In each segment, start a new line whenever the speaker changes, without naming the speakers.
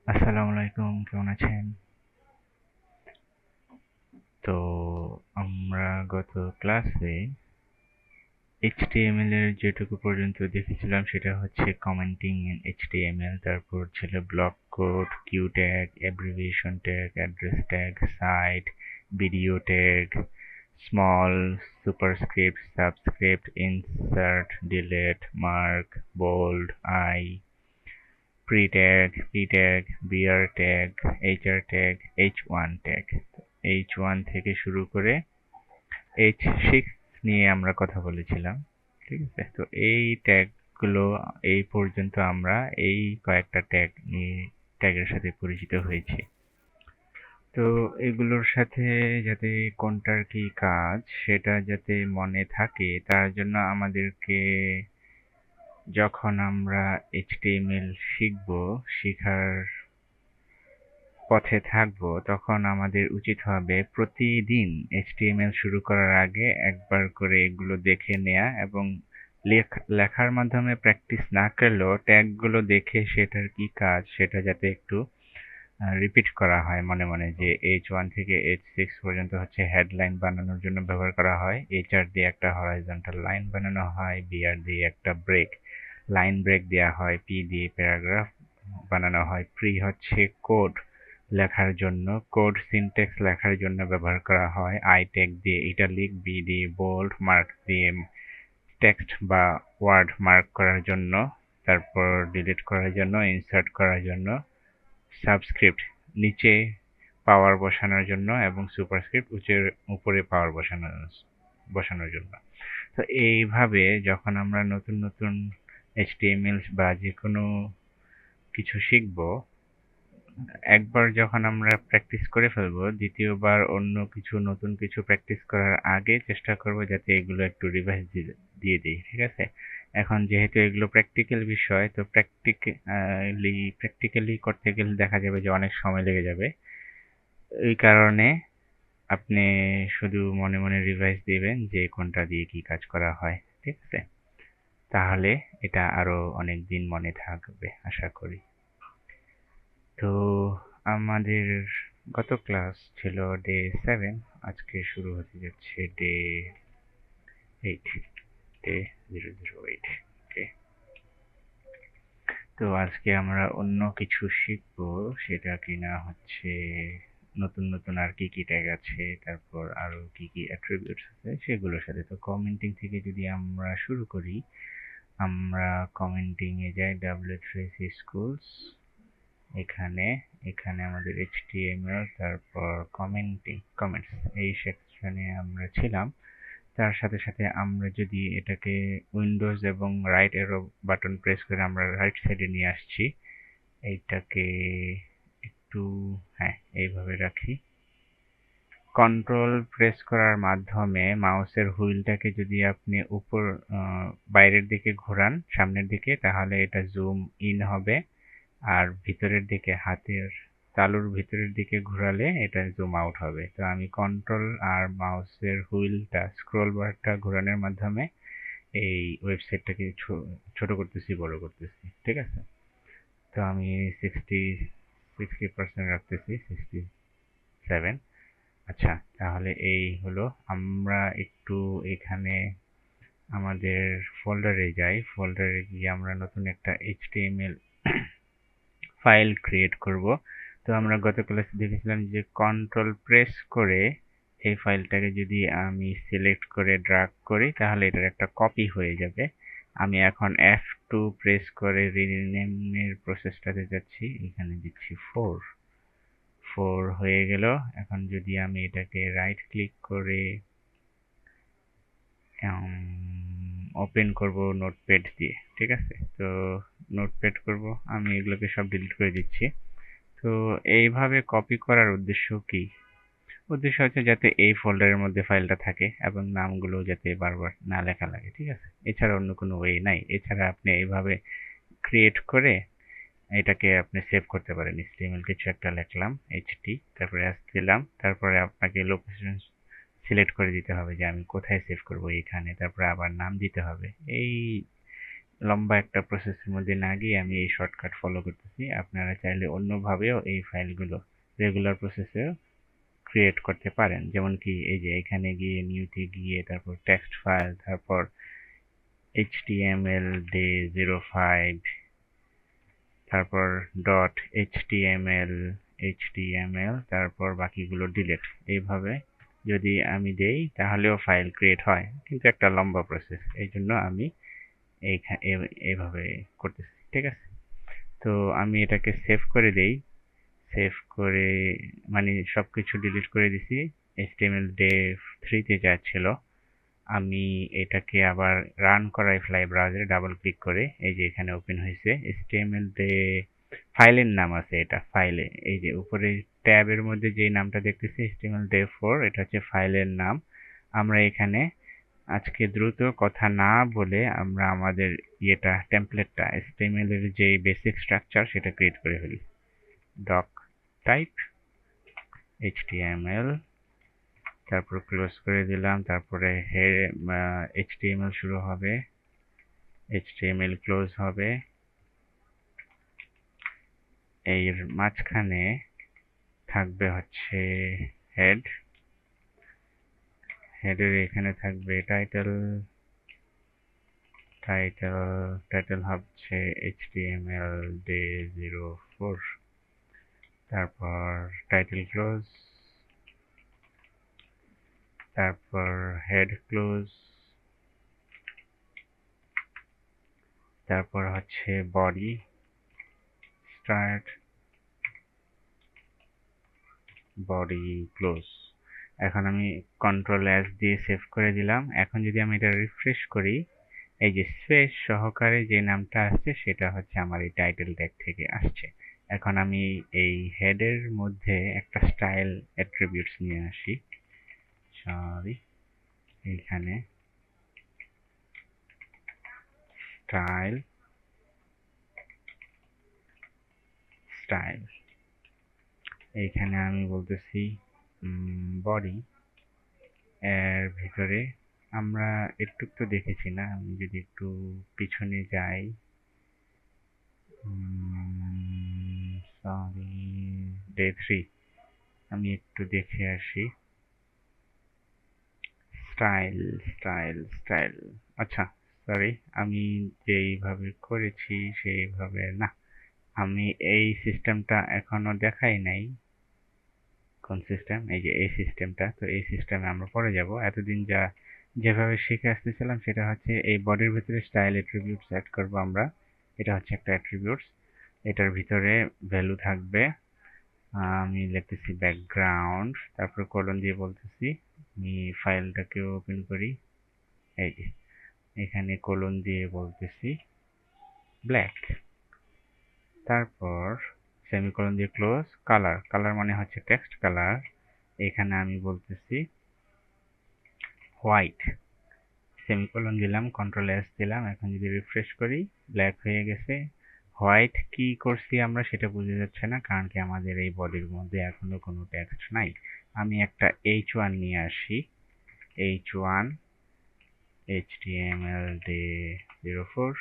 আসসালামু আলাইকুম, কেমন আছেন? তো আমরা গত ক্লাসে HTML এর যেটুকু পর্যন্ত দেখেছিলাম সেটা হচ্ছে কমেন্টিং ইন HTML, তারপর ছিল block code, Q tag, abbreviation tag, address tag, cite, video tag, small, superscript, subscript, insert, delete, mark, bold, I, pre tag, P tag, BR tag, HR tag, H one tag. H one থেকে শুরু করে এইচ6 নিয়ে আমরা কথা বলেছিলাম। ঠিক আছে? তো এই ট্যাগগুলো এই পর্যন্ত আমরা এই কয়েকটা ট্যাগের সাথে পরিচিত হয়েছি। তো এগুলোর সাথে যাতে কোনটার কি কাজ সেটা যাতে মনে থাকে তার জন্য আমাদেরকে যখন আমরা HTML শিখব, শেখার পথে থাকবো, তখন আমাদের উচিত হবে প্রতিদিন HTML শুরু করার আগে একবার করে এগুলো দেখে নেয়া এবং লেখার মাধ্যমে প্র্যাকটিস না করলেও ট্যাগগুলো দেখে সেটার কি কাজ সেটা যাতে একটু রিপিট করা হয় মনে মনে, যে H1 থেকে H6 পর্যন্ত হচ্ছে হেডলাইন বানানোর জন্য ব্যবহার করা হয়, HR দিয়ে একটা হরাইজন্টাল লাইন বানানো হয়, BR দিয়ে একটা লাইন ব্রেক দেওয়া হয়, P দিয়ে প্যারাগ্রাফ বানানো হয়, প্রি হচ্ছে কোড লেখার জন্য, কোড সিনট্যাক্স লেখার জন্য ব্যবহার করা হয়, আই ট্যাগ দিয়ে ইটালিক, বি দিয়ে বোল্ড, মার্ক দিয়ে টেক্সট বা ওয়ার্ড মার্ক করার জন্য, তারপর ডিলিট করার জন্য, ইনসার্ট করার জন্য, সাবস্ক্রিপ্ট নিচে পাওয়ার বসানোর জন্য এবং সুপারস্ক্রিপ্ট উপরে পাওয়ার বসানোর জন্য। তো এইভাবে যখন আমরা নতুন নতুন HTML বা যে কোনো কিছু শিখবো, একবার যখন আমরা প্র্যাকটিস করে ফেলবো, দ্বিতীয়বার অন্য কিছু নতুন কিছু প্র্যাকটিস করার আগে চেষ্টা করব যাতে এগুলো একটু রিভাইজ দিয়ে দিই। ঠিক আছে? এখন যেহেতু এগুলো প্র্যাকটিক্যাল বিষয়, তো প্র্যাকটিক্যালি করতে গেলে দেখা যাবে যে অনেক সময় লেগে যাবে। এই কারণে আপনি শুধু মনে মনে রিভাইজ দিবেন যে কোনটা দিয়ে কি কাজ করা হয়। ঠিক আছে? তাহলে এটা আরো অনেক দিন মনে থাকবে আশা করি। তো আমাদের গত ক্লাস ছিল ডে 7, আজকে শুরু হতে যাচ্ছে ডে 8, ডে 008। ওকে, তো আজকে আমরা অন্য কিছু শিখবো, সেটা কিনা হচ্ছে নতুন নতুন আর কি কি ট্যাগ আছে, তারপর আরো কি কি অ্যাট্রিবিউটস আছে সেগুলোর সাথে। তো কমেন্টিং থেকে যদি আমরা শুরু করি, আমরা কমেন্টিং এ যাই, W3C schools, এখানে এখানে আমাদের HTML, তারপর কমেন্টস এই সেকশনে আমরা ছিলাম। তার সাথে সাথে আমরা যদি এটাকে উইন্ডোজ এবং রাইট এরো বাটন প্রেস করে আমরা রাইট সাইডে নিয়ে আসছি, এইটাকে একটু, হ্যাঁ, এইভাবে রাখি। কন্ট্রোল প্রেস করার মাধ্যমে মাউসের হুইলটাকে যদি আপনি বাইরের দিকে ঘোরান, সামনের দিকে, তাহলে এটা জুম ইন হবে, আর ভিতরের দিকে হাতের তালুর ভিতরের দিকে ঘোরালে এটা জুম আউট হবে। তো আমি কন্ট্রোল আর মাউসের হুইলটা, স্ক্রল বারটা ঘোরানোর মাধ্যমে এই ওয়েবসাইটটাকে ছোট করতেছি, বড় করতেছি। ঠিক আছে? তো আমি 60% রাখতেছি, 67। আচ্ছা, তাহলে এই হলো। আমরা একটু এখানে আমাদের ফোল্ডারে যাই, ফোল্ডারে গিয়ে আমরা নতুন একটা HTML ফাইল ক্রিয়েট করব। তো আমরা গত ক্লাসে দেখেছিলাম যে কন্ট্রোল প্রেস করে এই ফাইলটাকে যদি আমি সিলেক্ট করে ড্র্যাগ করি তাহলে এটার একটা কপি হয়ে যাবে। আমি এখন F2 প্রেস করে রিনেমের প্রসেসটাতে যাচ্ছি, এখানে দিচ্ছি 4 হয়ে গেল। এখন যদি আমি এটাকে রাইট ক্লিক করে ওপেন করব নোটপ্যাড দিয়ে। ঠিক আছে? তো নোটপ্যাড করব, আমি এগুলোকে সব ডিলিট করে দিচ্ছি। তো এইভাবে কপি করার উদ্দেশ্য কি? উদ্দেশ্য হচ্ছে যাতে এই ফোল্ডারের মধ্যে ফাইলটা থাকে এবং নামগুলো যাতে বারবার না লেখা লাগে। ঠিক আছে? এছাড়া অন্য কোনো ওয়ে নাই। এছাড়া আপনি এইভাবে ক্রিয়েট করে এটাকে আপনি সেভ করতে পারেন। HTML কিছু একটা লিখলাম, HT, তারপরে S দিলাম, তারপরে আপনাকে লোকেশন সিলেক্ট করে দিতে হবে যে আমি কোথায় সেভ করব, এখানে, তারপরে আবার নাম দিতে হবে। এই লম্বা একটা প্রসেসের মধ্যে না গিয়ে আমি এই শর্টকাট ফলো করতেছি। আপনারা চাইলে অন্যভাবেও এই ফাইলগুলো রেগুলার প্রসেসেও ক্রিয়েট করতে পারেন। যেমন কি এই যে এখানে গিয়ে নিউতে গিয়ে তারপর টেক্সট ফাইল, তারপর html day05, তারপর .html, তারপর বাকিগুলো ডিলিট। এইভাবে যদি আমি দেই তাহলেও ফাইল ক্রিয়েট হয়, কিন্তু একটা লম্বা প্রসেস। এই জন্য আমি এইভাবে করতেছি, ঠিক আছে? তো আমি এটাকে সেভ করে দেই। সেভ করে মানে সবকিছু ডিলিট করে দিছি। HTML day3 তে যা ছিল, আমি এটাকে আবার রান করাই ফ্লাই ব্রাউজারে ডাবল ক্লিক করে। এই যে এখানে ওপেন হয়েছে HTML ফাইলের নাম আছে, এটা ফাইলে এই যে উপরে ট্যাবের মধ্যে যে নামটা দেখতেছি HTML day4, এটা হচ্ছে ফাইলের নাম। আমরা এখানে আজকে দ্রুত কথা না বলে আমরা আমাদের টেমপ্লেটটা HTML এর যে বেসিক স্ট্রাকচার সেটা ক্রিয়েট করে ফেলি। ডক টাইপ HTML, তারপর ক্লোজ করে দিলাম, তারপরে HTML শুরু হবে, HTML ক্লোজ হবে। এর মাঝখানে থাকবে হচ্ছে হেড, হেডের এখানে থাকবে টাইটেল, টাইটেল হচ্ছে HTML day04, তারপর টাইটেল ক্লোজ, তারপর হেড ক্লোজ, তারপর হচ্ছে বডি স্টার্ট, বডি ক্লোজ। এখন আমি Ctrl+S দিয়ে সেভ করে দিলাম। এখন যদি আমি এটা রিফ্রেশ করি, এই যে স্পেস সহকারে যে নামটা আসছে সেটা হচ্ছে আমার এই টাইটেল ট্যাগ থেকে আসছে। এখন আমি এই হেডের মধ্যে একটা স্টাইল অ্যাট্রিবিউটস নিয়ে আসি। সরি, এইখানে স্টাইল, এইখানে আমি বলতেছি বডি। এর ভিতরে আমরা একটু তো দেখেছি না, আমি যদি একটু পিছনে যাই, সরি, day3, আমি একটু দেখে আসি। স্টাইল, আচ্ছা, সরি, আমি যেইভাবে করেছি সেইভাবে না, আমি এই সিস্টেমটা এখনো দেখাই নাই। কোন সিস্টেম? এই যে এই সিস্টেমটা। তো এই সিস্টেমে আমরা পরে যাব। এতদিন যেভাবে শিখে আসতেছিলাম সেটা হচ্ছে এই বডির ভিতরে স্টাইল অ্যাট্রিবিউটস অ্যাড করব আমরা। এটা হচ্ছে একটা অ্যাট্রিবিউটস, এটার ভিতরে ভ্যালু থাকবে। আমি লিখতেছি ব্যাকগ্রাউন্ড, তারপর কোলন দিয়ে বলতেছি, আমি ফাইলটাকে ওপেন করি। এই যে এখানে কোলন দিয়ে বলতেছি ব্ল্যাক, তারপর সেমিকোলন দিয়ে ক্লোজ। কালার মানে হচ্ছে টেক্সট কালার, এখানে আমি বলতেছি হোয়াইট, সেমিকোলন দিলাম, Ctrl+S দিলাম। এখন যদি রিফ্রেশ করি, ব্ল্যাক হয়ে গেছে। হোয়াইট কি করছি আমরা সেটা বোঝা যাচ্ছে না, কারণ কি আমাদের এই বডির মধ্যে এখনো কোনো টেক্সট নাই। আমি একটা h1 নিয়ে আসি, h1 HTML day04,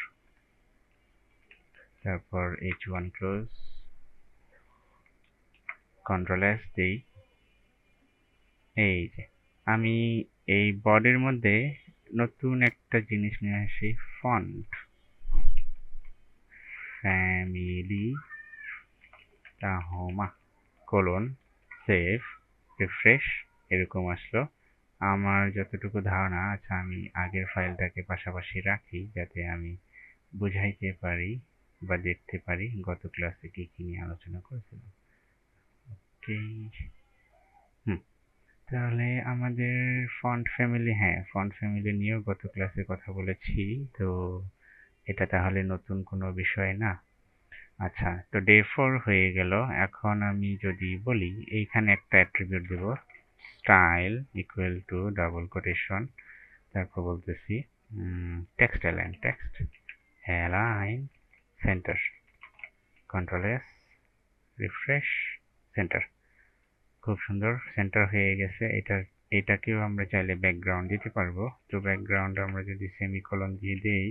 তারপর h1 ক্লোজ, Ctrl+S দিই। এই যে আমি এই বডির মধ্যে নতুন একটা জিনিস নিয়ে আসি, font family Tahoma colon, save, refresh, এরকম আসলো। আমার যতটুকু ধারণা, আচ্ছা আমি আগের ফাইলটাকে পাশাপাশি রাখি যাতে আমি বুঝাইতে পারি বা দেখতে পারি গত ক্লাসে কি কি নিয়ে আলোচনা করেছিলাম। ওকে, তাহলে আমাদের ফন্ট ফ্যামিলি, হ্যাঁ ফন্ট ফ্যামিলি নিয়েও গত ক্লাসে কথা বলেছি। তো এটা তাহলে নতুন কোনো বিষয় না। আচ্ছা, তো day4 হয়ে গেল। এখন আমি যদি বলি এইখানে একটা অ্যাট্রিবিউট দেব, style equal to double quotation, তারপর বলতেছি text align centre, Ctrl+S, refresh, centre. খুব সুন্দর, সেন্টার হয়ে গেছে। এটাকেও আমরা চাইলে ব্যাকগ্রাউন্ড দিতে পারবো। তো ব্যাকগ্রাউন্ড আমরা যদি সেমিকোলন দিয়ে দেই,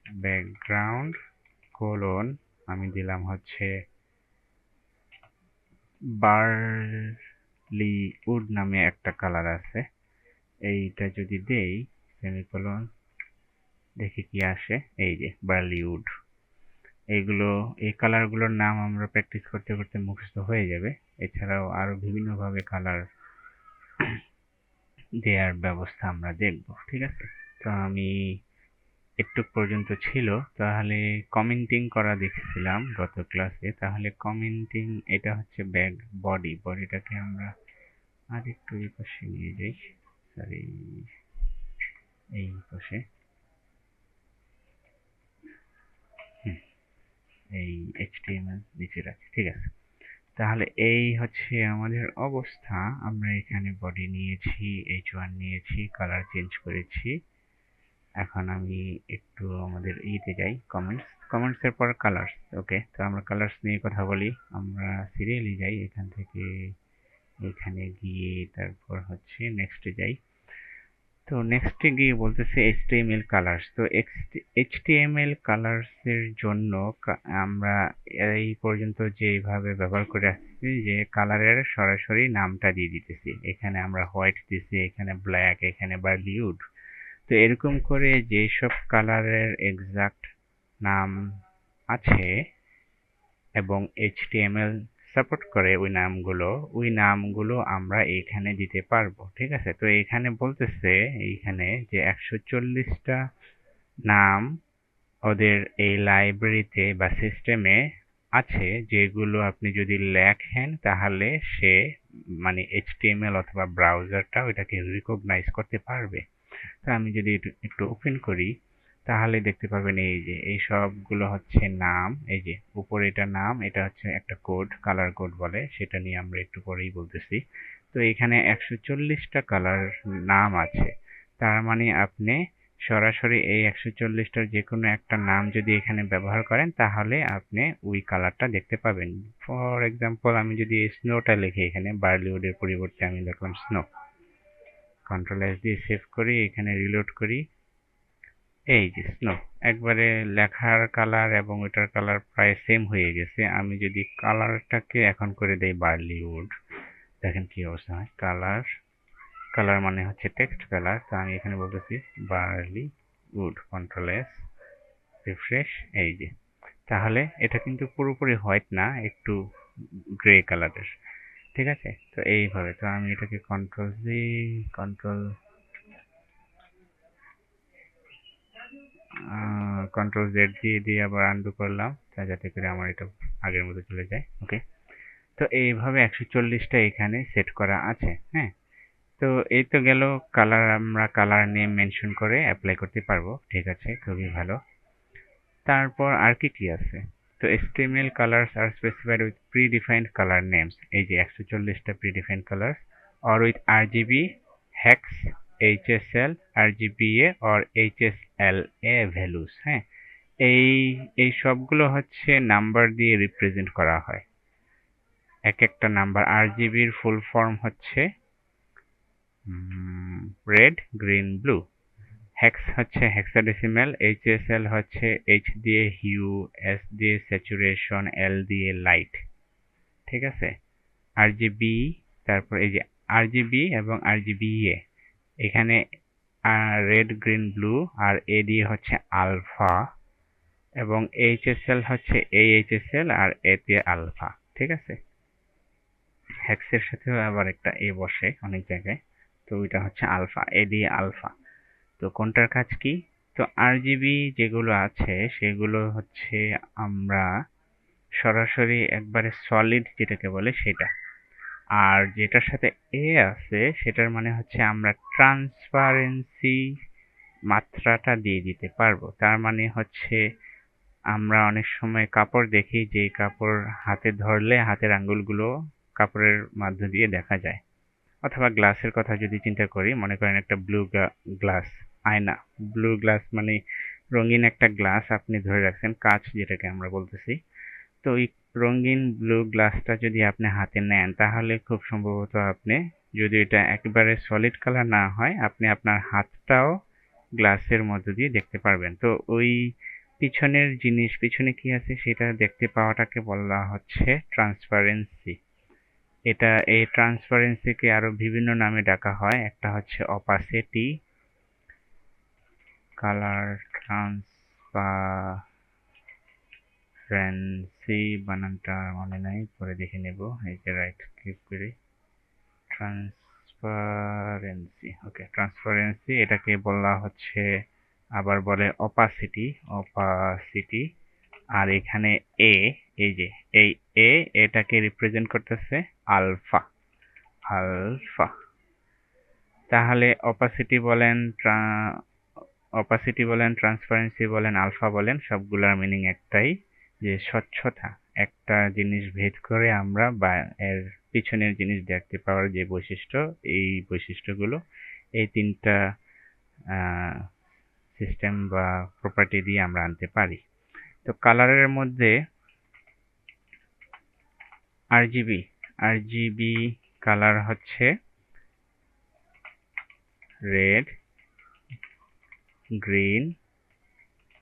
ব্যাকগ্রাউন্ড কোলন আমি দিলাম হচ্ছে বার্লি উড নামে একটা কালার আছে, এইটা যদি দেই সেমিকোলন, দেখি কি আসে। এই যে বার্লি উড, এইগুলো, এই কালারগুলোর নাম আমরা প্র্যাকটিস করতে করতে মুখস্থ হয়ে যাবে। এছাড়াও আরো বিভিন্নভাবে কালার দেওয়ার ব্যবস্থা আমরা দেখব, ঠিক আছে। তো আমি একটু পর্যন্ত ছিল, তাহলে কমেন্টিং করা দেখছিলাম গত ক্লাসে। তাহলে কমেন্টিং, এটা হচ্ছে ব্যাক বডি, বডিটাকে আমরা আর একটু এই পাশে নিয়ে যাই, সরি এই পাশে, এই HTML নিচে রাখি, ঠিক আছে। তাহলে এই হচ্ছে আমাদের অবস্থা। আমরা এখানে বডি নিয়েছি, h1 নিয়েছি, কালার চেঞ্জ করেছি। এখন আমি একটু আমাদের ইতে যাই, কমেন্টস এর পর কালার্স। ওকে, তো আমরা কালার্স নিয়ে কথা বলি। আমরা সিরিয়ালি যাই, এখান থেকে এখানে গিয়ে তারপর হচ্ছে নেক্সটে যাই। তো নেক্সটে গিয়ে বলতেছে HTML কালার্স। তো HTML কালার্স এর জন্য আমরা এই পর্যন্ত যেভাবে ব্যবহার করে আসছি, যে কালারের সরাসরি নামটা দিয়ে দিতেছি। এখানে আমরা হোয়াইট দিছি, এখানে ব্ল্যাক, এখানে বার্লিউড। তো এরকম করে যেসব কালারের এক্সাক্ট নাম আছে এবং HTML সাপোর্ট করে ওই নামগুলো আমরা এখানে দিতে পারবো, ঠিক আছে। তো এখানে বলতেছে এইখানে যে 140টা নাম ওদের এই লাইব্রেরিতে বা সিস্টেমে আছে, যেগুলো আপনি যদি লেখেন তাহলে সে মানে HTML অথবা ব্রাউজারটা ওইটাকে রিকগনাইজ করতে পারবে। তো আমি যদি একটু ওপেন করি, তাহলে দেখতে পাবেন এই যে এই সবগুলো হচ্ছে নাম। এই যে উপরে এটা নাম, এটা হচ্ছে একটা কোড, কালার কোড বলে, সেটা নিয়ে আমরা একটু পরেই বলতেছি। তো এখানে 140টা কালার নাম আছে। তার মানে আপনি সরাসরি এই 140টার যে কোনো একটা নাম যদি এখানে ব্যবহার করেন, তাহলে আপনি ওই কালারটা দেখতে পাবেন। ফর এক্সাম্পল, আমি যদি স্নোটা লিখি, এখানে বার্লিউডের পরিবর্তে আমি লিখলাম স্নো। কন্ট্রোল এস দিয়ে সেভ করি, এখানে রিলোড করি। এই যে স্নো, একবারে লেখার কালার এবং ওটার কালার প্রায় সেম হয়ে গেছে। আমি যদি কালারটাকে এখন করে দেই বার্লিউড, দেখেন কি অবস্থা হয়। কালার মানে হচ্ছে টেক্সট কালার। তো আমি এখানে বলতেছি বার্লিউড, কন্ট্রোল এস, রিফ্রেশ। এই যে, তাহলে এটা কিন্তু পুরোপুরি হোয়াইট না, একটু গ্রে কালারের, ঠিক আছে। তো এইভাবে, তো আমি এটাকে কন্ট্রোল জেড দিয়ে আবার আনডু করলাম, যাতে করে আমার এটা আগের মতো চলে যায়। ওকে, তো এইভাবে 140টা এখানে সেট করা আছে। হ্যাঁ, তো এই তো গেল কালার, আমরা কালার নেম মেনশন করে অ্যাপ্লাই করতে পারবো, ঠিক আছে, খুবই ভালো। তারপর আর কি আছে? তো HTML colors are specified with predefined color names, এই যে 140টা predefined colors, or with RGB, hex, HSL, RGBA or HSLA values। হ্যাঁ, এই এই সবগুলো হচ্ছে নাম্বার দিয়ে রিপ্রেজেন্ট করা হয়, এক একটা নাম্বার। RGBর ফুল ফর্ম হচ্ছে রেড, গ্রিন, ব্লু। হেক্স হচ্ছে হেক্সাডেসিমাল, HSL হচ্ছে H দিয়ে হিউ, S দিয়ে স্যাচুরেশন, L দিয়ে লাইট, ঠিক আছে। RGB, তারপর এই যে RGB এবং RGBA, এখানে রেড, গ্রিন, ব্লু, আর A দিয়ে হচ্ছে আলফা, এবং HSL হচ্ছে AHSL আর A দিয়ে আলফা, ঠিক আছে। হেক্সের সাথেও আবার একটা A বসে অনেক জায়গায়, তো ওইটা হচ্ছে আলফা, A দিয়ে আলফা। তো কোনটার কাজ কি? তো RGB যেগুলো আছে সেগুলো হচ্ছে আমরা সরাসরি একবারে সলিড যেটাকে বলে সেটা, আর যেটার সাথে A আছে সেটার মানে হচ্ছে আমরা ট্রান্সপারেন্সি মাত্রাটা দিয়ে দিতে পারবো। তার মানে হচ্ছে আমরা অনেক সময় কাপড় দেখি, যে কাপড় হাতে ধরলে হাতের আঙ্গুলগুলো কাপড়ের মধ্য দিয়ে দেখা যায়। অথবা গ্লাসের কথা যদি চিন্তা করি, মনে করেন একটা ব্লু গ্লাস, আয়না। ব্লু গ্লাস মানে রঙিন একটা গ্লাস আপনি ধরে রাখছেন, কাঁচ যেটাকে আমরা বলতেছি। তো ওই রঙিন ব্লু গ্লাসটা যদি আপনি হাতে নেন, তাহলে খুব সম্ভবত আপনি, যদি এটা একেবারে সলিড কালার না হয়, আপনি আপনার হাতটাও গ্লাসের মধ্য দিয়ে দেখতে পারবেন। তো ওই পিছনের জিনিস, পিছনে কি আছে সেটা দেখতে পাওয়াটাকে বলা হচ্ছে ট্রান্সপারেন্সি। এই ট্রান্সপারেন্সিকে আরো বিভিন্ন নামে ডাকা হয়। একটা হচ্ছে অপাসিটি, কালার ট্রান্সপারেন্সি, বানানটা মনে নাই, পরে দেখে নেব। এই যে রাইট ক্লিক করে ট্রান্সপারেন্সি, ওকে ট্রান্সপারেন্সি, এটাকে বলা হচ্ছে, আবার বলে অপাসিটি। আর এখানে এ, এই যে এই এটাকে রিপ্রেজেন্ট করতেছে আলফা। আলফা তাহলে অপাসিটি বলেন, ট্রান্সপারেন্সি বলেন, আলফা বলেন, সবগুলোর মিনিং একটাই, যে স্বচ্ছতা। একটা জিনিস ভেদ করে আমরা বা এর পিছনের জিনিস দেখতে পাওয়ার যে বৈশিষ্ট্য, এই বৈশিষ্ট্যগুলো এই তিনটা সিস্টেম বা প্রপার্টি দিয়ে আমরা আনতে পারি। তো কালারের মধ্যে আরজিবি কালার হচ্ছে রেড, গ্রিন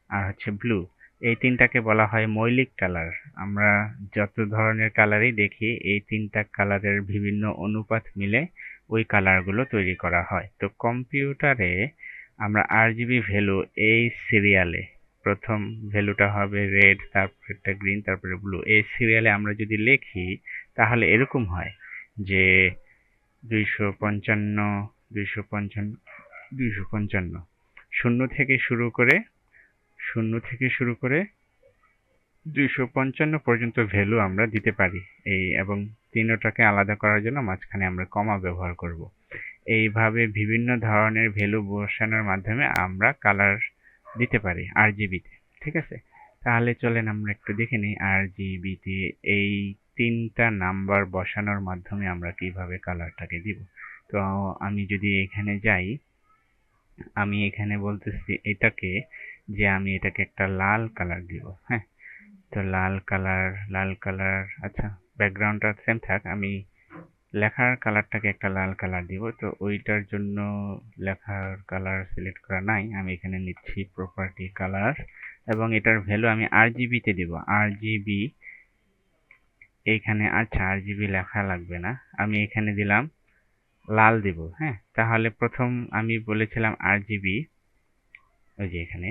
আর হচ্ছে ব্লু। এই তিনটাকে বলা হয় মৌলিক কালার। আমরা যত ধরনের কালারই দেখি, এই তিনটা কালারের বিভিন্ন অনুপাত মিলে ওই কালারগুলো তৈরি করা হয়। তো কম্পিউটারে আমরা আরজিবি ভ্যালু এই সিরিয়ালে, প্রথম ভ্যালুটা হবে রেড, তারপরেরটা গ্রিন, তারপরে ব্লু, এই সিরিয়ালে আমরা যদি লিখি তাহলে এরকম হয় যে 255, 255, 255, শূন্য থেকে শুরু করে 255 পর্যন্ত ভ্যালু আমরা দিতে পারি। এবং তিনটাকে আলাদা করার জন্য মাঝখানে আমরা কমা ব্যবহার করব। এইভাবে বিভিন্ন ধরনের ভ্যালু বসানোর মাধ্যমে আমরা কালার দিতে পারি আরজিবিতে। ঠিক আছে, তাহলে চলেন আমরা একটু দেখে নিই আরজিবিতে এই তিনটা নাম্বার বসানোর মাধ্যমে আমরা কিভাবে কালারটাকে দিব। তো আমি যদি এখানে যাই, আমি এখানে বলতেছি এটাকে, যে আমি এটাকে একটা লাল কালার দিব। হ্যাঁ, তো লাল কালার, আচ্ছা ব্যাকগ্রাউন্ডটা সেম থাক, আমি লেখার কালারটাকে একটা লাল কালার দিব। তো ওইটার জন্য লেখার কালার সিলেক্ট করা নাই, আমি এখানে নিচ্ছি প্রপার্টি কালার, এবং এটার ভ্যালু আমি আরজিবিতে দিব। আরজিবি এইখানে, আচ্ছা আরজিবি লেখা লাগবে না, আমি এখানে দিলাম লাল দিব। হ্যাঁ, তাহলে প্রথম আমি বলেছিলাম আরজিবি, ওই যে এখানে,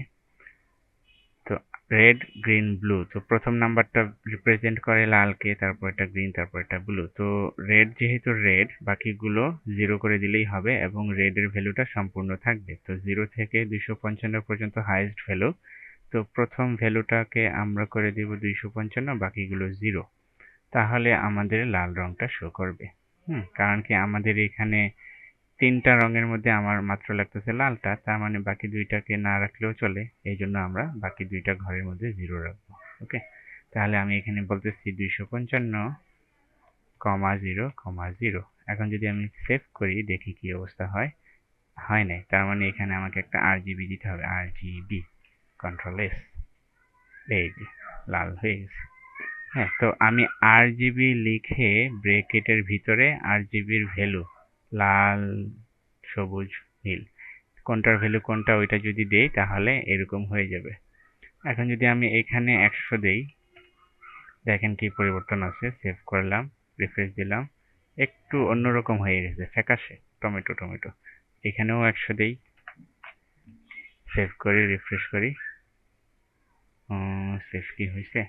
তো রেড, গ্রিন, ব্লু। তো প্রথম নাম্বারটা রিপ্রেজেন্ট করে লালকে, তারপর এটা গ্রিন, তারপর এটা ব্লু। তো রেড যেহেতু রেড, বাকিগুলো 0 করে দিলেই হবে এবং রেডের ভ্যালুটা সম্পূর্ণ থাকবে। তো 0 থেকে 255 পর্যন্ত হাইয়েস্ট ভ্যালু। তো প্রথম ভ্যালুটাকে আমরা করে দিব 255, বাকিগুলো 0। তাহলে আমাদের লাল রংটা শো করবে। কারণ কি আমাদের এখানে তিনটা রঙের মধ্যে আমার মাত্র লাগতেছে লালটা, তার মানে বাকি দুইটাকে না রাখলেও চলে, এই জন্য আমরা বাকি দুইটা ঘরের মধ্যে 0 রাখবো। ওকে, তাহলে আমি এখানে বলতেছি 255,0,0। এখন যদি আমি সেভ করি, দেখি কি অবস্থা হয়। হয় নাই, তার মানে এখানে আমাকে একটা আরজিবি দিতে হবে। আরজিবি, কন্ট্রোল-S, এই যে লাল হয়ে গেছে। হ্যাঁ, তো আমি আরজিবি লিখে ব্র্যাকেটের ভিতরে আরজিবির ভ্যালু লাল, সবুজ, নীল, কোনটার ভ্যালু কোনটা ওইটা যদি দেই তাহলে এরকম হয়ে যাবে। এখন যদি আমি এখানে 100 দেই, দেখেন কি পরিবর্তন আছে। সেভ করলাম, রিফ্রেশ দিলাম, একটু অন্যরকম হয়ে গেছে, ফ্যাকাশে টমেটো। এখানেও 100 দেই, সেভ করি, রিফ্রেশ করি, সেভ কি হয়েছে,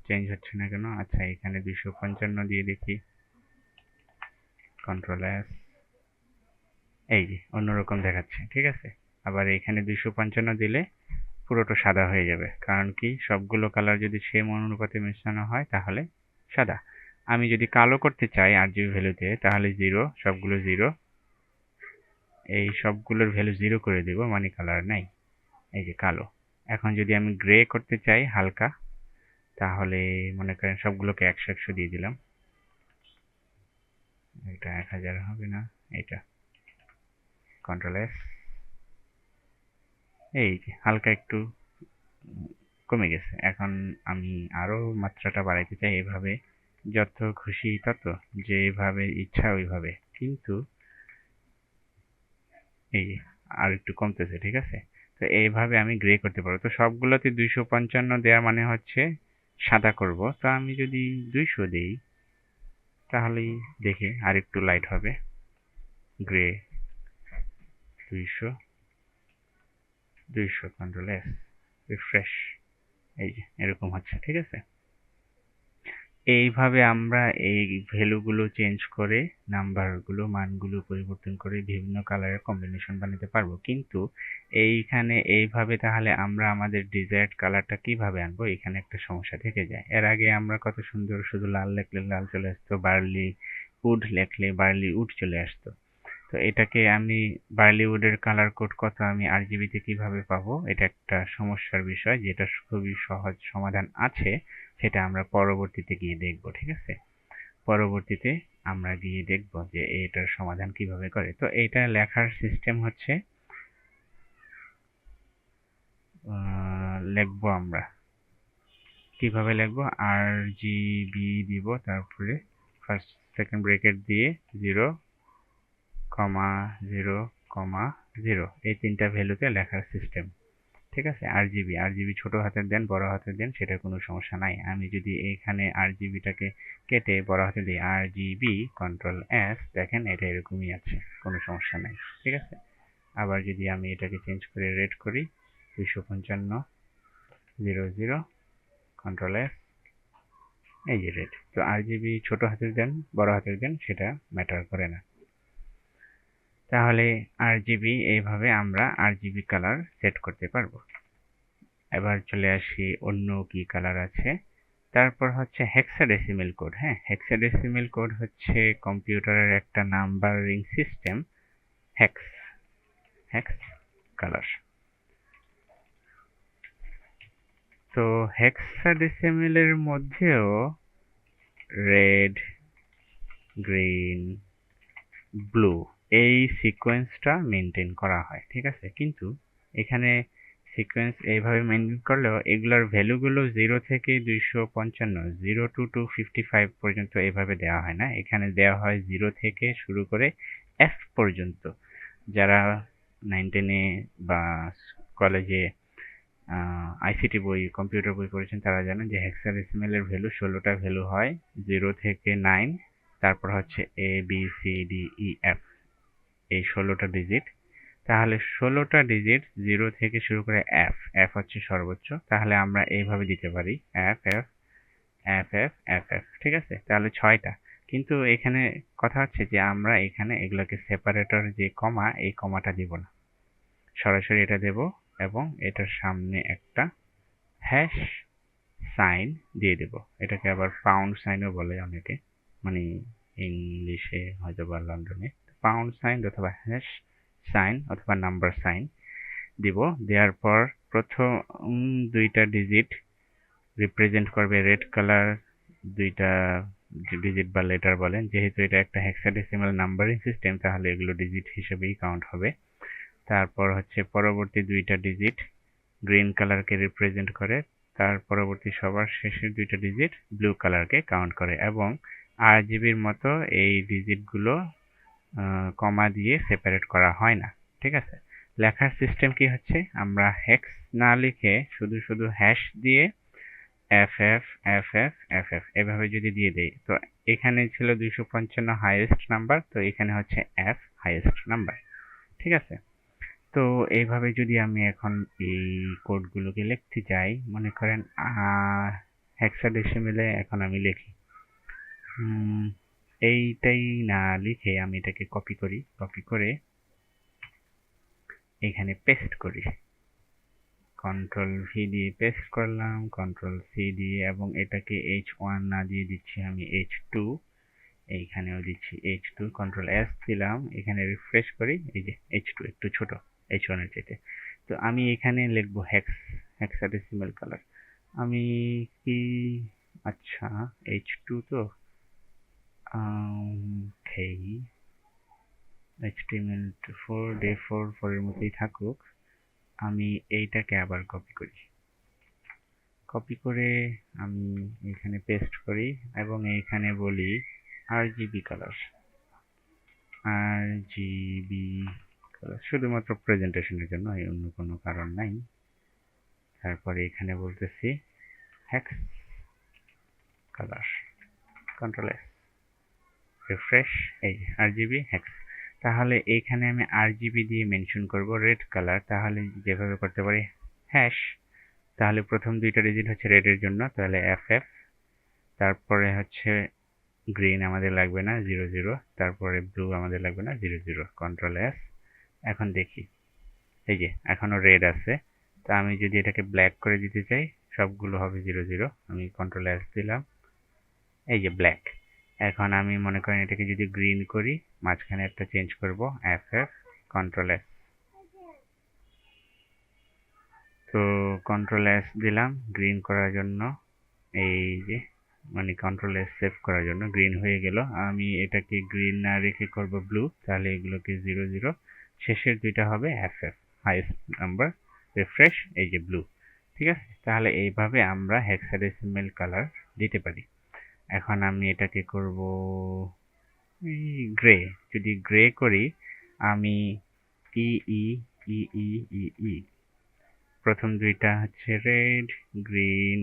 চেঞ্জ হচ্ছে না কেন? আচ্ছা, এখানে 255 দিয়ে দেখি, কন্ট্রোল-S, এই যে অন্যরকম দেখাচ্ছে। ঠিক আছে, আবার এখানে 255 দিলে পুরোটা সাদা হয়ে যাবে, কারণ কি সবগুলো কালার যদি সেম অনুপাতে মেশানো হয় তাহলে সাদা। আমি যদি কালো করতে চাই আরজিবি ভ্যালুতে, তাহলে 0, সবগুলো 0, এই সবগুলোর ভ্যালু 0 করে দেব, মানে কালার নাই, এই যে কালো। এখন যদি আমি গ্রে করতে চাই হালকা, তাহলে মনে করেন সবগুলোকে 100 দিয়ে দিলাম, এটা 1000 হবে না, এটা কন্ট্রোল-S, এই যে হালকা একটু কমে গেছে। এখন আমি আরো মাত্রাটা বাড়াইতে চাই, এভাবে যত খুশি তত, যেভাবে ইচ্ছা ওইভাবে, কিন্তু এই যে আর একটু কমতেছে। ঠিক আছে, তো এইভাবে আমি গ্রে করতে পারবো। তো সবগুলোতে 255 দেওয়া মানে হচ্ছে সাদা করব। তো আমি যদি 200 দেই তাহলেই দেখে আরেকটু লাইট হবে। গ্রে 200 200 কন্ট্রোল এস রিফ্রেশ, এই যে এরকম হচ্ছে। ঠিক আছে, এইভাবে আমরা এই ভ্যালুগুলো চেঞ্জ করে নাম্বারগুলো মানগুলো পরিবর্তন করে বিভিন্ন কালারের কম্বিনেশন বানাতে পারবো। কিন্তু এইখানে এইভাবে তাহলে আমরা আমাদের ডিজায়ার্ড কালারটা কিভাবে আনবো, এখানে একটা সমস্যা থেকে যায়। এর আগে আমরা কত সুন্দর শুধু লাল লিখলে লাল চলে আসতো, বার্লি উড লিখলে বার্লি উড চলে আসতো। তো এটাকে আমি বার্লি উডের কালার কোড কত আমি আরজিবিতে কিভাবে পাবো, এটা একটা সমস্যার বিষয়, যেটা খুবই সহজ সমাধান আছে, সেটা আমরা পরবর্তীতে গিয়ে দেখব। ঠিক আছে, পরবর্তীতে আমরা গিয়ে দেখব যে এটার সমাধান কিভাবে করে। তো এটা লেখার সিস্টেম হচ্ছে লিখবো আমরা কিভাবে লিখবো, আরজিবি দিব, তারপরে ফার্স্ট সেকেন্ড ব্রেকেট দিয়ে 0, 0, 0 এই তিনটা ভ্যালুতে লেখার সিস্টেম। ঠিক আছে, আরজিবি ছোট হাতের দেন বড় হাতের দেন সেটা কোনো সমস্যা নাই। আমি যদি এইখানে আরজিবিটাকে কেটে বড় হাতে দিই আরজিবি কন্ট্রোল এস, দেখেন এটা এরকমই আছে, কোনো সমস্যা নাই। ঠিক আছে, আবার যদি আমি এটাকে চেঞ্জ করে রেড করি 255 00 কন্ট্রোল এস, এই যে রেড। তো আরজিবি ছোট হাতের দেন বড় হাতের দেন সেটা ম্যাটার করে না। তাহলে আরজিবি এইভাবে আমরা আরজিবি কালার সেট করতে পারবো। এবার চলে আসি অন্য কি কালার আছে। তারপর হচ্ছে হেক্সাডেসিমেল কোড। হ্যাঁ, হেক্সাডেসিমেল কোড হচ্ছে কম্পিউটারের একটা numbering system. Hex hex colour. তো হেক্সাডেসিমেলের মধ্যেও রেড, গ্রিন, ব্লু এই সিকোয়েন্সটা মেনটেন করা হয়। ঠিক আছে, কিন্তু এখানে সিকোয়েন্স এইভাবে মেনটেন করলেও এগুলোর ভ্যালুগুলো 0 থেকে 255, 0 to 255 পর্যন্ত এইভাবে দেওয়া হয় না। এখানে দেওয়া হয় 0 থেকে শুরু করে F পর্যন্ত। যারা 9-10-এ বা কলেজে আইসিটি বই কম্পিউটার বই পড়েছেন তারা জানেন যে হেক্সাডেসিমেলের ভ্যালু 16টা ভ্যালু হয়, 0 থেকে 9, তারপর হচ্ছে A B C D E F, এই 16টা ডিজিট। তাহলে 16টা ডিজিট 0 থেকে শুরু করে এফ, এফ হচ্ছে সর্বোচ্চ। তাহলে আমরা এইভাবে দিতে পারি F F F F F F. ঠিক আছে, তাহলে 6টা। কিন্তু এখানে কথা হচ্ছে যে আমরা এখানে এগুলোকে সেপারেটর যে কমা, এই কমাটা দিব না, সরাসরি এটা দেব এবং এটার সামনে একটা হ্যাশ সাইন দিয়ে দেব। এটাকে আবার পাউন্ড সাইনও বলে অনেকে, মানে ইংলিশে হয়তো বা লন্ডনে পাউন্ড সাইন অথবা হ্যাশ সাইন অথবা নাম্বার সাইন দিব। দেওয়ার পর প্রথম দুইটা ডিজিট রিপ্রেজেন্ট করবে রেড কালার, দুইটা ডিজিট বা লেটার বলেন, যেহেতু এটা একটা হেক্সাডেসিমাল নাম্বারিং সিস্টেম তাহলে এগুলো ডিজিট হিসেবেই কাউন্ট হবে। তারপর হচ্ছে পরবর্তী দুইটা ডিজিট গ্রিন কালারকে রিপ্রেজেন্ট করে, তার পরবর্তী সবার শেষের দুইটা ডিজিট ব্লু কালারকে কাউন্ট করে, এবং আরজিবির মতো এই ডিজিটগুলো কমা দিয়ে সেপারেট করা হয় না। ঠিক আছে, লেখার সিস্টেম কি হচ্ছে, আমরা হেক্স না লিখে শুধু শুধু হ্যাশ দিয়ে F F F F F F এভাবে যদি দিয়ে দেই, তো এখানে ছিল 255 হাইয়েস্ট নাম্বার, তো এখানে হচ্ছে এফ হাইয়েস্ট নাম্বার। ঠিক আছে, তো এইভাবে যদি আমি এখন এই কোডগুলোকে লিখতে যাই, মনে করেন হেক্সাডেসিমেলে এখন আমি লিখি, এইটাই না লিখে আমি এটাকে কপি করি, কপি করে এখানে পেস্ট করি, কন্ট্রোল ভি দিয়ে পেস্ট করলাম, কন্ট্রোল সি দিয়ে, এবং এটাকে H1 না দিয়ে দিচ্ছি আমি H2, এইখানেও দিচ্ছি H2, কন্ট্রোল এস দিলাম, এখানে রিফ্রেশ করি, এই যে H2 একটু ছোট H1 এর চাইতে। তো আমি এখানে লিখবো হেক্সাডেসিমাল কালার। আমি কি, আচ্ছা H2 তো HTML4 day4 এর মধ্যেই থাকুক, আমি এইটাকে আবার কপি করি, কপি করে আমি এখানে পেস্ট করি এবং এইখানে বলি আরজিবি কালার, আরজিবি কালার শুধুমাত্র প্রেজেন্টেশনের জন্য, অন্য কোনো কারণ নাই। তারপরে এখানে বলতেছি hex colour, control S, refresh, এই আরজিবি হেক্স। তাহলে এইখানে আমি আরজিবি দিয়ে মেনশন করব রেড কালার। তাহলে যেভাবে করতে পারি হ্যাশ, তাহলে প্রথম দুইটা ডিজিট হচ্ছে রেডের জন্য, তাহলে FF, তারপরে হচ্ছে গ্রিন আমাদের লাগবে না 00, তারপরে ব্লু আমাদের লাগবে না 00, কন্ট্রোল এস। এখন দেখি, এই যে এখনো রেড আছে। তা আমি যদি এটাকে ব্ল্যাক করে দিতে চাই সবগুলো হবে 00, আমি কন্ট্রোল এস দিলাম, এই যে ব্ল্যাক। এখন আমি মনে করেন এটাকে যদি গ্রিন করি, মাঝখানে একটা চেঞ্জ করব, FF, কন্ট্রোল এস। তো কন্ট্রোল এস দিলাম গ্রিন করার জন্য, এই যে মানে কন্ট্রোল এস সেভ করার জন্য গ্রিন হয়ে গেল। আমি এটাকে গ্রিন না রেখে করব ব্লু, তাহলে এগুলোকে 00, শেষের দুইটা হবে FF, হাইয়েস্ট নাম্বার, রিফ্রেশ, এই যে ব্লু। ঠিক আছে, তাহলে এইভাবে আমরা হেক্সাডেসিমাল কালার দিতে পারি। এখন আমি এটাকে করব গ্রে। যদি গ্রে করি, আমি ই ই ই ই ই ই, প্রথম দুইটা হচ্ছে রেড, গ্রিন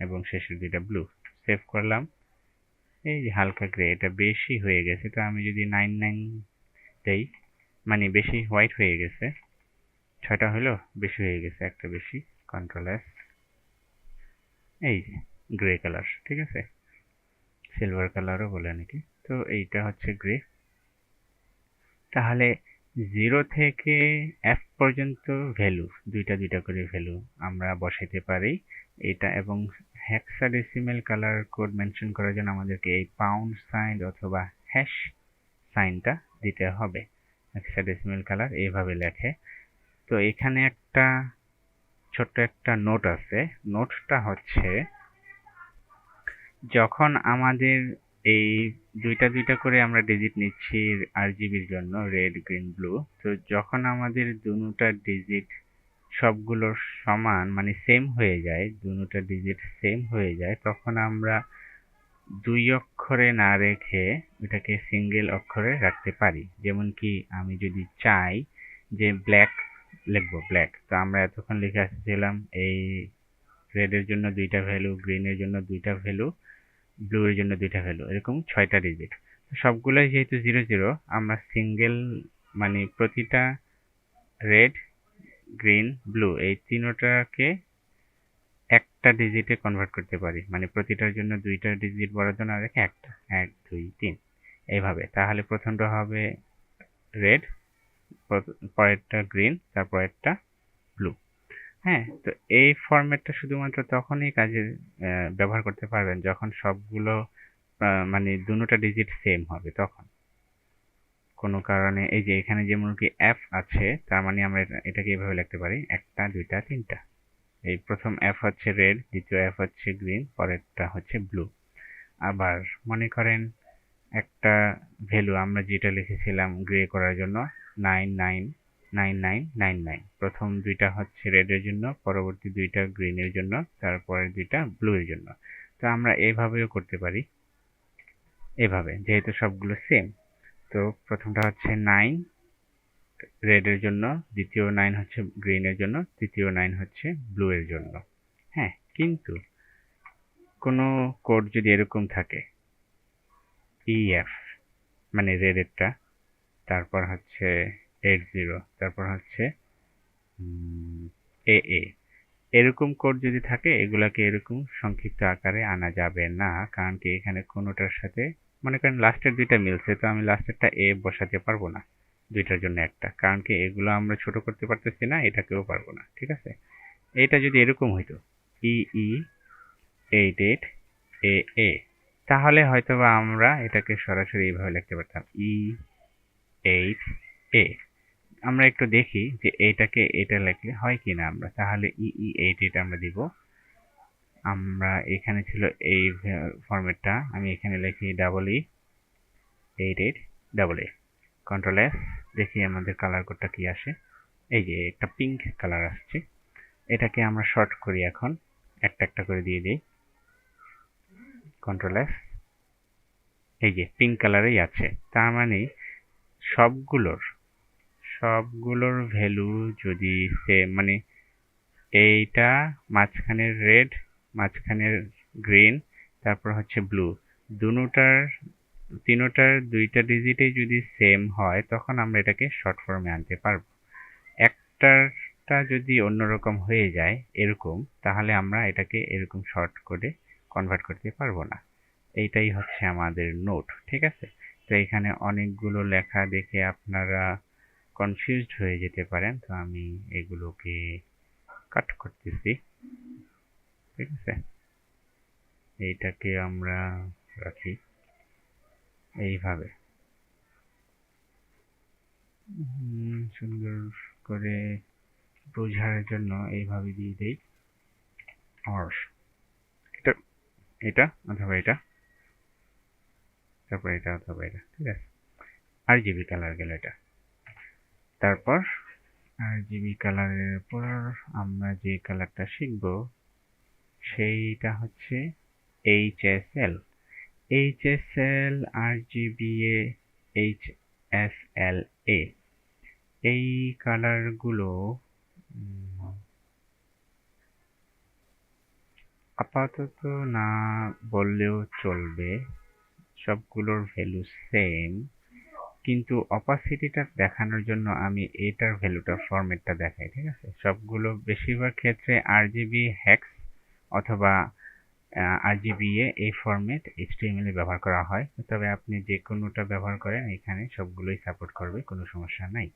এবং শেষের দুইটা ব্লু, সেভ করলাম। এই যে হালকা গ্রে, এটা বেশি হয়ে গেছে, তো আমি যদি 99 দেই, মানে বেশি হোয়াইট হয়ে গেছে, 6টা হলো, বেশি হয়ে গেছে একটা বেশি, কন্ট্রোল এস, এই যে গ্রে কালার। ঠিক আছে, সিলভার কালারও বলে নাকি। তো এইটা হচ্ছে গ্রে। তাহলে 0 থেকে F পর্যন্ত ভ্যালু, দুইটা দুইটা করে ভ্যালু আমরা বসাইতে পারি এটা। এবং হেক্সাডেসিমাল কালার কোড মেনশন করার জন্য আমাদেরকে এই পাউন্ড সাইন অথবা হ্যাশ সাইনটা দিতে হবে। হেক্সাডেসিমাল কালার এইভাবে লেখে। তো এখানে একটা ছোট্ট একটা নোট আছে। নোটটা হচ্ছে, যখন আমাদের এই দুইটা দুইটা করে আমরা ডিজিট নিচ্ছি আরজিবির জন্য, রেড, গ্রিন, ব্লু, তো যখন আমাদের দুটো ডিজিট সবগুলোর সমান মানে সেম হয়ে যায়, দুটো ডিজিট সেম হয়ে যায়, তখন আমরা দুই অক্ষরে না রেখে ওটাকে সিঙ্গেল অক্ষরে রাখতে পারি। যেমন কি আমি যদি চাই যে ব্ল্যাক লিখবো, ব্ল্যাক, তো আমরা এতক্ষণ লিখে আসছিলাম এই রেডের জন্য দুইটা ভ্যালু, গ্রিনের জন্য দুইটা ভ্যালু, ব্লু এর জন্য দুইটা ভ্যালু, এরকম 6টা ডিজিট। সবগুলোই যেহেতু 00, আমরা সিঙ্গেল মানে প্রতিটা রেড, গ্রিন, ব্লু এই তিনটাকে একটা ডিজিটে কনভার্ট করতে পারি, মানে প্রতিটার জন্য দুইটা ডিজিট বরাদ্দ না রেখে একটা, 1 2 3 এইভাবে। তাহলে প্রথমটা হবে রেড, পরেরটা গ্রিন, তারপরেরটা ব্লু। হ্যাঁ, তো এই ফরম্যাটটা শুধুমাত্র তখনই কাজে ব্যবহার করতে পারবেন যখন সবগুলো মানে দুটো ডিজিট সেম হবে। তখন কোনো কারণে এই যে এখানে যেমন কি F আছে, তার মানে আমরা এটাকে এভাবে লিখতে পারি, একটা, দুইটা, তিনটা। এই প্রথম F হচ্ছে রেড, দ্বিতীয় F হচ্ছে গ্রিন, পরেরটা হচ্ছে ব্লু। আবার মনে করেন একটা ভ্যালু আমরা যেটা লিখেছিলাম গ্রে করার জন্য, 999999, প্রথম দুইটা হচ্ছে রেডের জন্য, পরবর্তী দুইটা গ্রিনের জন্য, তারপরের দুইটা ব্লু এর জন্য। তো আমরা এভাবেও করতে পারি, এভাবে, যেহেতু সবগুলো সেম। তো প্রথমটা হচ্ছে 9 রেডের জন্য, দ্বিতীয় 9 হচ্ছে গ্রিনের জন্য, তৃতীয় 9 হচ্ছে ব্লু এর জন্য। হ্যাঁ, কিন্তু কোনো কোড যদি এরকম থাকে, EF মানে রেডেরটা, তারপর হচ্ছে 80, তারপর হচ্ছে AA, এরকম কোড যদি থাকে, এগুলাকে এরকম সংক্ষিপ্ত আকারে আনা যাবে না। কারণ কি এখানে কোনোটার সাথে মনে করেন লাস্টের দুইটা মিলছে, তো আমি লাস্টেরটা A বসাতে পারবো না, দুইটার জন্য একটা, কারণ কি এগুলো আমরা ছোট করতে পারতেছি না, এটাকেও পারবো না। ঠিক আছে, এটা যদি এরকম হইতো EE88AA, তাহলে হয়তোবা আমরা এটাকে সরাসরি এইভাবে লিখতে পারতাম, E8A। আমরা একটু দেখি যে এইটাকে এটা লিখলে হয় কিনা আমরা। তাহলে EE88 আমরা দিব। আমরা এখানে ছিল এই ফরম্যাটটা, আমি এখানে লিখি EE88AA, কন্ট্রোল এস, দেখি আমাদের কালার কোডটা কি আসে। এই যে একটা পিঙ্ক কালার আসছে, এটাকে আমরা শর্ট করি, এখন একটা একটা করে দিয়ে দিই, কন্ট্রোল এস, এই যে পিঙ্ক কালারেই আছে। তার মানে সবগুলোর সবগুলোর ভ্যালু যদি সেম, মানে এইটা মাঝখানের রেড, মাঝখানের গ্রিন, তারপর হচ্ছে ব্লু, তিনোটার দুইটা ডিজিটই যদি সেম হয় তখন আমরা এটাকে শর্ট ফর্মে আনতে পারবো। একটারটা যদি অন্যরকম হয়ে যায় এরকম, তাহলে আমরা এটাকে এরকম শর্ট করে কনভার্ট করতে পারবো না। এইটাই হচ্ছে আমাদের নোট, ঠিক আছে? তো এখানে অনেকগুলো লেখা দেখে আপনারা কনফিউজড হয়ে যেতে পারেন, তো আমি এগুলোকে কাট করতেছি, ঠিক আছে? এইটাকে আমরা রাখি এইভাবে, সুন্দর করে বোঝার জন্য এইভাবে দিয়ে দেই। আর এটা এটা অথবা এটা, তারপর এটা অথবা এটা, ঠিক আছে? RGB কালার গেল এটা। তারপর RGB কালারের পর আমরা যে কালারটা শিখব সেইটা হচ্ছে HSL। HSL, RGBA, HSLA, এই কালারগুলো আপাতত না বললেও চলবে, সবগুলোর ভ্যালু সেম, কিন্তু অপাসিটিটা দেখানোর জন্য আমি এটার ভ্যালুটা ফরম্যাটটা দেখাই, ঠিক আছে? সবগুলো বেশিরভাগ ক্ষেত্রে RGB হেক্স অথবা RGBA এই ফরম্যাট HTML এ ব্যবহার করা হয়, তবে আপনি যে কোনোটা ব্যবহার করেন এখানে সবগুলোই সাপোর্ট করবে, কোনো সমস্যা নাই।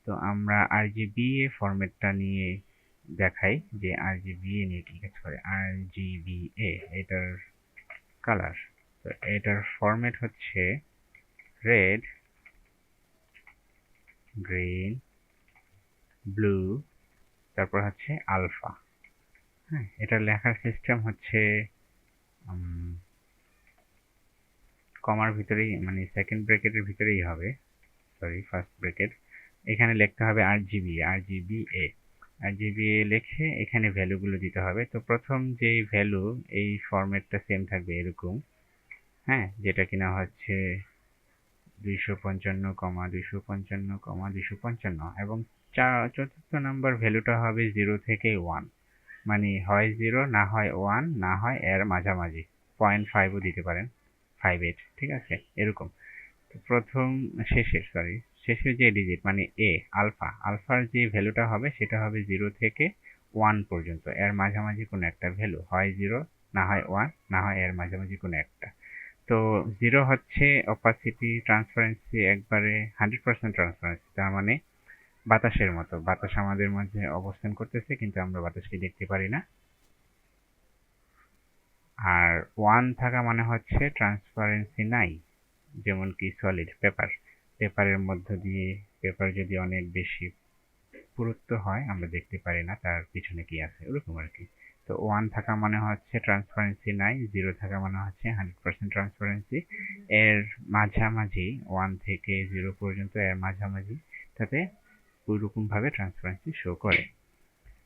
তো আমরা RGBA ফরম্যাটটা নিয়ে দেখাই যে RGBA নিয়ে কি কাজ করে। RGBA এটার কালার, তো এটার ফরম্যাট হচ্ছে রেড, গ্রিন, ব্লু, তারপর হচ্ছে আলফা। হ্যাঁ, এটার লেখার সিস্টেম হচ্ছে কমার ভিতরেই, মানে সেকেন্ড ব্র্যাকেটের ভিতরেই হবে, সরি ফার্স্ট ব্র্যাকেট। এখানে লিখতে হবে RGBA লিখে এখানে ভ্যালুগুলো দিতে হবে। তো প্রথম যেই ভ্যালু, এই ফরম্যাটটা সেম থাকবে এরকম, হ্যাঁ, যেটা কিনা হচ্ছে 255,255,255, এবং চতুর্থ নাম্বার ভ্যালুটা হবে 0 থেকে 1, মানে হয় 0, না হয় 1, না হয় এর মাঝামাঝি, 0.5ও দিতে পারেন, 58, ঠিক আছে? এরকম। তো শেষের যে ডিজিট মানে আলফার যে ভ্যালুটা হবে সেটা হবে 0 থেকে 1 পর্যন্ত, এর মাঝামাঝি কোনো একটা ভ্যালু, হয় 0, না হয় 1, না হয় এর মাঝামাঝি কোনো একটা। তো 0 হচ্ছে অপাসিটি, ট্রান্সপারেন্সি একবারে 100% ট্রান্সপারেন্সি, তার মানে বাতাসের মতো, বাতাস আমাদের মধ্যে অবস্থান করতেছে কিন্তু আমরা বাতাসকে দেখতে পারি না। আর 1 থাকা মানে হচ্ছে ট্রান্সপারেন্সি নাই, যেমন কি সলিড পেপারের মধ্য দিয়ে, পেপার যদি অনেক বেশি পুরুত্ব হয় আমরা দেখতে পারি না তার পিছনে কি আছে, ওরকম আর কি। তো 1 থাকা মানে হচ্ছে ট্রান্সপারেন্সি নাই, 0 থাকা মানে হচ্ছে 100% ট্রান্সপারেন্সি, এর মাঝামাঝি 1 থেকে 0 পর্যন্ত, এর মাঝামাঝি তাতে ওইরকম ভাবে ট্রান্সপারেন্সি শো করে।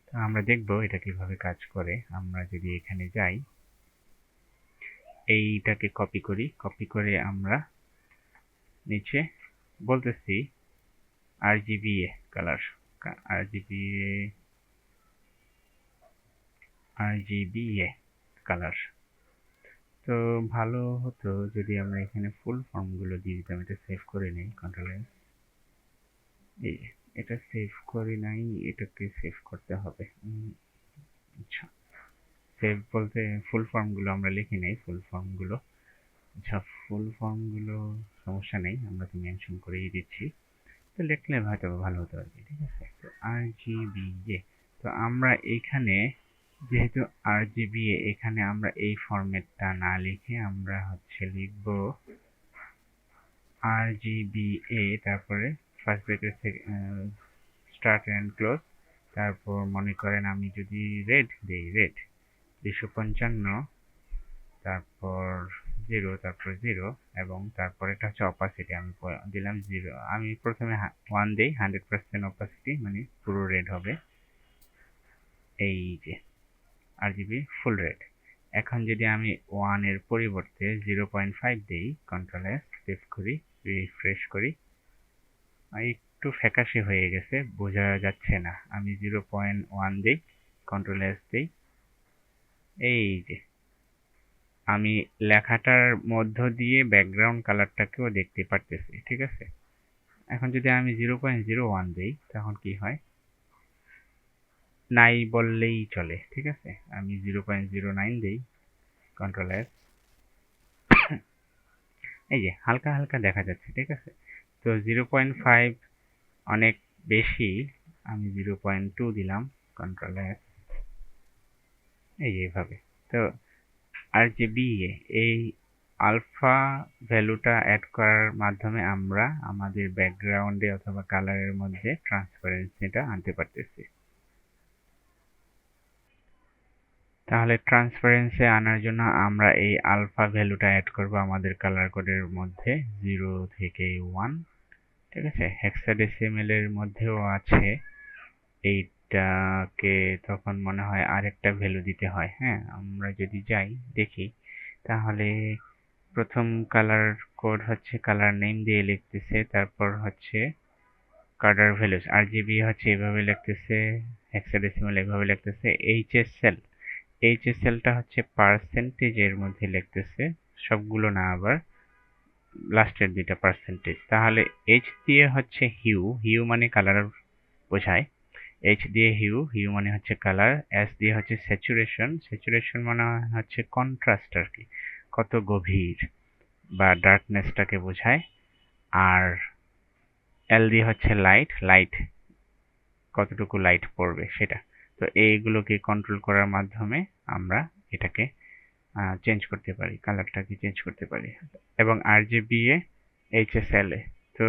তো আমরা দেখব এটা কিভাবে কাজ করে। আমরা যদি এখানে যাই, এইটাকে কপি করে আমরা নিচে বলতেছি RGBA কালার, RGBA কালার। তো ভালো হতো যদি আমরা এখানে ফুল ফর্মগুলো দিয়ে দিতাম। এটা সেভ করে নেই, কন্ট্রোল এস, এই এটা সেভ করি নাই, এটাকে সেভ করতে হবে। আচ্ছা, সেভ বলতে ফুল ফর্মগুলো আমরা লিখি নাই, ফুল ফর্মগুলো, আচ্ছা ফুল ফর্মগুলো সমস্যা নেই, আমরা তো মেনশন করেই দিচ্ছি, তো লিখলে হয়তো ভালো হতো আর কি, ঠিক আছে? তো RGBA, তো আমরা এখানে যেহেতু RGBA, এখানে আমরা এই ফরম্যাটটা না লিখে আমরা হচ্ছে লিখব RGBA, তারপরে ফার্স্ট ব্র্যাকেট থেকে স্টার্ট এন্ড ক্লোজ, তারপর মনে করেন আমি যদি রেড দিই, রেড 255, তারপর 0, তারপর 0, এবং তারপর এটা হচ্ছে অপাসিটি, আমি দিলাম 0, আমি প্রথমে 1 দিই, 100% অপাসিটি, মানে পুরো রেড হবে, এই যে RGB ফুল রেড। এখন যদি আমি 1 এর পরিবর্তে 0.5 দিই, কন্ট্রোল এস, সেভ করি, রিফ্রেশ করি, একটু ফ্যাকাশে হয়ে গেছে, বোঝা যাচ্ছে না। আমি 0.1 দিই, কন্ট্রোল এস দিই। এই যে আমি লেখাটার মধ্য দিয়ে ব্যাকগ্রাউন্ড কালারটাকেও দেখতে পারতেছি, ঠিক আছে। এখন যদি আমি 0.01 দিই তখন কি হয়, নাই বললেই চলে, ঠিক আছে। আমি 0.09 দিই, কন্ট্রোল এস। এই যে হালকা হালকা দেখা যাচ্ছে, ঠিক আছে। তো 0.5 অনেক বেশি, আমি 0.2 দিলাম, কন্ট্রোল এস। এই যে এভাবে। তো RGB এই আলফা ভ্যালুটা অ্যাড করার মাধ্যমে আমরা আমাদের ব্যাকগ্রাউন্ডে অথবা কালারের মধ্যে ট্রান্সপারেন্সিটা আনতে পারতেছি। তাহলে ট্রান্সপারেন্সি আনার জন্য আমরা এই আলফা ভ্যালুটা অ্যাড করব আমাদের কালার কোডের মধ্যে 0 থেকে 1, ঠিক আছে। হেক্সাডেসিমেল এর মধ্যেও আছে, এইটাকে তখন মনে হয় আরেকটা ভ্যালু দিতে হয়। হ্যাঁ, আমরা যদি যাই দেখি, তাহলে প্রথম কালার কোড হচ্ছে কালার নেম দিয়ে লিখতেছে, তারপর হচ্ছে কালার ভ্যালুস আরজিবি হচ্ছে এভাবে লিখতেছে, হেক্সাডেসিমাল এভাবে লিখতেছে। এইচএসএলটা হচ্ছে পার্সেন্টেজের মধ্যে লিখতেছে, সবগুলো না, আবার লাস্টের দুইটা পার্সেন্টেজ। তাহলে এইচ দিয়ে হচ্ছে হিউ, হিউ মানে কালার বোঝায়। এইচ দিয়ে হিউ, হিউ মানে হচ্ছে কালার। এস দিয়ে হচ্ছে স্যাচুরেশন, স্যাচুরেশন মানে হচ্ছে কন্ট্রাস্ট আর কি, কত গভীর বা ডার্কনেসটাকে বোঝায়। আর এল দিয়ে হচ্ছে লাইট, লাইট কতটুকু লাইট পড়বে সেটা। তো এইগুলোকে কন্ট্রোল করার মাধ্যমে আমরা এটাকে চেঞ্জ করতে পারি, কালারটাকে চেঞ্জ করতে পারি। এবং আরজিবি এ, এইচএসএল এ তো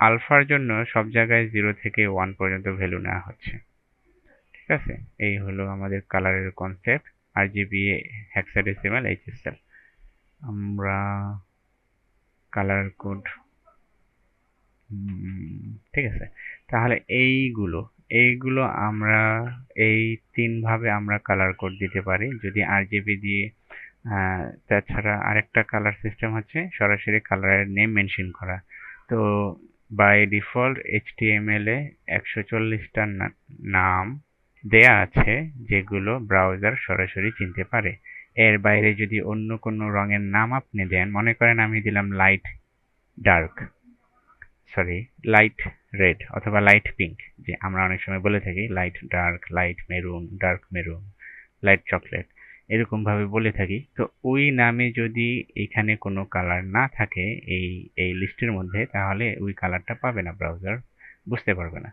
আলফার জন্য সব জায়গায় 0 থেকে 1 পর্যন্ত ভ্যালু নেওয়া হচ্ছে, ঠিক আছে। এই হলো আমাদের কালারের কনসেপ্ট, আরজিবি, হেক্সাডেসিমাল, এইচএসএল। আমরা কালার কোড, ঠিক আছে। তাহলে এইগুলো আমরা এই 3 ভাবে আমরা কালার কোড দিতে পারি যদি আরজিবি দিয়ে। তাছাড়া আরেকটা কালার সিস্টেম হচ্ছে সরাসরি কালারের নেম মেনশন করা। তো বাই ডিফল্ট এইচটিএমএল এ 140টা নাম দেয়া আছে যেগুলো ব্রাউজার সরাসরি চিনতে পারে। এর বাইরে যদি অন্য কোনো রঙের নাম আপনি দেন, মনে করেন আমি দিলাম লাইট রেড অথবা লাইট পিঙ্ক, যে আমরা অনেক সময় বলে থাকি light dark, light maroon, dark maroon, light chocolate, এরকম ভাবে বলে থাকি। তো ওই নামে যদি এখানে কোনো কালার না থাকে এই এই লিস্টের মধ্যে, তাহলে ওই কালারটা পাবে না, ব্রাউজার বুঝতে পারবে না।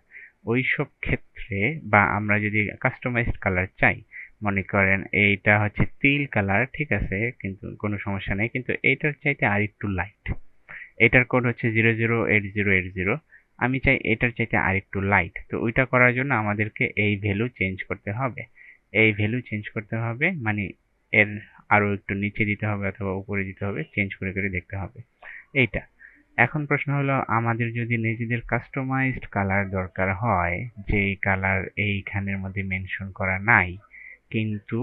ওইসব ক্ষেত্রে বা আমরা যদি কাস্টমাইজড কালার চাই, মনে করেন এইটা হচ্ছে তিল কালার, ঠিক আছে, কিন্তু কোনো সমস্যা নেই, কিন্তু এইটার চাইতে আরেকটু লাইট, এটার কোড হচ্ছে 008080, আমি চাই এটার চাইতে আরেকটু লাইট। তো ওইটা করার জন্য আমাদেরকে এই ভ্যালু চেঞ্জ করতে হবে। এই ভ্যালু চেঞ্জ করতে হবে মানে এর আরো একটু নিচে দিতে হবে অথবা উপরে দিতে হবে, চেঞ্জ করে করে দেখতে হবে এইটা। এখন প্রশ্ন হলো, আমাদের যদি নিজেদের কাস্টমাইজড কালার দরকার হয়, যে কালার এইখানের মধ্যে মেনশন করা নাই কিন্তু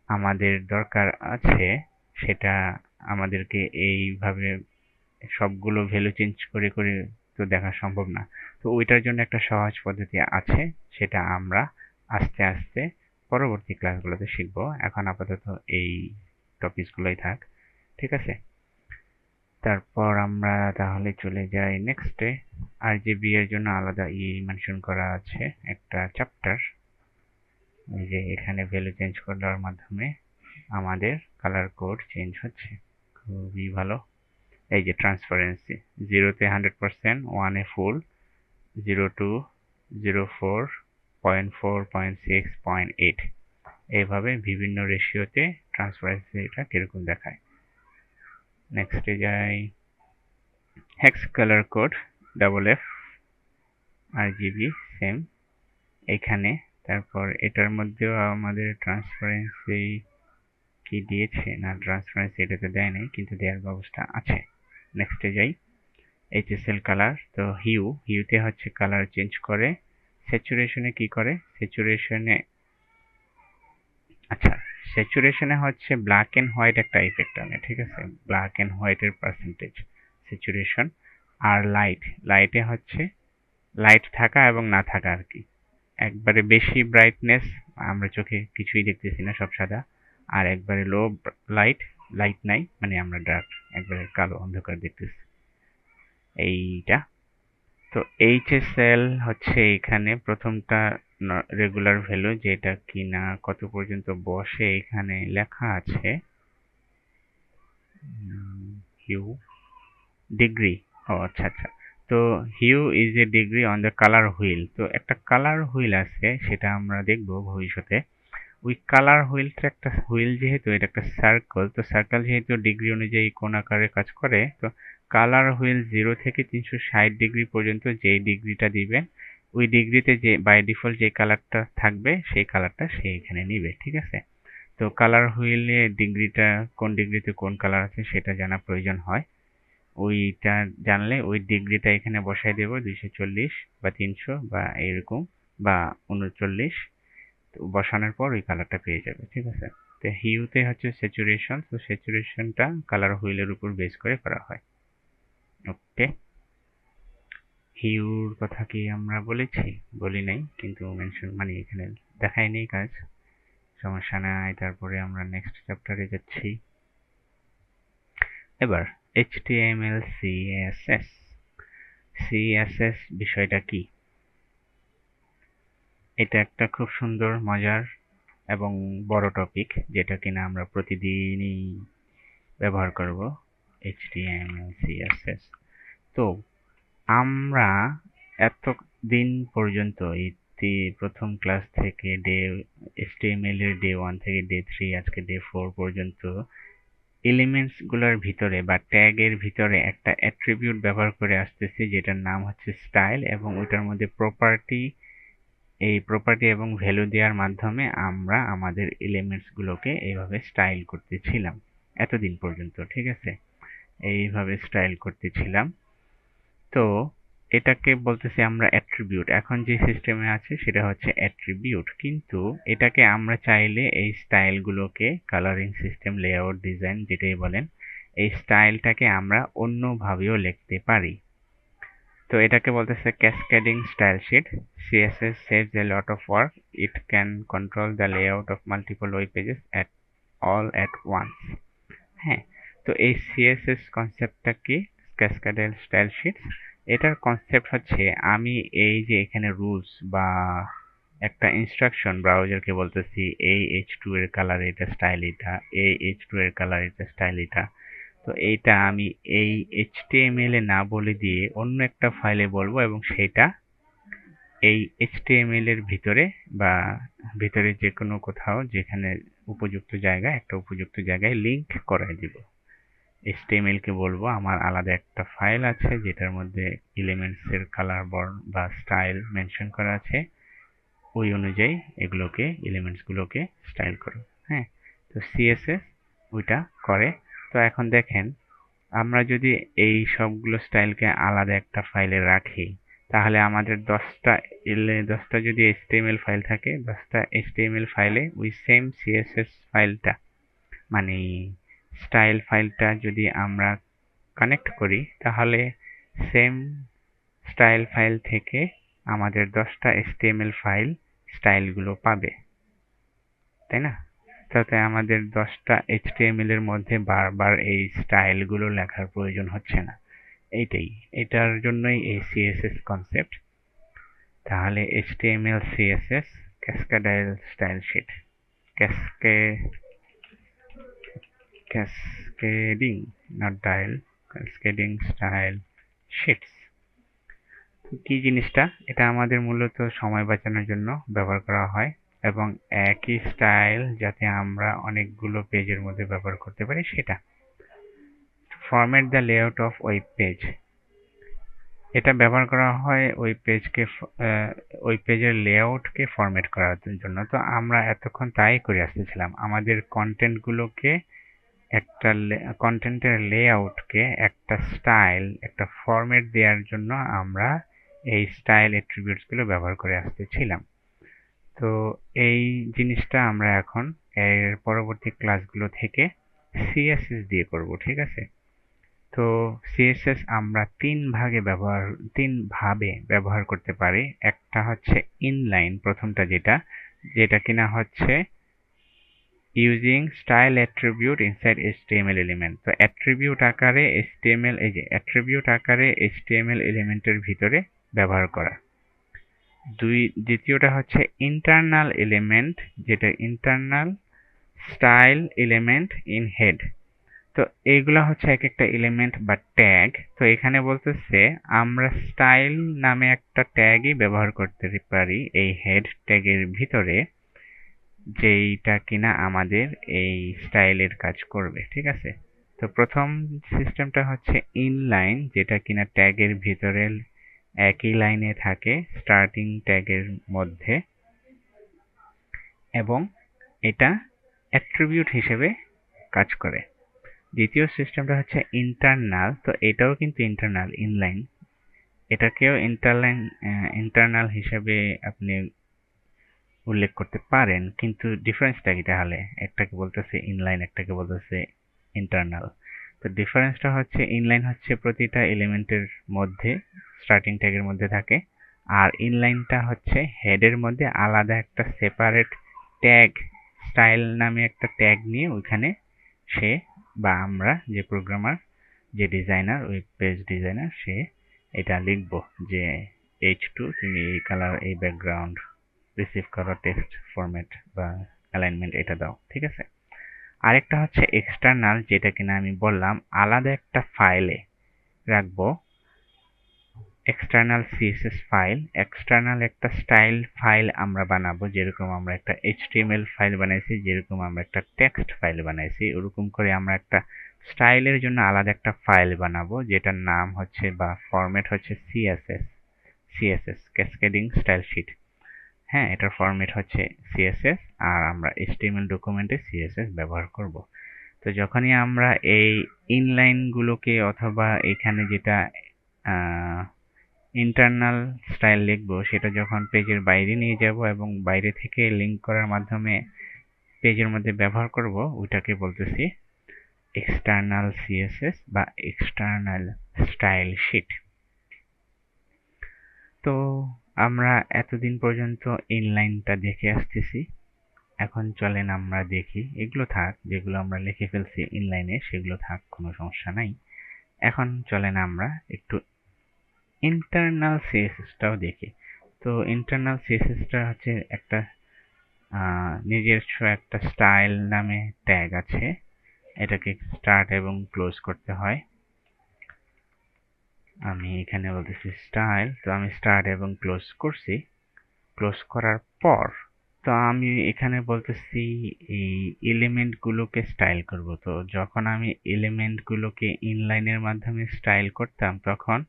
আমাদের দরকার আছে, সেটা আমাদেরকে এইভাবে সবগুলো ভ্যালু চেঞ্জ করে করে তো দেখা সম্ভব না। তো ওইটার জন্য একটা সহজ পদ্ধতি আছে, সেটা আমরা আস্তে আস্তে পরবর্তী ক্লাসগুলোতে শিখব। এখন আপাতত এই টপিকসগুলোই থাক, ঠিক আছে। তারপর আমরা তাহলে চলে যাই নেক্সটে। আরজিবি এর জন্য আলাদা মেনশন করা আছে একটা চ্যাপ্টার, এই যে এখানে ভ্যালু চেঞ্জ করার মাধ্যমে আমাদের কালার কোড চেঞ্জ হচ্ছে, খুবই ভালো। এই যে ট্রান্সপারেন্সি, 0-তে 100%, 1-এ ফুল, 0-2, 0-4, 0.4, 0.6, 0.8, এইভাবে বিভিন্ন রেশিওতে ট্রান্সপারেন্সিটা কিরকম দেখায়। নেক্সটে যাই, hex colour code, FF, RGB same এখানে। তারপর এটার মধ্যেও আমাদের ট্রান্সপারেন্সি কি দিয়েছে না, ট্রান্সপারেন্সি এটাতে দেয় নাই, কিন্তু দেওয়ার ব্যবস্থা আছে। নেক্সটে যাই, এইচএসএল কালার, তো হিউতে হচ্ছে কালার চেঞ্জ করে। স্যাচুরেশনে কি করে, স্যাচুরেশনে হচ্ছে ব্ল্যাক এন্ড হোয়াইট একটা ইফেক্ট আনে, ঠিক আছে, ব্ল্যাক এন্ড হোয়াইটের পার্সেন্টেজ স্যাচুরেশন। আর লাইটে হচ্ছে লাইট থাকা এবং না থাকা আর কি। একবারে বেশি ব্রাইটনেস, আমরা চোখে কিছুই দেখতেছি না, সব সাদা। আর একবারে লো লাইট, লাইট নাই মানে আমরা ডার্ক, একবারে কালো অন্ধকার দেখতেছি, এইটা। তো এইচএসএল হচ্ছে এখানে প্রথমটা রেগুলার ভ্যালু, যেটা কিনা কত পর্যন্ত বসে এখানে লেখা আছে হিউ ডিগ্রি। ও আচ্ছা আচ্ছা। তো hue is a degree on the colour wheel. তো একটা কালার হুইল আছে, সেটা আমরা দেখব ভবিষ্যতে। ওই কালার হুইলটা একটা হুইল, যেহেতু এটা একটা সার্কেল, তো সার্কেল যেহেতু ডিগ্রি অনুযায়ী কোণ আকারে কাজ করে, তো কালার হুইল 0 থেকে 360 ডিগ্রি পর্যন্ত যেই ডিগ্রিটা দিবেন, ওই ডিগ্রিতে যে বাই ডিফল্ট যে কালারটা থাকবে সেই কালারটা সে এখানে নিবে, ঠিক আছে? তো কালার হুইলে ডিগ্রিটা কোন ডিগ্রিতে কোন কালার আছে সেটা জানা প্রয়োজন হয়। ওইটা জানলে ওই ডিগ্রিটা এখানে বসাই দেব 240 বা 300 বা এরকম, বা 39। তো বসানোর পর ওই কালারটা পেয়ে যাবে, ঠিক আছে? তো হিউতে হচ্ছে স্যাচুরেশন, তো স্যাচুরেশনটা কালার হুইলের উপর বেস করে করা হয়। ওকে, হিউর কথা কি আমরা বলেছি? বলি নাই, কিন্তু মেনশন মানে এখানে দেখাই নেই কাজ, সমস্যা নাই। তারপরে আমরা নেক্সট চ্যাপ্টারে যাচ্ছি। এবার HTML CSS। CSS বিষয়টা কি? এটা একটা খুব সুন্দর, মজার এবং বড় টপিক, যেটা কিনা আমরা প্রতিদিনই ব্যবহার করব। HTML CSS। তো আমরা এতদিন পর্যন্ত প্রথম ক্লাস থেকে HTML এর ডে 1 থেকে ডে 3, আজকে ডে 4 পর্যন্ত এলিমেন্টস গুলোর ভিতরে বা ট্যাগের ভিতরে একটা অ্যাট্রিবিউট ব্যবহার করে আসতেছি, যেটার নাম হচ্ছে স্টাইল, এবং ওইটার মধ্যে প্রপার্টি, এই প্রপার্টি এবং ভ্যালু দেওয়ার মাধ্যমে আমরা আমাদের এলিমেন্টস গুলোকে এইভাবে স্টাইল করতেছিলাম এতদিন পর্যন্ত, ঠিক আছে? এইভাবে স্টাইল করতেছিলাম। তো এটাকে বলতেছি আমরা অ্যাট্রিবিউট। এখন যে সিস্টেমে আছে সেটা হচ্ছে অ্যাট্রিবিউট, কিন্তু এটাকে আমরা চাইলে এই স্টাইলগুলোকে কালারিং সিস্টেম, লেআউট, ডিজাইন যেটাই বলেন, এই স্টাইলটাকে আমরা অন্যভাবেও লিখতে পারি। তো এটাকে বলতেছে cascading style sheet. CSS saves a lot of work. It can control the layout of multiple web pages at all at once. হ্যাঁ, তো এই CSS কনসেপ্টটা কি? ক্যাসকেডেড স্টাইল শিটস। এটার কনসেপ্ট হচ্ছে, আমি এই যে এখানে রুলস বা একটা ইনস্ট্রাকশন ব্রাউজারকে বলতেছি, এই H2 এর কালার এটা, স্টাইল এটা, এই H2 এর কালার এটা, স্টাইল এটা। তো এইটা আমি এই HTML এ না বলে দিয়ে অন্য একটা ফাইলে বলবো, এবং সেটা এই HTML এর ভিতরে বা ভিতরে যে কোনো কোথাও, যেখানে উপযুক্ত জায়গায়, একটা উপযুক্ত জায়গায় লিংক করাই দিব। HTML কে বলবো আমার আলাদা একটা ফাইল আছে, যেটার মধ্যে এলিমেন্টস এর কালার বর্ণ বা স্টাইল মেনশন করা আছে, ওই অনুযায়ী এগুলোকে, এলিমেন্টস গুলোকে স্টাইল করো। হ্যাঁ, তো CSS ওইটা করে। তো এখন দেখেন, আমরা যদি এই সবগুলো স্টাইলকে আলাদা একটা ফাইলে রাখি, তাহলে আমাদের 10টা যদি HTML ফাইল থাকে, 10টা HTML ফাইলে ওই সেম CSS ফাইলটা, মানে স্টাইল ফাইলটা যদি আমরা কানেক্ট করি, তাহলে সেম স্টাইল ফাইল থেকে আমাদের 10টা HTML ফাইল স্টাইলগুলো পাবে, তাই না? তাতে আমাদের 10টা HTML এর মধ্যে বারবার এই স্টাইলগুলো লেখার প্রয়োজন হচ্ছে না। এইটাই, এটার জন্যই এই CSS কনসেপ্ট। তাহলে HTML CSS cascading style sheet, cascade cascading, not dial, cascading style sheets. কি জিনিসটা? এটা আমাদের মূলত সময় বাঁচানোর জন্য ব্যবহার করা হয়, এবং একই স্টাইল যাতে আমরা অনেকগুলো পেজের মধ্যে ব্যবহার করতে পারি সেটা। Format the layout of web page, এটা ব্যবহার করা হয় ওই পেজের লেআউটকে ফরম্যাট করার জন্য। তো আমরা এতক্ষণ তাই করে আসতেছিলাম, আমাদের কন্টেন্টগুলোকে, একটা কন্টেন্টের লেআউটকে একটা স্টাইল, একটা ফরম্যাট দেওয়ার জন্য আমরা এই স্টাইল অ্যাট্রিবিউটসগুলো ব্যবহার করে আসতেছিলাম। তো এই জিনিসটা আমরা এখন এর পরবর্তী ক্লাসগুলো থেকে CSS দিয়ে করব, ঠিক আছে? তো সিএসএস আমরা তিন ভাবে ব্যবহার করতে পারি। একটা হচ্ছে ইনলাইন, প্রথমটা যেটা কিনা হচ্ছে using style attribute inside HTML element. তো অ্যাট্রিবিউট আকারে এইচটিএমএল অ্যাট্রিবিউট আকারে এইচটিএমএল এলিমেন্টের ভিতরে ব্যবহার করা। দ্বিতীয়টা হচ্ছে ইন্টারনাল এলিমেন্ট, যেটা internal style element in head. তো এইগুলা হচ্ছে এক একটা এলিমেন্ট বা ট্যাগ। তো এখানে বলতেছে আমরা স্টাইল নামে একটা ট্যাগই ব্যবহার করতে পারি এই হেড ট্যাগের ভিতরে, যেইটা কিনা আমাদের এই স্টাইলের কাজ করবে। ঠিক আছে? তো প্রথম সিস্টেমটা হচ্ছে ইনলাইন, যেটা কিনা ট্যাগের ভিতরে একই লাইনে থাকে স্টার্টিং ট্যাগের মধ্যে, এবং এটা অ্যাট্রিবিউট হিসেবে কাজ করে। দ্বিতীয় সিস্টেমটা হচ্ছে ইন্টারনাল। তো এটাও কিন্তু ইন্টারনাল, ইনলাইন। এটাকেও ইন্টারনাল হিসেবে আপনি উল্লেখ করতে পারেন, কিন্তু ডিফারেন্সটা কি তাহলে? একটাকে বলতেছে ইনলাইন, একটাকে বলতেছে ইন্টারনাল। তো ডিফারেন্সটা হচ্ছে ইনলাইন হচ্ছে প্রতিটা এলিমেন্টের মধ্যে স্টার্টিং ট্যাগের মধ্যে থাকে, আর ইনলাইনটা হচ্ছে হেডের মধ্যে আলাদা একটা সেপারেট ট্যাগ, স্টাইল নামে একটা ট্যাগ নিয়ে ওইখানে সে বা আমরা যে প্রোগ্রামার, যে ডিজাইনার, ওয়েব পেজ ডিজাইনার, সে এটা লিখবো যে H2 তুমি এই কালার, এই ব্যাকগ্রাউন্ড, রিসিভ করা টেক্সট ফরম্যাট বা অ্যালাইনমেন্ট এটা দাও। ঠিক আছে? আরেকটা হচ্ছে এক্সটার্নাল, যেটা কিনা আমি বললাম আলাদা একটা ফাইলে রাখবো, এক্সটার্নাল সিএসএস ফাইল, এক্সটার্নাল একটা স্টাইল ফাইল আমরা বানাবো। যেরকম আমরা একটা এইচটিএমএল ফাইল বানাইছি, যেরকম আমরা একটা টেক্সট ফাইল বানাইছি, ওরকম করে আমরা একটা স্টাইলের জন্য আলাদা একটা ফাইল বানাবো, যেটার নাম হচ্ছে বা ফরম্যাট হচ্ছে সিএসএস ক্যাসকেডিং স্টাইল শিট। হ্যাঁ, এটার ফরম্যাট হচ্ছে সিএসএস, আর আমরা এইচটিএমএল ডকুমেন্টে সিএসএস ব্যবহার করব। তো যখনই আমরা এই ইনলাইনগুলোকে অথবা এখানে যেটা ইন্টারনাল স্টাইল লিখবো, সেটা যখন পেজের বাইরে নিয়ে যাব এবং বাইরে থেকে লিঙ্ক করার মাধ্যমে পেজের মধ্যে ব্যবহার করব, ওইটাকে বলতেছি এক্সটার্নাল সিএসএস বা এক্সটার্নাল স্টাইল শিট। তো আমরা এতদিন পর্যন্ত ইনলাইনটা দেখে আসতেছি। এখন চলেন আমরা দেখি, এগুলো থাক, যেগুলো আমরা লিখে ফেলছি ইনলাইনে সেগুলো থাক, কোনো সমস্যা নাই। এখন চলেন আমরা একটু ইন্টারনাল সিএসএসটাও দেখি। তো ইন্টারনাল সিএসএসটা হচ্ছে একটা নিজস্ব একটা স্টাইল নামে ট্যাগ আছে, এটাকে স্টার্ট এবং ক্লোজ করতে হয়। আমি এখানে বলতেছি স্টাইল, তো আমি স্টার্ট এবং ক্লোজ করছি। ক্লোজ করার পর তো আমি এখানে বলতেছি এই এলিমেন্টগুলোকে স্টাইল করব। তো যখন আমি এলিমেন্টগুলোকে ইনলাইনের মাধ্যমে স্টাইল করতাম, তখন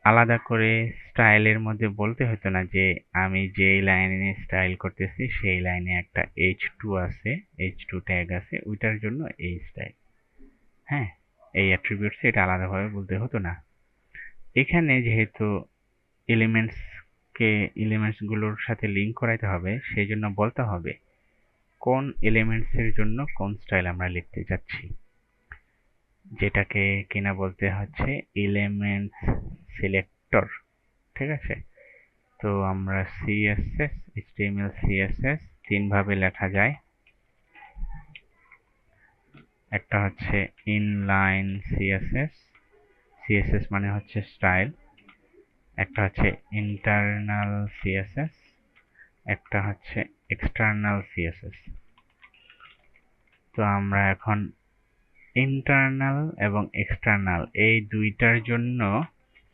আলাদা করে স্টাইলের মধ্যে বলতে হতো না যে আমি যেই লাইনে স্টাইল করতেছি সেই লাইনে একটা H2 আছে, H2 ট্যাগ আছে, ওইটার জন্য এই স্টাইল। হ্যাঁ, এই অ্যাট্রিবিউটস এটা আলাদাভাবে বলতে হতো না। এখানে যেহেতু এলিমেন্টসগুলোর সাথে লিঙ্ক করাইতে হবে, সেই জন্য বলতে হবে কোন এলিমেন্টসের জন্য কোন স্টাইল আমরা লিখতে যাচ্ছি, যেটাকে কিনা বলতে হচ্ছে এলিমেন্টস সিলেক্টর। ঠিক আছে? তো আমরা সিএসএস, এইচটিএমএল সিএসএস তিন ভাবে লেখা যায়। একটা হচ্ছে ইনলাইন সিএসএস, সিএসএস মানে হচ্ছে স্টাইল। একটা হচ্ছে ইন্টারনাল সিএসএস, একটা হচ্ছে এক্সটার্নাল সিএসএস। তো আমরা এখন ইন্টারনাল এবং এক্সটার্নাল এই দুইটার জন্য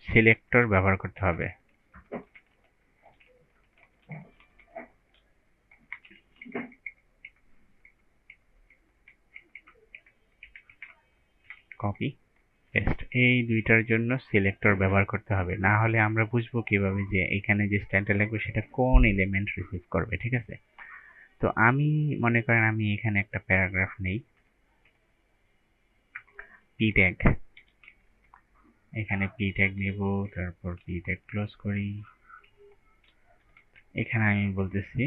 সিলেক্টর ব্যবহার করতে হবে। কপি পেস্ট, এই দুইটার জন্য সিলেক্টর ব্যবহার করতে হবে, না হলে আমরা বুঝবো কিভাবে যে এখানে যে স্টাইলটা লাগবে সেটা কোন এলিমেন্ট রিসিভ করবে। ঠিক আছে? তো আমি মনে করেন আমি এখানে একটা প্যারাগ্রাফ নেই, পি ট্যাগ, এখানে পি ট্যাগ নেব, তারপর পি ট্যাগ ক্লোজ করি। এখানে আমি বলতেছি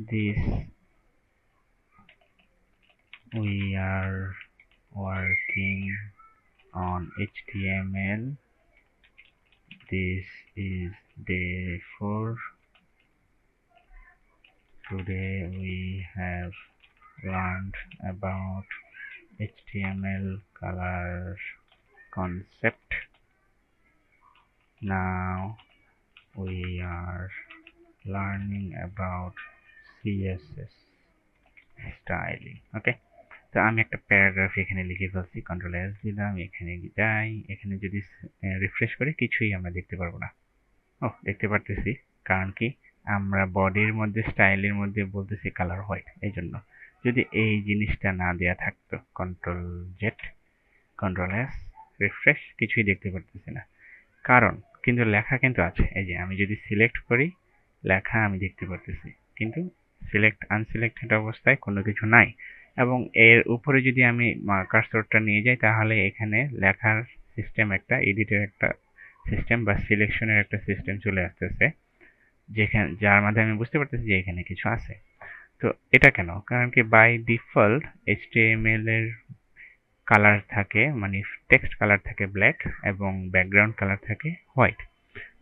this we are working on HTML. This is day 4. Today we have learned about HTML color concept. Now we are learning about CSS styling. Okay, তো আমি একটা প্যারাগ্রাফ এখানে লিখে ফেলছি, কন্ট্রোল এস দিলাম, এখানে যাই, এখানে যদি রিফ্রেশ করি কিছুই আমরা দেখতে পারবো না। দেখতে পারতেছি, কারণ কি আমরা বডির মধ্যে স্টাইলের মধ্যে বলতেছি কালার হোয়াইট, এই জন্য। যদি এই জিনিসটা না দেয়া থাকতো, control Z, control S, refresh, কিছুই দেখতে পারতেছি না। কারণ কিন্তু লেখা কিন্তু আছে, এই যে আমি যদি সিলেক্ট করি লেখা আমি দেখতে পারতেছি, কিন্তু আনসিলেক্টেড অবস্থায় কোনো কিছু নাই। এবং এর উপরে যদি আমি কার্সরটা নিয়ে যাই তাহলে এখানে লেখার সিস্টেম একটা, এডিটের একটা সিস্টেম বা সিলেকশনের একটা সিস্টেম চলে আসতেছে, যেখানে যার মাধ্যমে আমি বুঝতে পারতেছি যে এখানে কিছু আছে। তো এটা কেন? কারণ কি বাই ডিফল্ট HTML এর কালার থাকে, মানে টেক্সট কালার থাকে ব্ল্যাক এবং ব্যাকগ্রাউন্ড কালার থাকে হোয়াইট।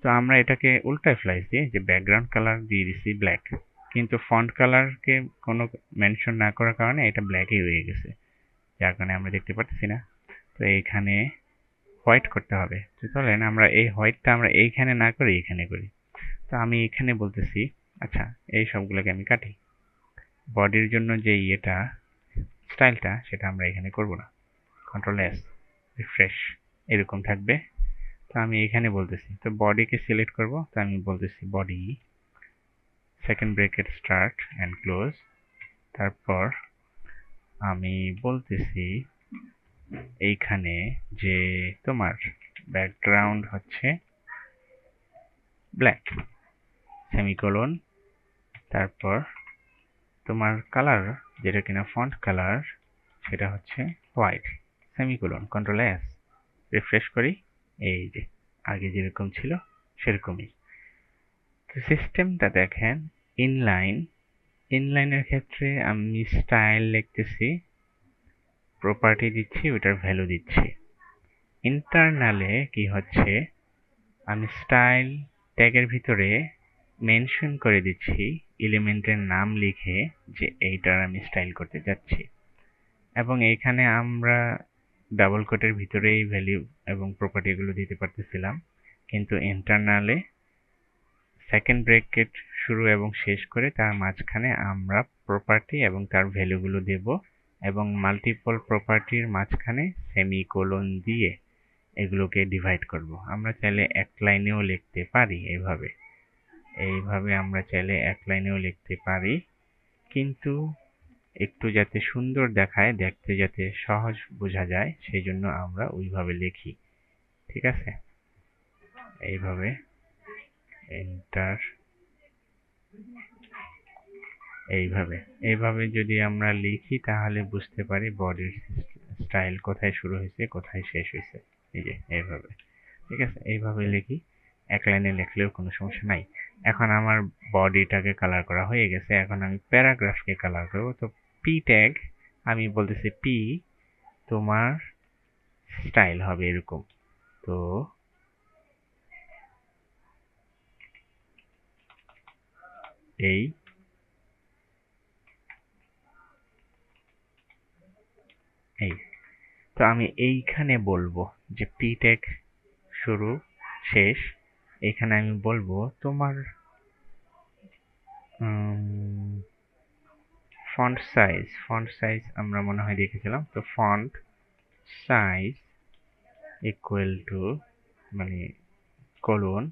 তো আমরা এটাকে উল্টায় ফেলাইছি, যে ব্যাকগ্রাউন্ড কালার দিয়ে দিছি ব্ল্যাক, কিন্তু ফন্ট কালারকে কোনো মেনশন না করার কারণে এটা ব্ল্যাকই রয়ে গেছে, যার কারণে আমরা দেখতে পাচ্ছি না। তো এইখানে হোয়াইট করতে হবে। তো চলেন আমরা এই হোয়াইটটা আমরা এইখানে না করে এইখানে করি। তো আমি এখানে বলতেছি, আচ্ছা এই সবগুলোকে আমি কাটি, বডির জন্য যে ইয়েটা স্টাইলটা সেটা আমরা এখানে করব না। কন্ট্রোল এস, রিফ্রেশ, এরকম থাকবে। তো আমি এখানে বলতেছি, তো বডিকে সিলেক্ট করব, তো আমি বলতেছি body, second bracket start and close, তারপর আমি বলতেছি এইখানে যে তোমার ব্যাকগ্রাউন্ড হচ্ছে ব্ল্যাক, সেমিকোলন, তারপর তোমার কালার যেটা কিনা ফন্ট কালার সেটা হচ্ছে white, semicolon, control S, refresh করি, এই যে আগে যেরকম ছিল সেরকমই। তো সিস্টেমটা দেখেন, ইনলাইনের ক্ষেত্রে আমি স্টাইল লিখতেছি, প্রপার্টি দিচ্ছি, ওটার ভ্যালু দিচ্ছি। ইন্টারনালে কি হচ্ছে, আমি স্টাইল ট্যাগের ভিতরে মেনশন করে দিচ্ছি এলিমেন্টের নাম লিখে যে এইটার আমি স্টাইল করতে যাচ্ছি। এবং এইখানে আমরা ডাবল কোটের ভিতরেই ভ্যালু এবং প্রপার্টিগুলো দিতে পারতেছিলাম, কিন্তু ইন্টারনালে সেকেন্ড ব্রেকেট শুরু এবং শেষ করে তার মাঝখানে আমরা প্রপার্টি এবং তার ভ্যালুগুলো দেব, এবং মাল্টিপল প্রপার্টির মাঝখানে সেমিকোলন দিয়ে এগুলোকে ডিভাইড করব। আমরা চাইলে এক লাইনেও লিখতে পারি, এইভাবে আমরা চাইলে এক লাইনেও লিখতে পারি, কিন্তু একটু যাতে সুন্দর দেখায়, দেখতে যাতে সহজ বোঝা যায়, সেই জন্য আমরা ওইভাবে লিখি। ঠিক আছে, এইভাবে এন্টার, এইভাবে যদি আমরা লিখি তাহলে বুঝতে পারি বডির স্টাইল কোথায় শুরু হয়েছে কোথায় শেষ হয়েছে। এই যে এইভাবে, ঠিক আছে, এইভাবে লিখি, এক লাইনে লিখলেও কোনো সমস্যা নাই। এখন আমার বডিটাকে কালার করা হয়ে গেছে, এখন আমি প্যারাগ্রাফকে কালার করব। তো পি ট্যাগ আমি বলতেছি, পি তোমার স্টাইল হবে এরকম। তো এই তো আমি এইখানে বলবো যে পি ট্যাগ শুরু শেষ, এখানে আমি বলবো তোমার ফন্ট সাইজ আমরা মনে হয় দেখেছিলাম। তো ফন্ট সাইজ ইকুয়াল টু, মানে কোলন,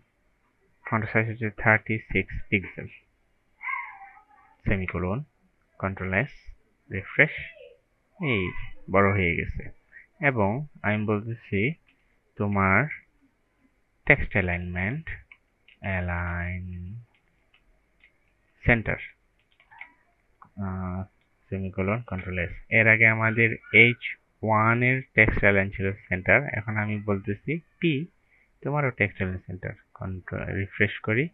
ফন্ট সাইজ হচ্ছে 36 pixel, semicolon, control S, refresh, এই বড় হয়ে গেছে। এবং আমি বলতেছি তোমার text alignment, align centre, semicolon, control S. এর আগে আমাদের H1 এর টেক্সট অ্যালাইন ছিল সেন্টার, এখন আমি বলতেছি পি তোমারও text align centre, control refresh করি,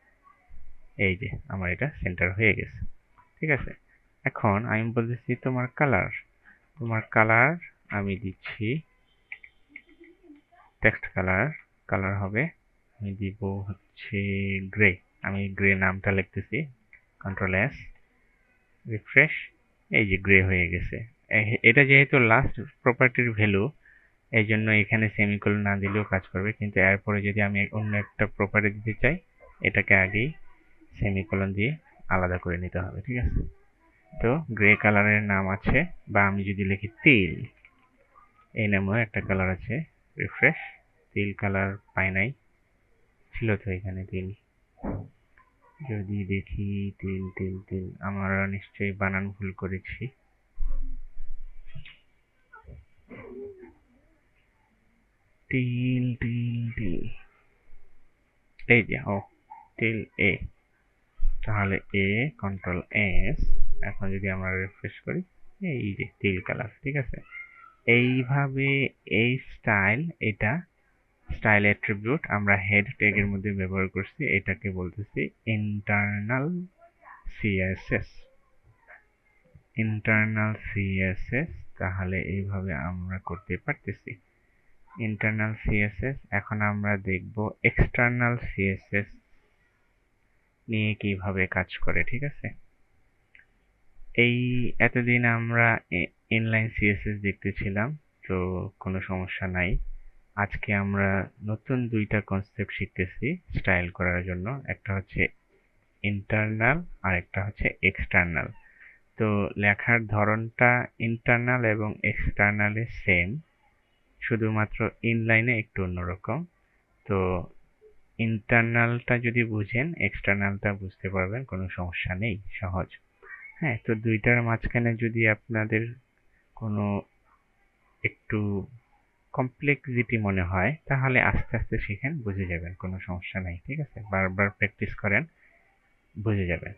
এই যে আমার এটা সেন্টার হয়ে গেছে। ঠিক আছে, এখন আমি বলতেছি তোমার কালার আমি দিচ্ছি টেক্সট কালার হবে, আমি দিব হচ্ছে গ্রে। আমি গ্রে নামটা লিখতেছি, কন্ট্রোল এস, রিফ্রেশ। এই যে গ্রে হয়ে গেছে। এটা যেহেতু লাস্ট প্রপার্টির ভ্যালু, এই জন্য এখানে সেমিকোলন না দিলেও কাজ করবে, কিন্তু এরপরে যদি আমি অন্য একটা প্রপার্টি দিতে চাই, এটাকে আগেই সেমিকোলন দিয়ে আলাদা করে নিতে হবে, ঠিক আছে? তো গ্রে কালারের নাম আছে, বা আমি যদি লিখি তিল, এই নামেও একটা কালার আছে, রিফ্রেশ। তিল কালার পাই নাই, ছিল তো এখানে তিল। যদি দেখি তিল তিল তিল, আমরা নিশ্চয়ই বানান ভুল করেছি। তিল তিল তিল, এই যে তিল এ, তাহলে এ, কন্ট্রোল এস। এখন যদি আমরা রিফ্রেশ করি, এই যে তিল কালার, ঠিক আছে? এইভাবে এই এটা স্টাইল অ্যাট্রিবিউট আমরা হেড ট্যাগের মধ্যে ব্যবহার করছি, এটাকে বলতেছি ইন্টারনাল সিএসএস। ইন্টারনাল সিএসএস, তাহলে এইভাবে আমরা করতে পারতেছি ইন্টারনাল সিএসএস। এখন আমরা দেখব এক্সটার্নাল সিএসএস নিয়ে কিভাবে কাজ করে, ঠিক আছে? এই এতদিন আমরা ইনলাইন সিএসএস দেখতেছিলাম, তো কোনো সমস্যা নাই। আজকে আমরা নতুন দুইটা কনসেপ্ট শিখতেছি স্টাইল করার জন্য, একটা হচ্ছে ইন্টারনাল আর একটা হচ্ছে এক্সটার্নাল। তো লেখার ধরনটা ইন্টারনাল এবং এক্সটার্নালে সেম, শুধুমাত্র ইনলাইনে একটু অন্যরকম। তো ইন্টারনালটা যদি বুঝেন, এক্সটার্নালটা বুঝতে পারবেন, কোনো সমস্যা নেই, সহজ। হ্যাঁ, তো দুইটার মাঝখানে যদি আপনাদের কোনো একটু কমপ্লেক্সিটি মনে হয়, তাহলে আস্তে আস্তে শিখেন, বুঝে যাবেন, কোনো সমস্যা নাই, ঠিক আছে? বারবার প্র্যাকটিস করেন, বুঝে যাবেন।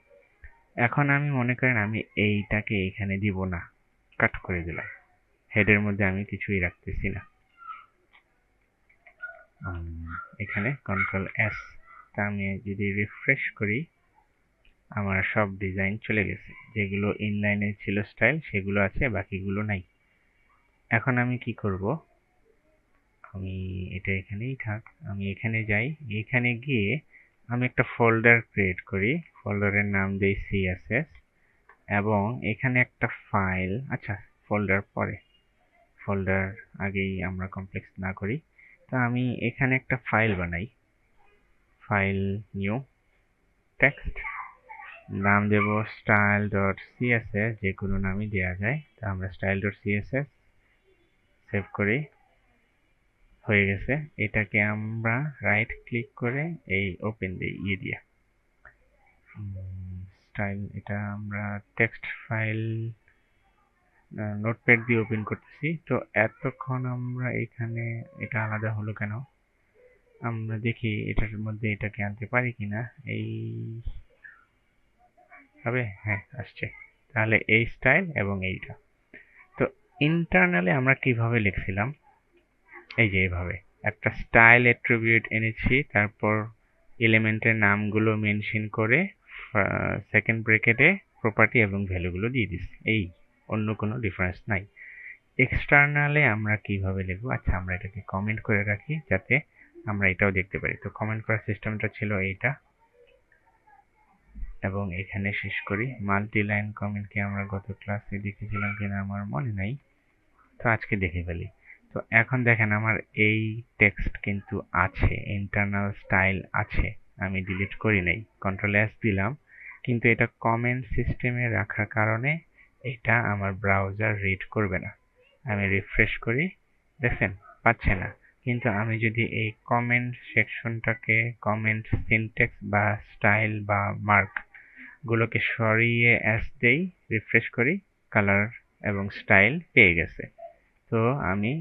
এখন আমি মনে করেন আমি এইটাকে এখানে দিব না, কাট করে দিলাম, হেডের মধ্যে আমি কিছুই রাখতেছি না। এখানে কন্ট্রোল এস, তা আমি যদি রিফ্রেশ করি, আমার সব ডিজাইন চলে গেছে। যেগুলো ইনলাইনে ছিল স্টাইল, সেগুলো আছে, বাকিগুলো নাই। এখন আমি কি করব, আমি এটা এখানেই থাক, আমি এখানে যাই, এখানে গিয়ে আমি একটা ফোল্ডার ক্রিয়েট করি, ফোল্ডারের নাম দেই সিএসএস, এবং এখানে একটা ফাইল, আচ্ছা ফোল্ডার পরে, ফোল্ডার আগেই আমরা কমপ্লেক্স না করি। তো আমি এখানে একটা ফাইল বানাই, ফাইল নিউ টেক্সট, নাম দেব style.css, যে কোনো নামই দেওয়া যায়। তো আমরা style.css সেভ করি, হয়ে গেছে। এটাকে আমরা রাইট ক্লিক করে এই ওপেন দিই, দিয়ে স্টাইল, এটা আমরা টেক্সট ফাইল নোটপ্যাড দিয়ে ওপেন করতেছি। তো এতক্ষণ আমরা এখানে, এটা আলাদা হলো কেন, আমরা দেখি এটার মধ্যে এটাকে আনতে পারি কিনা। এই হবে, হ্যাঁ আসছে। তাহলে এই স্টাইল এবং এইটা। তো ইন্টারনালে আমরা কিভাবে লিখছিলাম, এই যে এইভাবে একটা স্টাইল অ্যাট্রিবিউট এনেছি, তারপর এলিমেন্টের নামগুলো মেনশন করে সেকেন্ড ব্র্যাকেটে প্রপার্টি এবং ভ্যালুগুলো দিয়ে দিচ্ছি, এই, অন্য কোনো ডিফারেন্স নাই। এক্সটার্নালে আমরা কিভাবে লিখবো, আচ্ছা আমরা এটাকে কমেন্ট করে রাখি যাতে আমরা এটাও দেখতে পারি। তো কমেন্ট করার সিস্টেমটা ছিল এইটা, এবং এখানে শেষ করি। মাল্টি লাইন কমেন্টকে আমরা গত ক্লাসে দেখেছিলাম কিনা আমার মনে নাই, তো আজকে দেখে ফেলি। তো এখন দেখেন আমার এই টেক্সট কিন্তু আছে, ইন্টারনাল স্টাইল আছে, আমি ডিলিট করি নাই, কন্ট্রোল এস দিলাম, কিন্তু এটা কমেন্ট সিস্টেমে রাখার কারণে এটা আমার ব্রাউজার রিড করবে না। আমি রিফ্রেশ করি, দেখেন পাচ্ছে না। কিন্তু আমি যদি এই কমেন্ট সেকশনটাকে, কমেন্ট সিনট্যাক্স বা স্টাইল বা মার্ক গুলোকে সরিয়ে এস দেই, রিফ্রেশ করি, কালার এবং স্টাইল পেয়ে গেছে। তো আমি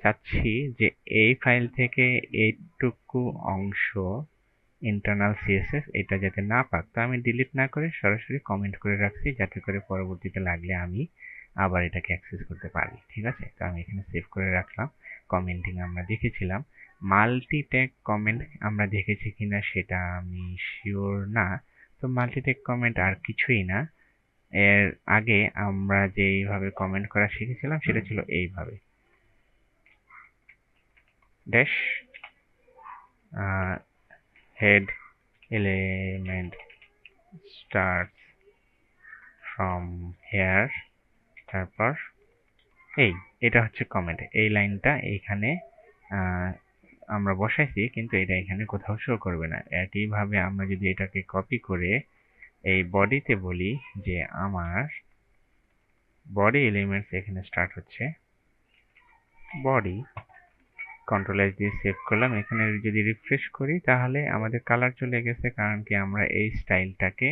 চাচ্ছি যে এই ফাইল থেকে এইটুকু অংশ ইন্টারনাল সিএসএস এটা যাতে না পাক, তো আমি ডিলিট না করে সরাসরি কমেন্ট করে রাখছি, যাতে করে পরবর্তীতে লাগলে আমি আবার এটাকে অ্যাক্সেস করতে পারি, ঠিক আছে? তো আমি এখানে সেভ করে রাখলাম। কমেন্টিং আমরা দেখেছিলাম, মাল্টি ট্যাগ কমেন্ট আমরা দেখেছি কিনা সেটা আমি শিওর না। তো মাল্টি ট্যাগ কমেন্ট আর কিছুই না, এর আগে আমরা যেইভাবে কমেন্ট করা শিখেছিলাম সেটা ছিল এইভাবে, dash head element starts from here, তারপর এটা হচ্ছে কমেন্ট। এই লাইনটা এইখানে আমরা বসাইছি, কিন্তু এটা এখানে কোথাও শো করবে না। একইভাবে আমরা যদি এটাকে কপি করে এই বডিতে বলি যে আমার বডি এলিমেন্টস এখানে স্টার্ট হচ্ছে, বডি, কন্ট্রোল এস দিয়ে সেভ করলাম। এখানে যদি রিফ্রেশ করি তাহলে আমাদের কালার চলে গেছে, কারণ কি আমরা এই স্টাইলটাকে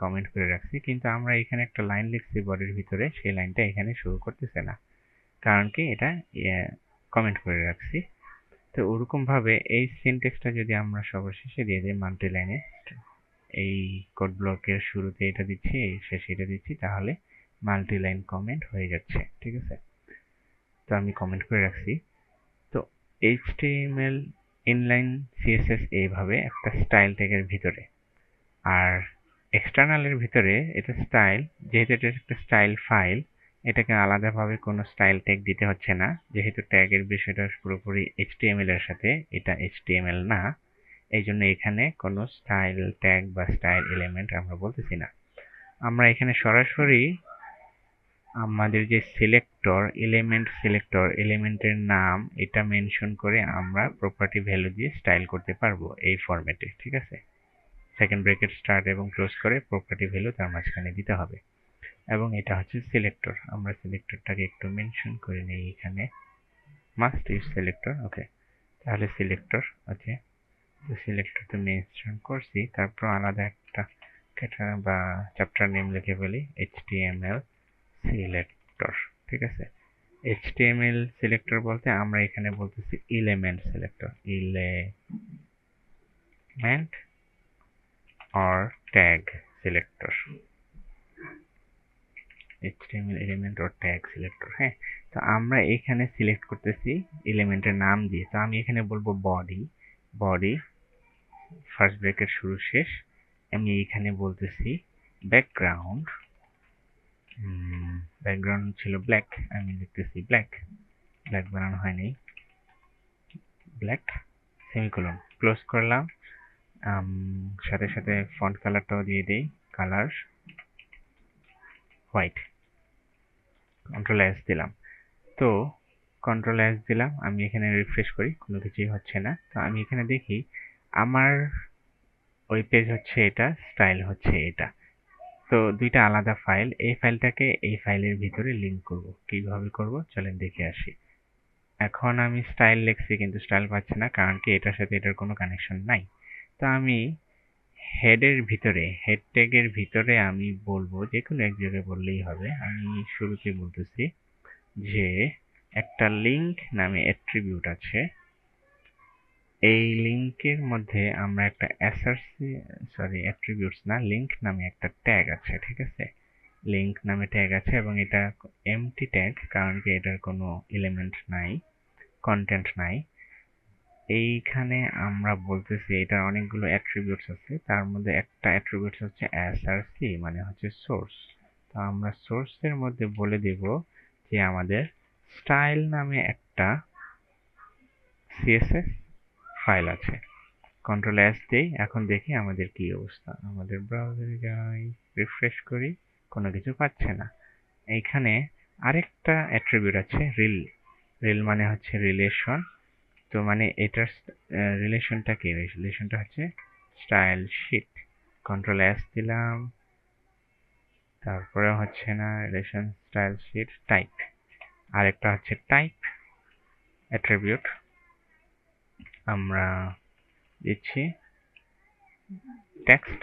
কমেন্ট করে রাখছি, কিন্তু আমরা এখানে একটা লাইন লিখছি বডির ভিতরে, সেই লাইনটা এখানে শো করতেছে না, কারণ কি এটা কমেন্ট করে রাখছি। তো ওরকম ভাবে এই সিনট্যাক্সটা যদি আমরা সবার শেষে দিয়ে দিই, মাল্টি লাইনে এই কোড ব্লকের শুরুতে এটা দিচ্ছি, এই শেষে এটা দিচ্ছি, তাহলে মাল্টি লাইন কমেন্ট হয়ে যাচ্ছে। ঠিক আছে, তো আমি কমেন্ট করে রাখছি। তো HTML ইনলাইন CSS এইভাবে একটা স্টাইল ট্যাগের ভিতরে, আর এক্সটার্নালের ভিতরে এটা স্টাইল, যেহেতু এটা একটা স্টাইল ফাইল, এটাকে আলাদাভাবে কোনো স্টাইল ট্যাগ দিতে হচ্ছে না, যেহেতু ট্যাগের বিষয়টা পুরোপুরি HTML এর সাথে, এটা HTML না, এই জন্য এখানে কোনো স্টাইল ট্যাগ বা স্টাইল এলিমেন্ট আমরা বলতেছি না। আমরা এখানে সরাসরি আমাদের যে সিলেক্টর এলিমেন্টের নাম এটা মেনশন করে আমরা প্রপার্টি ভ্যালু দিয়ে স্টাইল করতে পারবো এই ফরম্যাটে। ঠিক আছে, সেকেন্ড ব্র্যাকেট স্টার্ট এবং ক্লোজ করে প্রপার্টি ভ্যালু তার মাঝখানে দিতে হবে। এবং এটা হচ্ছে সিলেক্টর। আমরা সিলেক্টরটাকে একটু মেনশন করে নিই এখানে, মাস্ট ইউজ সিলেক্টর। ওকে, তাহলে সিলেক্টর আছে, তো সিলেক্টর তো মেনশন করছি, তারপর আলাদা একটা বা চ্যাপ্টার নেম লিখে ফেলি, HTML সিলেক্টর। ঠিক আছে, HTML সিলেক্টর বলতে আমরা এখানে বলতেছি element selector, element or tag selector, HTML element or tag selector। হ্যাঁ, তো আমরা এখানে সিলেক্ট করতেছি এলিমেন্টের নাম দিয়ে। তো আমি এখানে বলবো বডি ফার্স্ট ব্রেকেট শুরু শেষ। আমি এখানে বলতেছি ব্যাকগ্রাউন্ড ছিল ব্ল্যাক, আমি লিখতেছি ব্ল্যাক বানানো হয়নি, ব্ল্যাক, সেমিকোলন, ক্লোজ করলাম। সাথে সাথে ফন্ট কালারটাও দিয়ে দেই, কালার হোয়াইট, কন্ট্রোল এস দিলাম। তো কন্ট্রোল এস দিলাম, আমি এখানে রিফ্রেশ করি, কোনো কিছুই হচ্ছে না। তো আমি এখানে দেখি আমার ওই পেজ হচ্ছে এটা, স্টাইল হচ্ছে এটা। তো দুইটা আলাদা ফাইল, এই ফাইলটাকে এই ফাইলের ভিতরে লিংক করব। কিভাবে করব চলেন দেখে আসি। এখন আমি স্টাইল লিখছি কিন্তু স্টাইল পাচ্ছি না, কারণ কি এটার সাথে এটার কোনো কানেকশন নাই। তো আমি হেড ট্যাগের ভিতরে আমি বলবো, যে কোনো এক জায়গায় বললেই হবে। আমি শুরুতে বলতেছি যে একটা লিংক নামে অ্যাট্রিবিউট আছে, এই লিংকের মধ্যে আমরা একটা অ্যাট্রিবিউটস না, লিংক নামে একটা ট্যাগ আছে। ঠিক আছে, লিংক নামে ট্যাগ আছে এবং এটা এমটি ট্যাগ, কারণ কি এটার কোনো এলিমেন্ট নাই, কন্টেন্ট নাই। এইখানে আমরা বলতেছি এটার অনেকগুলো অ্যাট্রিবিউটস আছে, তার মধ্যে একটা অ্যাট্রিবিউটস হচ্ছে src, মানে হচ্ছে সোর্স। তো আমরা সোর্সের মধ্যে বলে দেব যে আমাদের স্টাইল নামে একটা CSS ফাইল আছে। কন্ট্রোল এস দেই, এখন দেখি আমাদের কি অবস্থা। আমাদের ব্রাউজারে যাই, রিফ্রেশ করি, কোনো কিছু পাচ্ছে না। এইখানে আরেকটা অ্যাট্রিবিউট আছে রিল মানে হচ্ছে রিলেশন। তো মানে এটার রিলেশনটা কি? রিলেশনটা হচ্ছে স্টাইল শিট। কন্ট্রোল এস দিলাম, তারপরে হচ্ছে না, রিলেশন স্টাইল শিট টাইপ। আরেকটা হচ্ছে টাইপ অ্যাট্রিবিউট, আমরা দিচ্ছি টেক্সট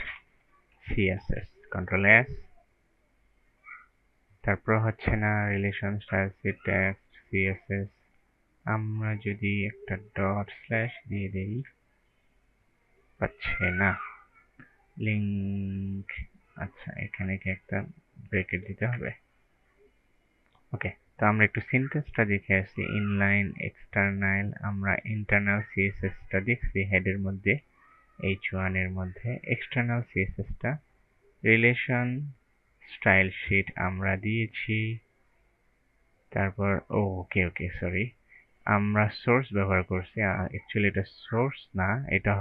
CSS। কন্ট্রোল এস, তারপর হচ্ছে না, relation style sheet text CSS। আমরা যদি একটা ডট স্ল্যাশ দিয়ে দেই, পাচ্ছে না লিংক। আচ্ছা, এখানে কি একটা ব্রেকেট দিতে হবে? ওকে, তো আমরা একটু সিনট্যাক্সটা দেখে আসি। ইনলাইন এক্সটার্নাল, আমরা ইন্টারনাল CSS-টা দেখছি হেডের মধ্যে, H1 এর মধ্যে। এক্সটার্নাল CSS-টা রিলেশন স্টাইল শিট আমরা দিয়েছি। তারপর ওকে সরি, আমরা সোর্স ব্যবহার করছি, অ্যাকচুয়ালি এটা সোর্স না, এটা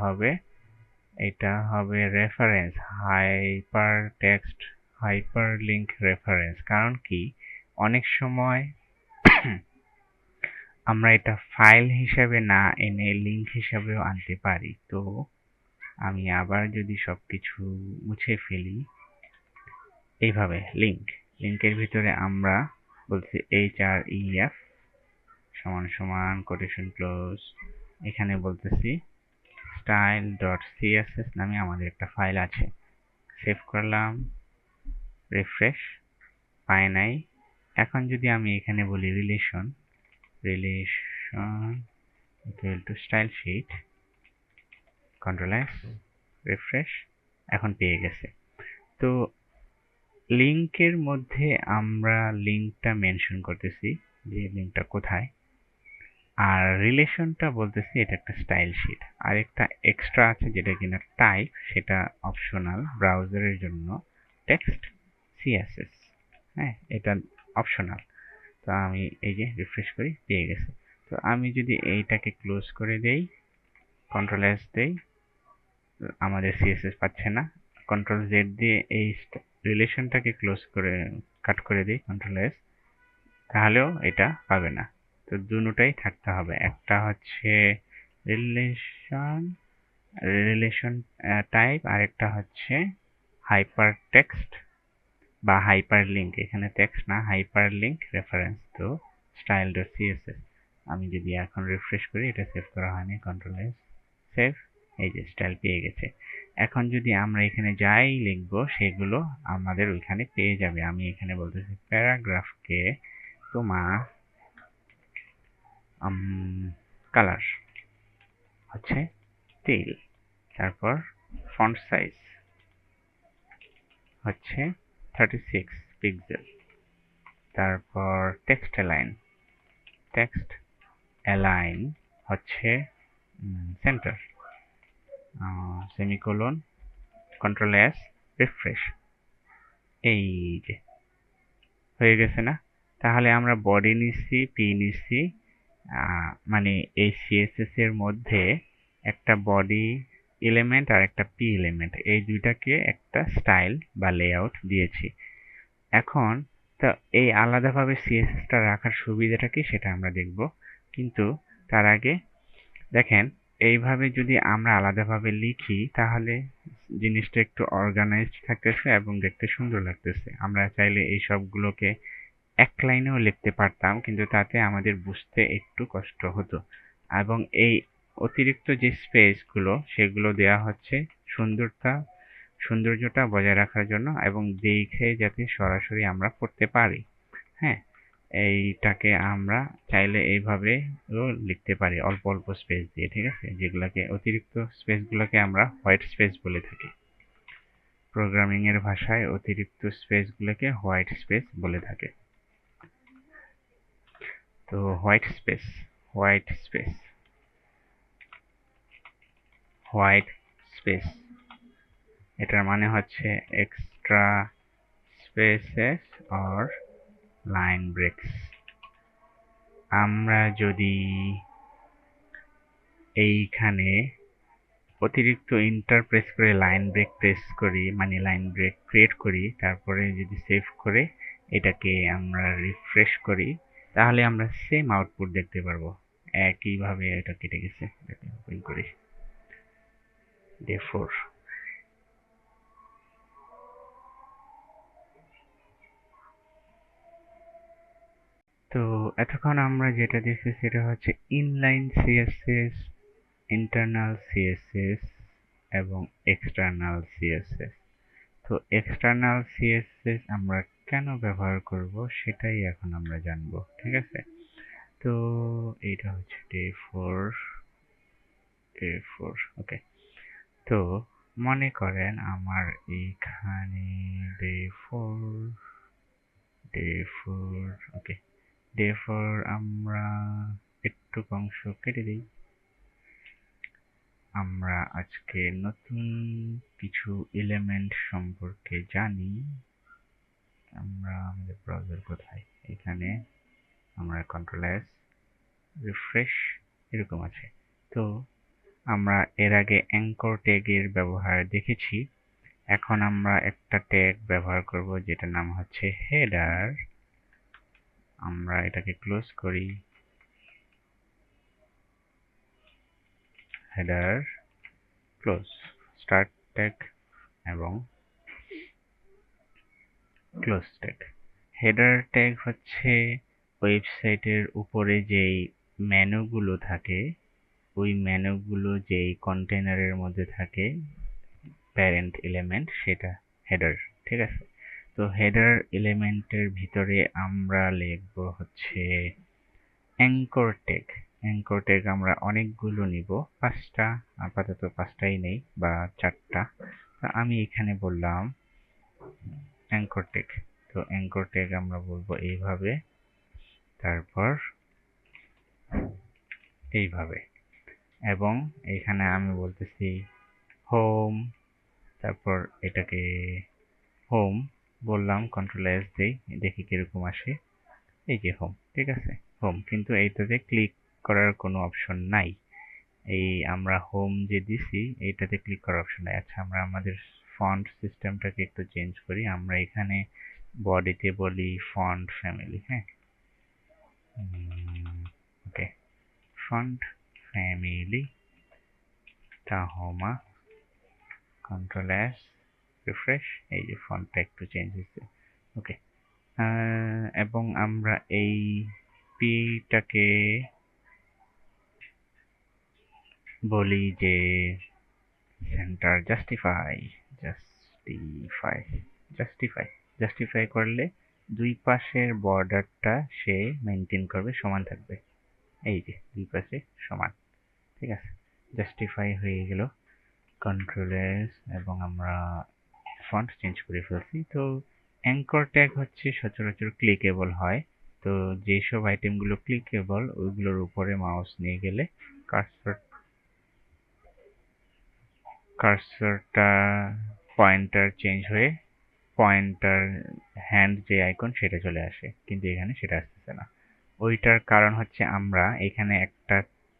হবে reference, hyper text hyperlink reference. কারণ কি, অনেক সময় আমরা এটা ফাইল হিসাবে না এনে লিংক হিসাবেও আনতে পারি। তো আমি আবার যদি সবকিছু মুছে ফেলি, এইভাবে লিংকের ভিতরে আমরা বলছি href সমান সমান কোটেশন ক্লোজ, এখানে বলতেছি style.css নামে আমাদের একটা ফাইল আছে। সেভ করলাম, রিফ্রেশ, পাই নাই। এখন যদি আমি এখানে বলি relation equal to style sheet, control S, refresh, এখন পেয়ে গেছে। তো লিংকের মধ্যে আমরা লিংকটা মেনশন করতেছি যে লিংকটা কোথায়, আর রিলেশনটা বলতেছি এটা একটা স্টাইল শিট। আর একটা এক্সট্রা আছে যেটা কিনা টাইপ, সেটা অপশনাল ব্রাউজারের জন্য, টেক্সট সিএসএস। হ্যাঁ, এটা অপশনাল। তো আমি এই যে রিফ্রেশ করি, পেয়ে গেছে। তো আমি যদি এইটাকে ক্লোজ করে দেই, কন্ট্রোল এস দেই, আমাদের সিএসএস পাচ্ছে না। কন্ট্রোল জেড দিয়ে এই রিলেশনটাকে ক্লোজ করে কাট করে দিই, কন্ট্রোল এস, তাহলেও এটা পাবে না। তো দুটোটাই থাকতে হবে, একটা হচ্ছে রিলেশন রিলেশন টাইপ, আর একটা হচ্ছে হাইপার টেক্সট বা হাইপার লিঙ্ক, এখানে টেক্সট না, হাইপার লিঙ্ক রেফারেন্স। তো style.css, আমি যদি এখন রিফ্রেশ করি, এটা সেভ করা হয়নি, কন্ট্রোল এস, সেভ, এই যে স্টাইল পেয়ে গেছে। এখন যদি আমরা এখানে যাই লিখবো, সেগুলো আমাদের ওইখানে পেয়ে যাবে। আমি এখানে বলতেছি প্যারাগ্রাফকে তোমার কালার হচ্ছে তেল, তারপর ফন্ট সাইজ হচ্ছে 36 পিক্সেল, তারপর টেক্সট অ্যালাইন হচ্ছে centre, semicolon, control S, refresh, এই যে হয়ে গেছে না? তাহলে আমরা বডি নিচ্ছি, পি নিচ্ছি, মানে এই সিএসএস এর মধ্যে একটা বডি এলিমেন্ট আর একটা পি এলিমেন্ট, এই দুইটাকে একটা স্টাইল বা লেআউট দিয়েছি। এখন তো এই আলাদাভাবে সিএসএসটা রাখার সুবিধাটা কি সেটা আমরা দেখব, কিন্তু তার আগে দেখেন, এইভাবে যদি আমরা আলাদাভাবে লিখি তাহলে জিনিসটা একটু অর্গানাইজড থাকতেছে এবং দেখতে সুন্দর লাগতেছে। আমরা চাইলে এই সবগুলোকে এক লাইনেও লিখতে পারতাম, কিন্তু তাতে আমাদের বুঝতে একটু কষ্ট হতো। এবং এই অতিরিক্ত যে স্পেসগুলো, সেগুলো দেয়া হচ্ছে সৌন্দর্যটা বজায় রাখার জন্য, এবং দেখে যাতে সরাসরি আমরা পড়তে পারি। হ্যাঁ, এইটাকে আমরা চাইলে এইভাবেও লিখতে পারি, অল্প অল্প স্পেস দিয়ে, ঠিক আছে? যেগুলোকে অতিরিক্ত স্পেসগুলোকে আমরা হোয়াইট স্পেস বলে থাকি। প্রোগ্রামিং এর ভাষায় অতিরিক্ত স্পেসগুলোকে হোয়াইট স্পেস বলে থাকে। তো হোয়াইট স্পেস এটার মানে হচ্ছে এক্সট্রা স্পেসেস অর লাইন ব্রেকস। আমরা যদি এইখানে অতিরিক্ত ইন্টার প্রেস করে লাইন ব্রেক প্রেস করি, মানে লাইন ব্রেক ক্রিয়েট করি, তারপরে যদি সেভ করে এটাকে আমরা রিফ্রেশ করি, তাহলে আমরা সেম আউটপুট দেখতে পারবো। একইভাবে এটা কেটে গেছে, ওপেন করি, ডে 4। তো এতক্ষণ আমরা যেটা দেখছি সেটা হচ্ছে ইনলাইন সিএসএস, ইন্টারনাল সিএসএস এবং এক্সটার্নাল সিএসএস। তো এক্সটার্নাল সিএসএস আমরা কেন ব্যবহার করব সেটাই এখন আমরা জানবো, ঠিক আছে? তো এইটা হচ্ছে ডে 4, ওকে। তো মনে করেন আমার এইখানে ডে 4, ওকে, ডে 4 আমরা একটু অংশ কেটে দিই। আমরা আজকে নতুন কিছু এলিমেন্ট সম্পর্কে জানি। আমরা আমাদের ব্রাউজার কোথায়, এখানে আমরা কন্ট্রোল এস, রিফ্রেশ এরকম আছে। তো আমরা এর আগে অ্যাঙ্কর ট্যাগের ব্যবহার দেখেছি। এখন আমরা একটা ট্যাগ ব্যবহার করব যেটার নাম হচ্ছে হেডার। আমরা এটাকে ক্লোজ করি, হেডার ক্লোজ, স্টার্ট ট্যাগ এবং ক্লোজ ট্যাগ। হেডার ট্যাগ হচ্ছে ওয়েবসাইটের উপরে যেই মেনুগুলো থাকে, ওই মেনুগুলো যেই কন্টেনারের মধ্যে থাকে প্যারেন্ট এলিমেন্ট, সেটা হেডার। ঠিক আছে, তো হেডার এলিমেন্টের ভিতরে আমরা লিখব হচ্ছে অ্যাঙ্কর ট্যাগ। অ্যাঙ্কর ট্যাগ আমরা অনেকগুলো নিব, 5টা, আপাতত 5টাই নেই বা 4টা। আমি এখানে বললাম অ্যাঙ্কর ট্যাগ। তো অ্যাঙ্কর ট্যাগ আমরা বলবো এইভাবে, তারপর এইভাবে, এবং এখানে আমি বলতেছি হোম, তারপর এটাকে হোম বললাম, কন্ট্রোল এস দেই, দেখি কিরকম আসে। এই যে হোম, ঠিক আছে হোম, কিন্তু এইটাতে ক্লিক করার কোনো অপশন নাই। এই আমরা হোম যে দিছি এইটাতে ক্লিক করার অপশন নাই। আচ্ছা, আমরা আমাদের ফন্ট সিস্টেমটাকে একটু চেঞ্জ করি। আমরা এখানে বডিতে বলি ফন্ট ফ্যামিলি। হ্যাঁ, okay, font family Tahoma, control S, refresh. এই যে ফন্টটা একটু চেঞ্জ হয়েছে। ওকে, এবং আমরা এই পিটাকে বলি যে centre justify, justify, justify, justify করলে দুই পাশের বর্ডারটা সে মেনটেন করবে, সমান থাকবে। এই যে দুই পাশে সমান, ঠিক আছে, জাস্টিফাই হয়ে গেল। কন্ট্রোল এস, এবং আমরা ফন্ট চেঞ্জ করে ফেলছি। তো অ্যাঙ্কর ট্যাগ হচ্ছে সচরাচর ক্লিকেবল হয়। তো যেসব আইটেমগুলো ক্লিকেবল ওইগুলোর উপরে মাউস নিয়ে গেলে কার্সরটা পয়েন্টার চেঞ্জ হয়ে পয়েন্টার হ্যান্ড যে আইকন সেটা চলে আসে, কিন্তু এখানে সেটা আসতেছে না। ওইটার কারণ হচ্ছে আমরা এখানে একটা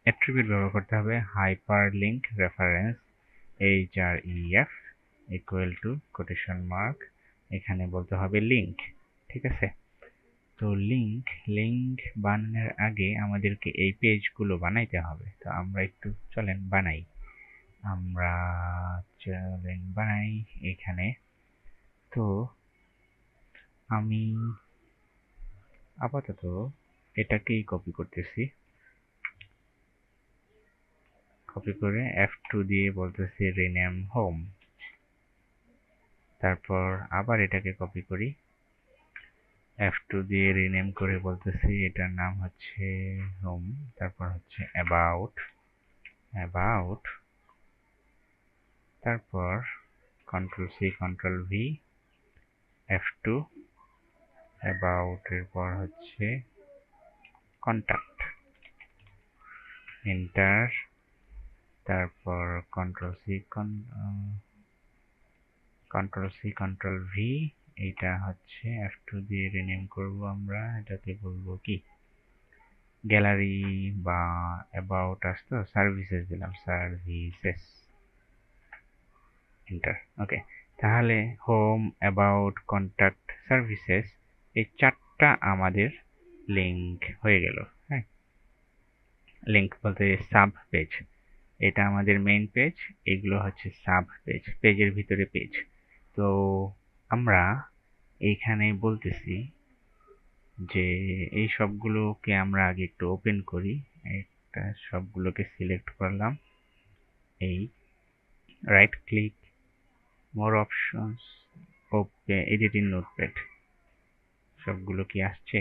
অ্যাট্রিবিউট ব্যবহার করতে হবে, hyperlink reference href equal to quotation mark, এখানে বলতে হবে লিংক। ঠিক আছে, তো লিংক বানানোর আগে আমাদেরকে এই পেজগুলো বানাইতে হবে। তো আমরা একটু চলেন বানাই, আমরা চলেন বানাই এখানে। তো আমি আপাতত এটাকেই কপি করতেছি, কপি করে F2 দিয়ে বলতেছি রিনেম হোম, তারপর আবার এটাকে কপি করি, F2 দিয়ে রিনেম করে বলতেছি এটার নাম হচ্ছে হোম, তারপর হচ্ছে অ্যাবাউট, অ্যাবাউট, তারপর control C control V, F2, about এর পর হচ্ছে কন্টাক্ট, এন্টার, তারপর কন্ট্রোল সি কন্ট্রোল ভি, এইটা হচ্ছে F2 দিয়ে রিনেম করব আমরা, এটাকে বলবো কি গ্যালারি বা অ্যাবাউট আসতো, সার্ভিসেস দিলাম, সার্ভিসেস, এন্টার। ওকে, তাহলে হোম, অ্যাবাউট, কন্টাক্ট, সার্ভিসেস, এই 4টা আমাদের লিংক হয়ে গেল। হ্যাঁ, লিংক বলতে সাব পেজ, এটা আমাদের মেইন পেজ, এগুলো হচ্ছে সাব পেজ, পেজের ভিতরে পেজ। তো আমরা এইখানে বলতেছি যে এই সবগুলোকে আমরা আগে একটু ওপেন করি। একটা সবগুলোকে সিলেক্ট করলাম, এই রাইট ক্লিক, মোর অপশনস, ওপেন, এডিটিং নোটপ্যাড, সবগুলো কি আসছে?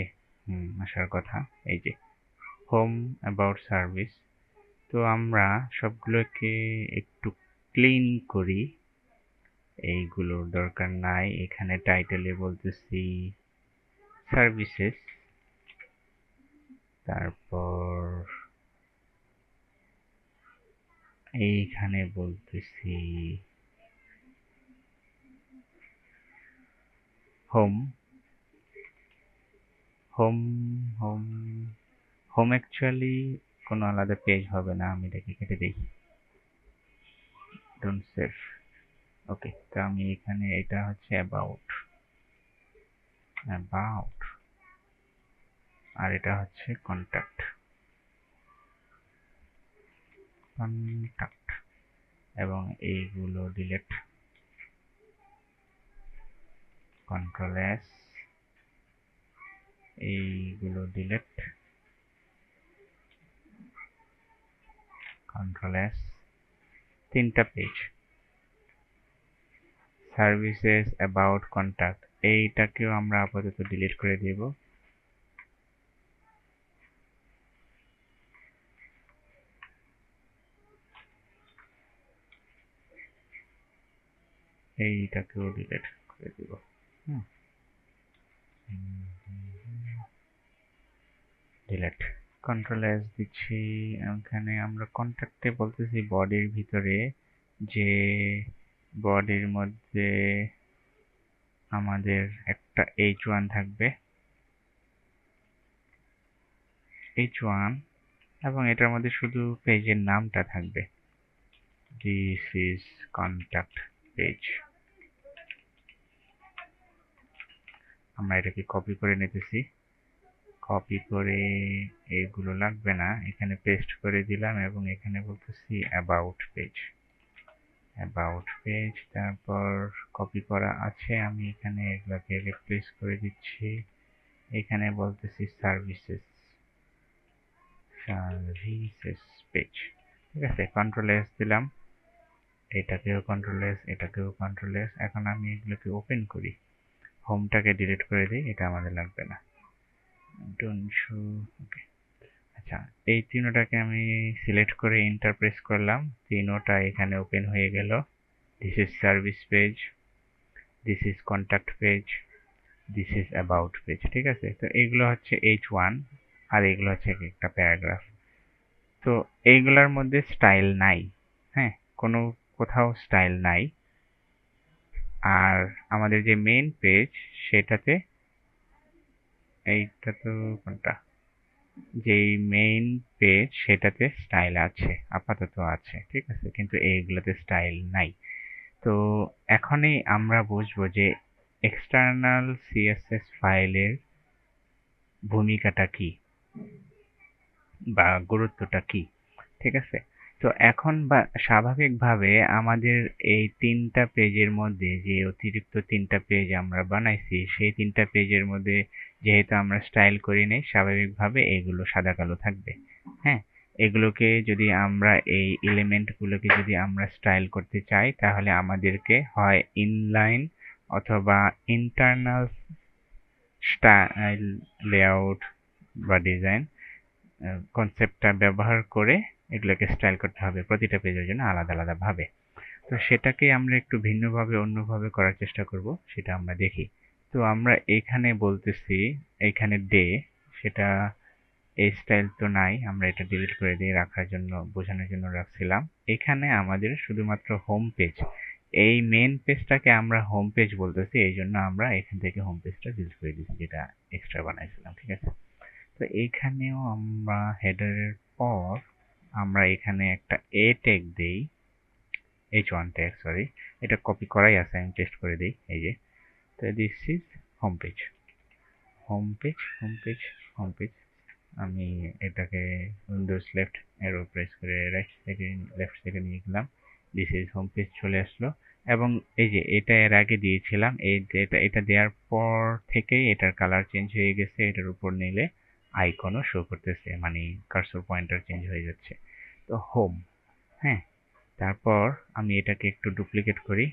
আসার কথা। এই যে হোম, অ্যাবাউট, সার্ভিস। তো আমরা সবগুলোকে একটু ক্লিন করি, এইগুলোর দরকার নাই। এখানে টাইটেলে বলতেছি সার্ভিসেস, তারপর এইখানে বলতেছি home, home, home, home actually কোনো আলাদা পেজ হবে না, আমি এটাকে কেটে দিই, ডোন্ট সেভ। ওকে, তো আমি এখানে এটা হচ্ছে অ্যাবাউট, আর এটা হচ্ছে কন্ট্যাক্ট, এবং এইগুলো ডিলেট, কন্ট্রোল এস, এইগুলো ডিলেট, কন্ট্রোল এস, তিনটা পেজ। সার্ভিসেস, অ্যাবাউট, কন্ট্যাক্ট, এইটাকেও আমরা আপাতত ডিলিট করে দিব। এইটাকেও ডিলিট করে দিব। ডিলিট, কন্ট্রোল এস দিচ্ছি। এখানে আমরা কন্ট্যাক্টে বলতেছি বডির ভিতরে, যে বডির মধ্যে আমাদের একটা H1 থাকবে, H1, এবং এটার মধ্যে শুধু পেজের নামটা থাকবে, দিস ইজ কন্ট্যাক্ট পেজ। আমরা এটাকে কপি করে নিতেছি, কপি করে এইগুলো লাগবে না, এখানে পেস্ট করে দিলাম, এবং এখানে বলতেছি অ্যাবাউট পেজ, তারপর কপি করা আছে, আমি এখানে এগুলোকে রিপ্লেস করে দিচ্ছি। এখানে বলতেছি সার্ভিসেস পেজ, ঠিক আছে, কন্ট্রোল এস দিলাম, এটাকেও কন্ট্রোল এস, এটাকেও কন্ট্রোল এস। এখন আমি এগুলোকে ওপেন করি, হোমটাকে ডিলিট করে দিই, এটা আমাদের লাগবে না, ডোন্ট শো। ওকে, আচ্ছা, এই তিনোটাকে আমি সিলেক্ট করে এন্টার প্রেস করলাম, তিনোটা এখানে ওপেন হয়ে গেল। This is service page, this is contact page, this is about page, ঠিক আছে। তো এইগুলো হচ্ছে H1, আর এইগুলো হচ্ছে একটা প্যারাগ্রাফ। তো এইগুলোর মধ্যে স্টাইল নাই, হ্যাঁ, কোনো কোথাও স্টাইল নাই। আর আমাদের যে মেইন পেজ, সেটাতে, এইটা তো কোনটা, যেই মেইন পেজ সেটাতে স্টাইল আছে, আপাতত আছে, ঠিক আছে, কিন্তু এইগুলোতে স্টাইল নাই। তো এখনই আমরা বুঝবো যে এক্সটার্নাল সিএসএস ফাইলের ভূমিকাটা কি বা গুরুত্বটা কি, ঠিক আছে। তো এখন বা স্বাভাবিকভাবে আমাদের এই তিনটা পেজের মধ্যে যে অতিরিক্ত তিনটা পেজ আমরা বানাইছি, সেই তিনটা পেজের মধ্যে যেহেতু আমরা স্টাইল করি নাই, স্বাভাবিকভাবে এগুলো সাদা কালো থাকবে। হ্যাঁ, এগুলোকে যদি আমরা, এই এলিমেন্টগুলোকে যদি আমরা স্টাইল করতে চাই, তাহলে আমাদেরকে হয় ইনলাইন অথবা ইন্টারনাল স্টাইল লেআউট বা ডিজাইন কনসেপ্টটা ব্যবহার করে এগুলোকে স্টাইল করতে হবে প্রতিটা পেজের জন্য আলাদা আলাদা ভাবে। তো সেটাকে আমরা একটু ভিন্নভাবে, অন্যভাবে করার চেষ্টা করব, সেটা আমরা দেখি। তো আমরা এখানে বলতেছি, এখানে ডে, সেটা এই স্টাইল তো নাই, আমরা এটা ডিলিট করে দিয়ে রাখার জন্য, বোঝানোর জন্য রাখছিলাম। এখানে আমাদের শুধুমাত্র হোম পেজ, এই মেন পেজটাকে আমরা হোম পেজ বলতেছি, এই জন্য আমরা এখান থেকে হোম পেজটা ডিলিট করে দিচ্ছি, যেটা এক্সট্রা বানাইছিলাম, ঠিক আছে। তো এইখানেও আমরা হেডারের পর আমরা এখানে একটা এ ট্যাগ দেই, H1 ট্যাগ, সরি, এটা কপি করাই আছে, আমি পেস্ট করে দিই, এই যে। তো this is home page, home page. আমি এটাকে উইন্ডোজ লেফট অ্যারো প্রেস করে রাইট সাইডে, লেফট সাইডে নিয়ে গেলাম, দিস ইজ হোম পেজ চলে আসলো। এবং এই যে এটা এর আগে দিয়েছিলাম, এটা দেওয়ার পর থেকেই এটার কালার চেঞ্জ হয়ে গেছে, এটার উপর নিলে আইকনও শো করতেছে, মানে কার্সর পয়েন্টার চেঞ্জ হয়ে যাচ্ছে। তো হোম, হ্যাঁ, তারপর আমি এটাকে একটু ডুপ্লিকেট করি,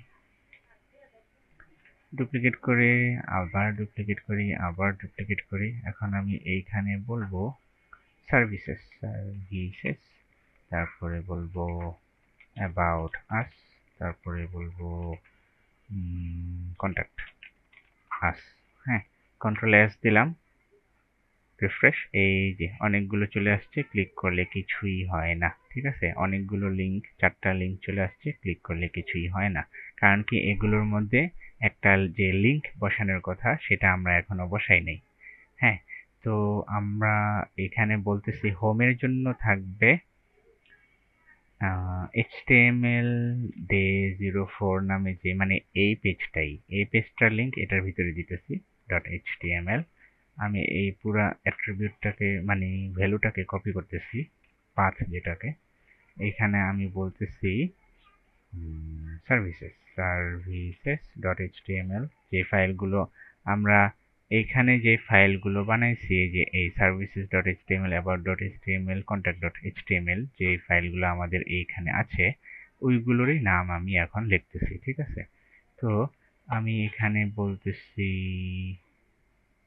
আবার ডুপ্লিকেট করি। এখন আমি এইখানে বলবো সার্ভিসেস, তারপরে বলবো অ্যাবাউট আস, তারপরে বলবো কন্ট্যাক্ট আস। হ্যাঁ, কন্ট্রোল এস দিলাম, রিফ্রেশ, এই যে অনেকগুলো চলে আসছে, ক্লিক করলে কিছুই হয় না, ঠিক আছে। অনেকগুলো লিঙ্ক, 4টা লিঙ্ক চলে আসছে, ক্লিক করলে কিছুই হয় না, কারণ কি এগুলোর মধ্যে একটা যে লিঙ্ক বসানোর কথা, সেটা আমরা এখনো বসাই নাই। হ্যাঁ, তো আমরা এখানে বলতেছি হোমের জন্য থাকবে HTML day04 নামে যে মানে এই পেজটার লিংক এটার ভিতরে দিতেছি .html। আমি এই পুরা অ্যাট্রিবিউটটাকে মানে ভ্যালুটাকে কপি করতেছি, পাথ যেটাকে। এখানে আমি বলতেছি services.html, যে ফাইলগুলো আমরা এইখানে যে ফাইলগুলো বানাইছি, এই যে এই services.html, about.html, contact.html, যে ফাইলগুলো আমাদের এইখানে আছে ওইগুলোরই নাম আমি এখন লিখতেছি, ঠিক আছে? তো আমি এখানে বলতেছি,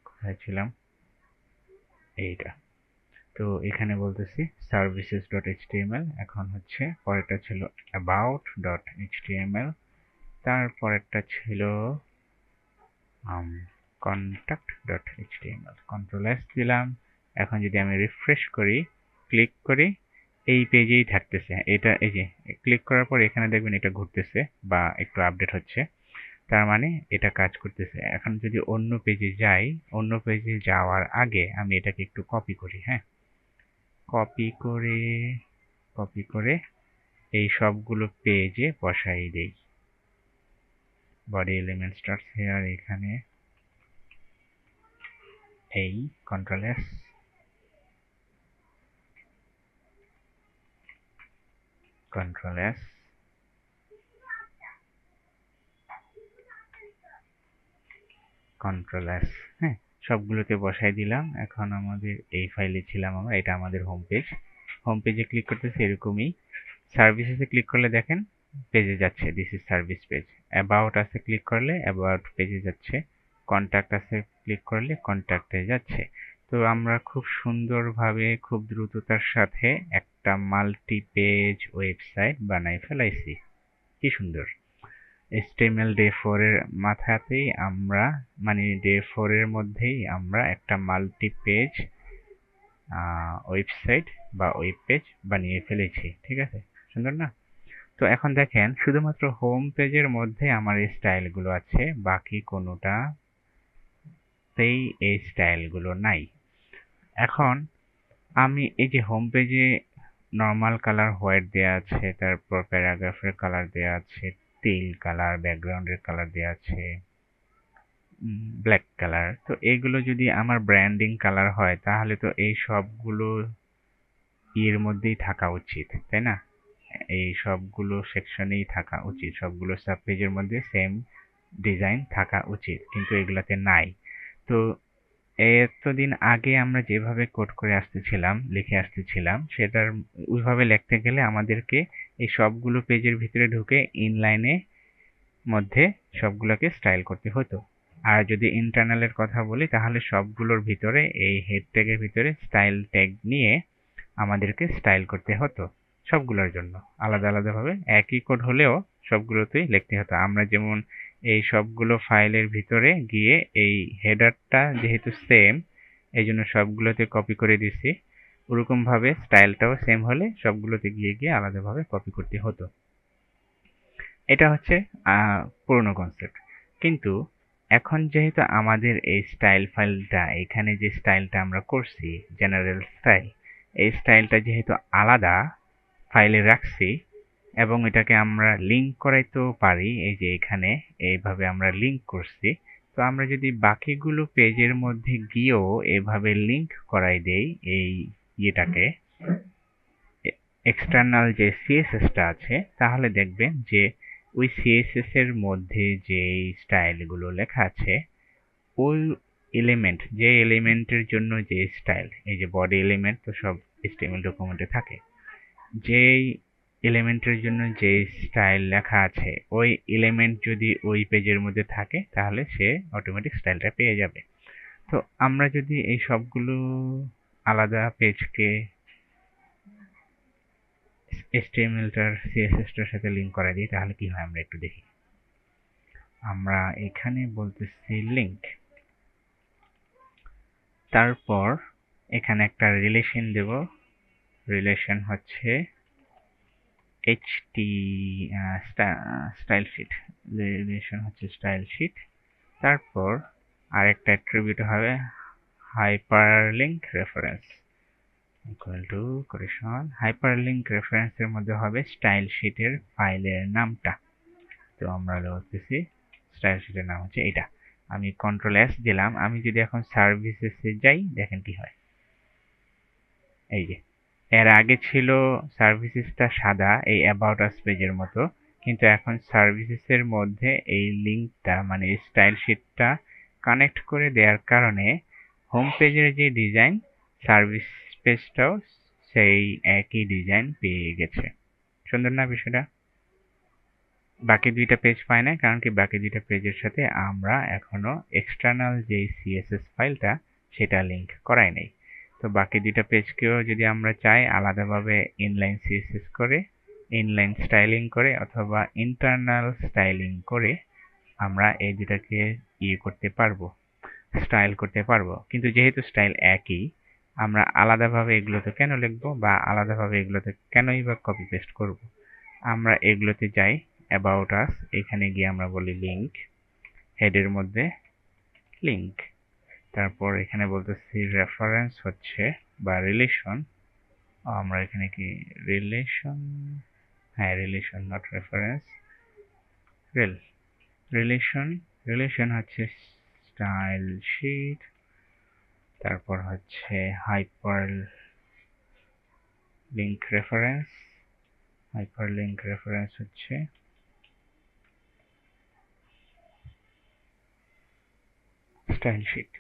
কোথায় ছিলাম, এইটা। তো এখানে বলতেছি services.html, এখন হচ্ছে পরেরটা ছিল about.html, তারপরেরটা ছিল contact.html। কন্ট্রোল এস দিলাম। এখন যদি আমি রিফ্রেশ করি, ক্লিক করি, এই পেজেই থাকতেছে এটা। এই যে ক্লিক করার পর এখানে দেখবেন এটা ঘুরতেছে বা একটু আপডেট হচ্ছে, তার মানে এটা কাজ করতেছে। এখন যদি অন্য পেজে যাই, অন্য পেজে যাওয়ার আগে আমি এটাকে একটু কপি করি। হ্যাঁ, কপি করে এই সবগুলো পেজে বসাই দেই। বডি এলিমেন্ট স্টার্টস হেয়ার, এখানে এই control S, control S, control S. হ্যাঁ, সবগুলোতে বসাই দিলাম। এখন আমাদের এই ফাইলে ছিলাম আমরা, এটা আমাদের হোম পেজ। হোম পেজে ক্লিক করতেছি, এরকমই। সার্ভিসেসে ক্লিক করলে দেখেন পেজে যাচ্ছে, this is service page. About আছে ক্লিক করলে অ্যাবাউট পেজে যাচ্ছে। কন্ট্যাক্ট আছে ক্লিক করলে কন্ট্যাক্টে যাচ্ছে। তো আমরা খুব সুন্দরভাবে খুব দ্রুততার সাথে একটা মাল্টি পেজ ওয়েবসাইট বানাই ফেলাইছি। কি সুন্দর! HTML day 4 এর মাথাতেই আমরা মানে day 4 এর মধ্যেই আমরা একটা মাল্টি পেজ ওয়েবসাইট বা ওয়েব পেজ বানিয়ে ফেলেছি, ঠিক আছে? সুন্দর না? তো এখন দেখেন শুধুমাত্র হোম পেজের মধ্যে আমার এই স্টাইলগুলো আছে, বাকি কোনোটাতেই এই স্টাইলগুলো নাই। এখন আমি এই যে হোম পেজে নর্মাল কালার হোয়াইট দেওয়া আছে, তারপর প্যারাগ্রাফের কালার দেওয়া আছে, টেল কালার, ব্যাকগ্রাউন্ডের কালার দেওয়া আছে, ব্ল্যাক কালার। তো এইগুলো যদি আমার ব্র্যান্ডিং কালার হয় তাহলে তো এই সবগুলো এর মধ্যেই থাকা উচিত, তাই না? এই সবগুলো সেকশনেই থাকা উচিত, সবগুলো সাব পেজের মধ্যে সেম ডিজাইন থাকা উচিত, কিন্তু এগুলাতে নাই। তো এতদিন আগে আমরা যেভাবে কোড করে আসতেছিলাম, লিখে আসতেছিলাম, সেটার ওইভাবে লিখতে গেলে আমাদেরকে এই সবগুলো পেজের ভিতরে ঢুকে ইনলাইনে মধ্যে সবগুলোকে স্টাইল করতে হতো। আর যদি ইন্টারনালের কথা বলি তাহলে সবগুলোর ভিতরে এই হেড ট্যাগের ভিতরে স্টাইল ট্যাগ নিয়ে আমাদেরকে স্টাইল করতে হতো। সবগুলোর জন্য আলাদা আলাদাভাবে একই কোড হলেও সবগুলোতেই লিখতে হতো। আমরা যেমন এই সবগুলো ফাইলের ভিতরে গিয়ে এই হেডারটা যেহেতু সেম, এই জন্য সবগুলোতে কপি করে দিছি। ওরকমভাবে স্টাইলটাও সেম হলে সবগুলোতে গিয়ে গিয়ে আলাদাভাবে কপি করতে হতো। এটা হচ্ছে পুরনো কনসেপ্ট। কিন্তু এখন যেহেতু আমাদের এই স্টাইল ফাইলটা, এখানে যে স্টাইলটা আমরা করছি জেনারেল স্টাইল, এই স্টাইলটা যেহেতু আলাদা ফাইলে রাখছি এবং এটাকে আমরা লিঙ্ক করাইতেও পারি, এই যে এখানে এইভাবে আমরা লিঙ্ক করছি। তো আমরা যদি বাকিগুলো পেজের মধ্যে গিয়েও এভাবে লিঙ্ক করাই দেই এই ইয়েটাকে, এক্সটার্নাল যে সিএসএসটা আছে, তাহলে দেখবেন যে ওই সিএসএস এর মধ্যে যে স্টাইলগুলো লেখা আছে, ওই যে এলিমেন্টের জন্য যে স্টাইল, এই যে বডি এলিমেন্ট তো সব HTML ডকুমেন্টে থাকে, যেই এলিমেন্টের জন্য যে স্টাইল লেখা আছে, ওই এলিমেন্ট যদি ওই পেজের মধ্যে থাকে তাহলে সে অটোমেটিক স্টাইলটা পেয়ে যাবে। তো আমরা যদি এই সবগুলো আলাদা পেজকে HTML-টার CSS-টার সাথে লিঙ্ক করা দিই তাহলে কি হয় আমরা একটু দেখি। আমরা এখানে বলতেছি লিঙ্ক, তারপর এখানে একটা রিলেশন দেব। রিলেশন হচ্ছে স্টাইল শিট, রিলেশন হচ্ছে স্টাইল শিট। তারপর আরেকটা অ্যাট্রিবিউট হবে hyperlink reference equal to quotation hyperlink reference এর মধ্যে হবে স্টাইল শীটের ফাইলের নামটা। তো আমরা বলতেছি স্টাইল শীটের নাম হচ্ছে এটা। আমি কন্ট্রোল এস দিলাম। আমি যদি এখন সার্ভিসেসে যাই, দেখেন কি হয়। এই যে এর আগে ছিল সার্ভিসেসটা সাদা, এই অ্যাবাউট আস পেজের মতো, কিন্তু এখন সার্ভিসেসের মধ্যে এই লিঙ্কটা মানে স্টাইল শীটটা কানেক্ট করে দেওয়ার কারণে হোম পেজের যে ডিজাইন, সার্ভিস পেজটাও সেই একই ডিজাইন পেয়ে গেছে। সুন্দর না বিষয়টা? বাকি দুইটা পেজ পায় না, কারণ কি বাকি দুইটা পেজের সাথে আমরা এখনো এক্সটার্নাল যে সিএসএস ফাইলটা সেটা লিংক করাই নাই। তো বাকি দুইটা পেজকেও যদি আমরা চাই আলাদাভাবে ইনলাইন সিএসএস করে, ইনলাইন স্টাইলিং করে অথবা ইন্টারনাল স্টাইলিং করে আমরা এই দুটাকে করতে পারবো, স্টাইল করতে পারবো। কিন্তু যেহেতু স্টাইল একই, আমরা আলাদাভাবে এগুলোতে কেন লিখবো বা আলাদাভাবে এগুলোতে কেনই বা কপি পেস্ট করব? আমরা এগুলোতে যাই, অ্যাবাউট আস, এখানে গিয়ে আমরা বলি লিংক, হেডের মধ্যে লিংক, তারপর এখানে বলতেছি রেফারেন্স হচ্ছে বা রিলেশন, আমরা এখানে কি রিলেশন, হ্যাঁ রিলেশন নট রেফারেন্স, রিলেশন হচ্ছে স্টাইল শীট, তারপর হচ্ছে হাইপার লিঙ্ক রেফারেন্স হচ্ছে স্টাইল শীট।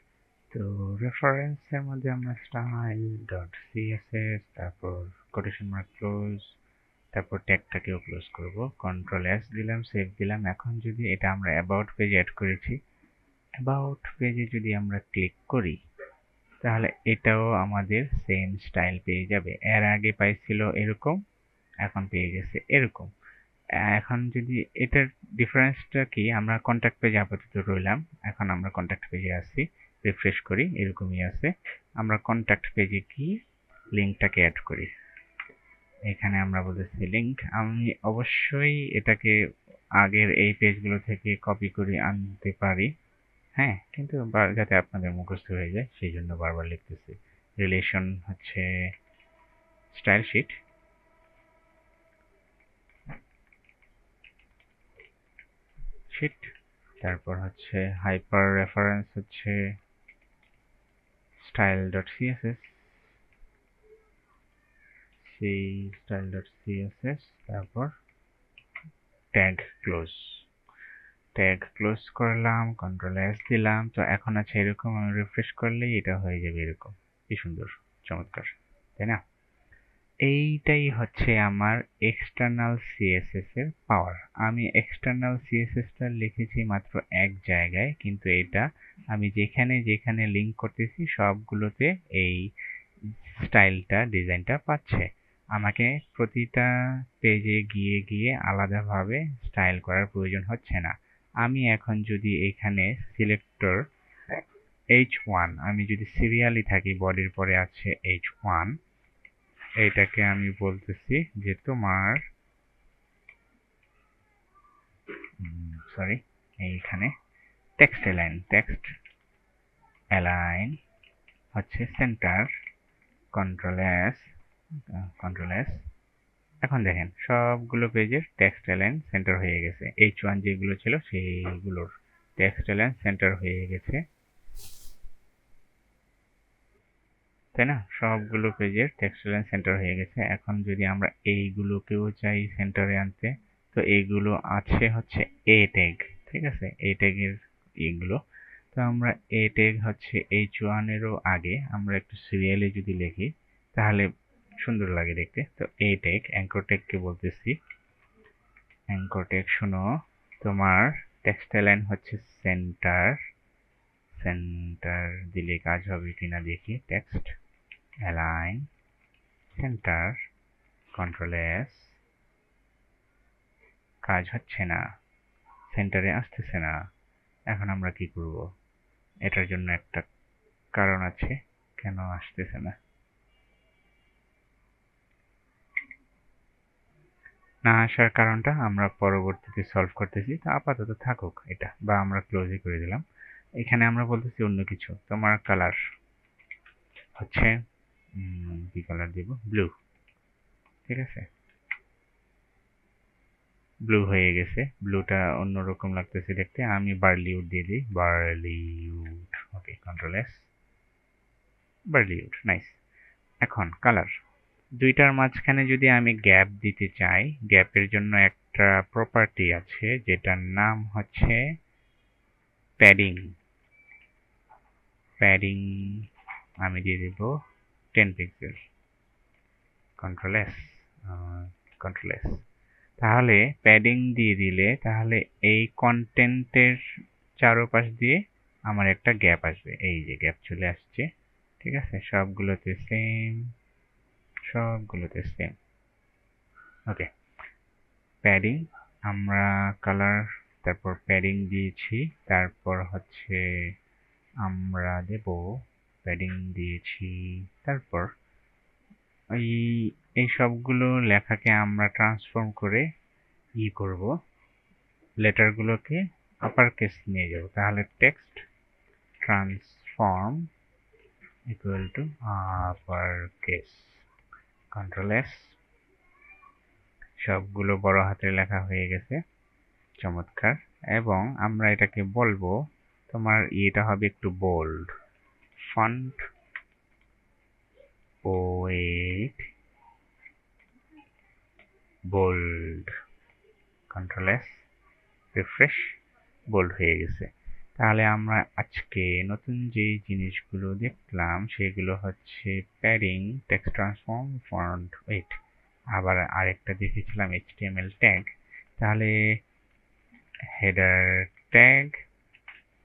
তো রেফারেন্সের মধ্যে আমরা স্টাইল ডট সিএসএস, তারপর কোটেশন মার্ক ক্লোজ, তারপর ট্যাগটাকেও ক্লোজ করব, কন্ট্রোল এস দিলাম, সেভ দিলাম। এখন যদি এটা আমরা অ্যাবাউট পেজ অ্যাড করেছি, অ্যাবাউট পেজে যদি আমরা ক্লিক করি তাহলে এটাও আমাদের সেম স্টাইল পেয়ে যাবে। এর আগে পাইছিল এরকম, এখন পেয়ে গেছে এরকম। এখন যদি এটার ডিফারেন্সটা কি, আমরা কন্ট্যাক্ট পেজে আপাতত রইলাম, এখন আমরা কন্ট্যাক্ট পেজে আসছি, রিফ্রেশ করি, এরকমই আছে। আমরা কন্ট্যাক্ট পেজে কি লিঙ্কটাকে অ্যাড করি, এখানে আমরা বলতেছি লিঙ্ক। আমি অবশ্যই এটাকে আগের এই পেজগুলো থেকে কপি করে আনতে পারি, হ্যাঁ, কিন্তু যাতে আপনাদের মুখস্থ হয়ে যায় সেই জন্য বারবার লিখতেছি। রিলেশন হচ্ছে স্টাইল শীট, তারপর হচ্ছে হাইপার রেফারেন্স হচ্ছে স্টাইল ডট সিএসএস, তারপর ট্যাগ ক্লোজ করলাম, কন্ট্রোল এস দিলাম। তো এখন আছে এরকম, আমি রিফ্রেশ করলেই এটা হয়ে যাবে এরকম। কি সুন্দর, চমৎকার, তাই না? এইটাই হচ্ছে আমার এক্সটার্নাল সিএসএস এর পাওয়ার। আমি এক্সটার্নাল সিএসএসটা লিখেছি মাত্র এক জায়গায়, কিন্তু এটা আমি যেখানে যেখানে লিংক করতেছি সবগুলোতে এই স্টাইলটা, ডিজাইনটা পাচ্ছে। আমাকে প্রতিটা পেজে গিয়ে গিয়ে আলাদাভাবে স্টাইল করার প্রয়োজন হচ্ছে না। আমি এখন যদি এখানে সিলেক্টর H1, আমি যদি সিরিয়ালি থাকি, বডির পরে আছে H1, এইটাকে আমি বলতেছি যে তোমার এইখানে টেক্সট অ্যালাইন হচ্ছে সেন্টার, কন্ট্রোল এস। এখন দেখেন সবগুলো পেজের টেক্সট অ্যালাইন সেন্টার হয়ে গেছে। H1 যেগুলো ছিল সেইগুলোর টেক্সট অ্যালাইন সেন্টার হয়ে গেছে, তাই না? সবগুলো পেজের টেক্সট অ্যালাইন সেন্টার হয়ে গেছে। এখন যদি আমরা এইগুলোকেও চাই সেন্টারে আনতে, তো এইগুলো আছে হচ্ছে এ ট্যাগ, ঠিক আছে? এ ট্যাগের এইগুলো, তো আমরা এ ট্যাগ হচ্ছে H1 এরও আগে আমরা একটু সিরিয়ালে যদি লিখি তাহলে সুন্দর লাগে দেখতে। তো এ ট্যাগ, অ্যাঙ্কর ট্যাগকে বলতেছি অ্যাঙ্কর ট্যাগ, শোনো, তোমার টেক্সট অ্যালাইন হচ্ছে সেন্টার দিলে কাজ হবে কিনা দেখি। Text align centre, control S, কাজ হচ্ছে না, সেন্টারে আসতেছে না। এখন আমরা কি করব? এটার জন্য একটা কারণ আছে কেন আসতেছে না। না আসার কারণটা আমরা পরবর্তীতে সলভ করতেছি, তো আপাতত থাকুক এটা, বা আমরা ক্লোজই করে দিলাম। এখানে আমরা বলতেছি অন্য কিছু, তোমার কালার, হচ্ছে কি কালার দিব, ব্লু। ঠিক আছে, ব্লু হয়ে গেছে, ব্লুটা অন্যরকম লাগতেছে দেখতে। আমি বার্লিউড দিয়ে দিই, বার্লিউড। ওকে, কন্ট্রোল এস, বার্লিউড, নাইস। এখন কালার, দুইটার মাঝখানে যদি আমি গ্যাপ দিতে চাই, গ্যাপের জন্য একটা প্রপার্টি আছে যেটার নাম হচ্ছে প্যাডিং। প্যাডিং আমি দিয়ে দিব 10 pixel, control S, control S. তাহলে প্যাডিং দিয়ে দিলে তাহলে এই কন্টেন্টের চারপাশ দিয়ে আমার একটা গ্যাপ আসবে, এই যে গ্যাপ চলে আসছে। ঠিক আছে, সবগুলোতে সেম, সবগুলোতে সেম। ওকে, প্যাডিং আমরা কালার, তারপর প্যাডিং দিয়েছি, তারপর হচ্ছে আমরা দেব প্যাডিং দিয়েছি, তারপর এই এই সবগুলো লেখাকে আমরা ট্রান্সফর্ম করে করব, লেটারগুলোকে আপার কেস নিয়ে যাব। তাহলে text transform equal to upper case, control S. সবগুলো বড় হাতের লেখা হয়ে গেছে, চমৎকার। এবং আমরা এটাকে বলবো, তোমার এটা হবে একটু bold, font weight bold, control S, refresh, bold হয়ে গেছে। তাহলে আমরা আজকে নতুন যে জিনিসগুলো দেখলাম সেগুলো হচ্ছে padding, text transform, font wait, আবার আরেকটা দেখেছিলাম HTML ট্যাগ। তাহলে হেডার ট্যাগ,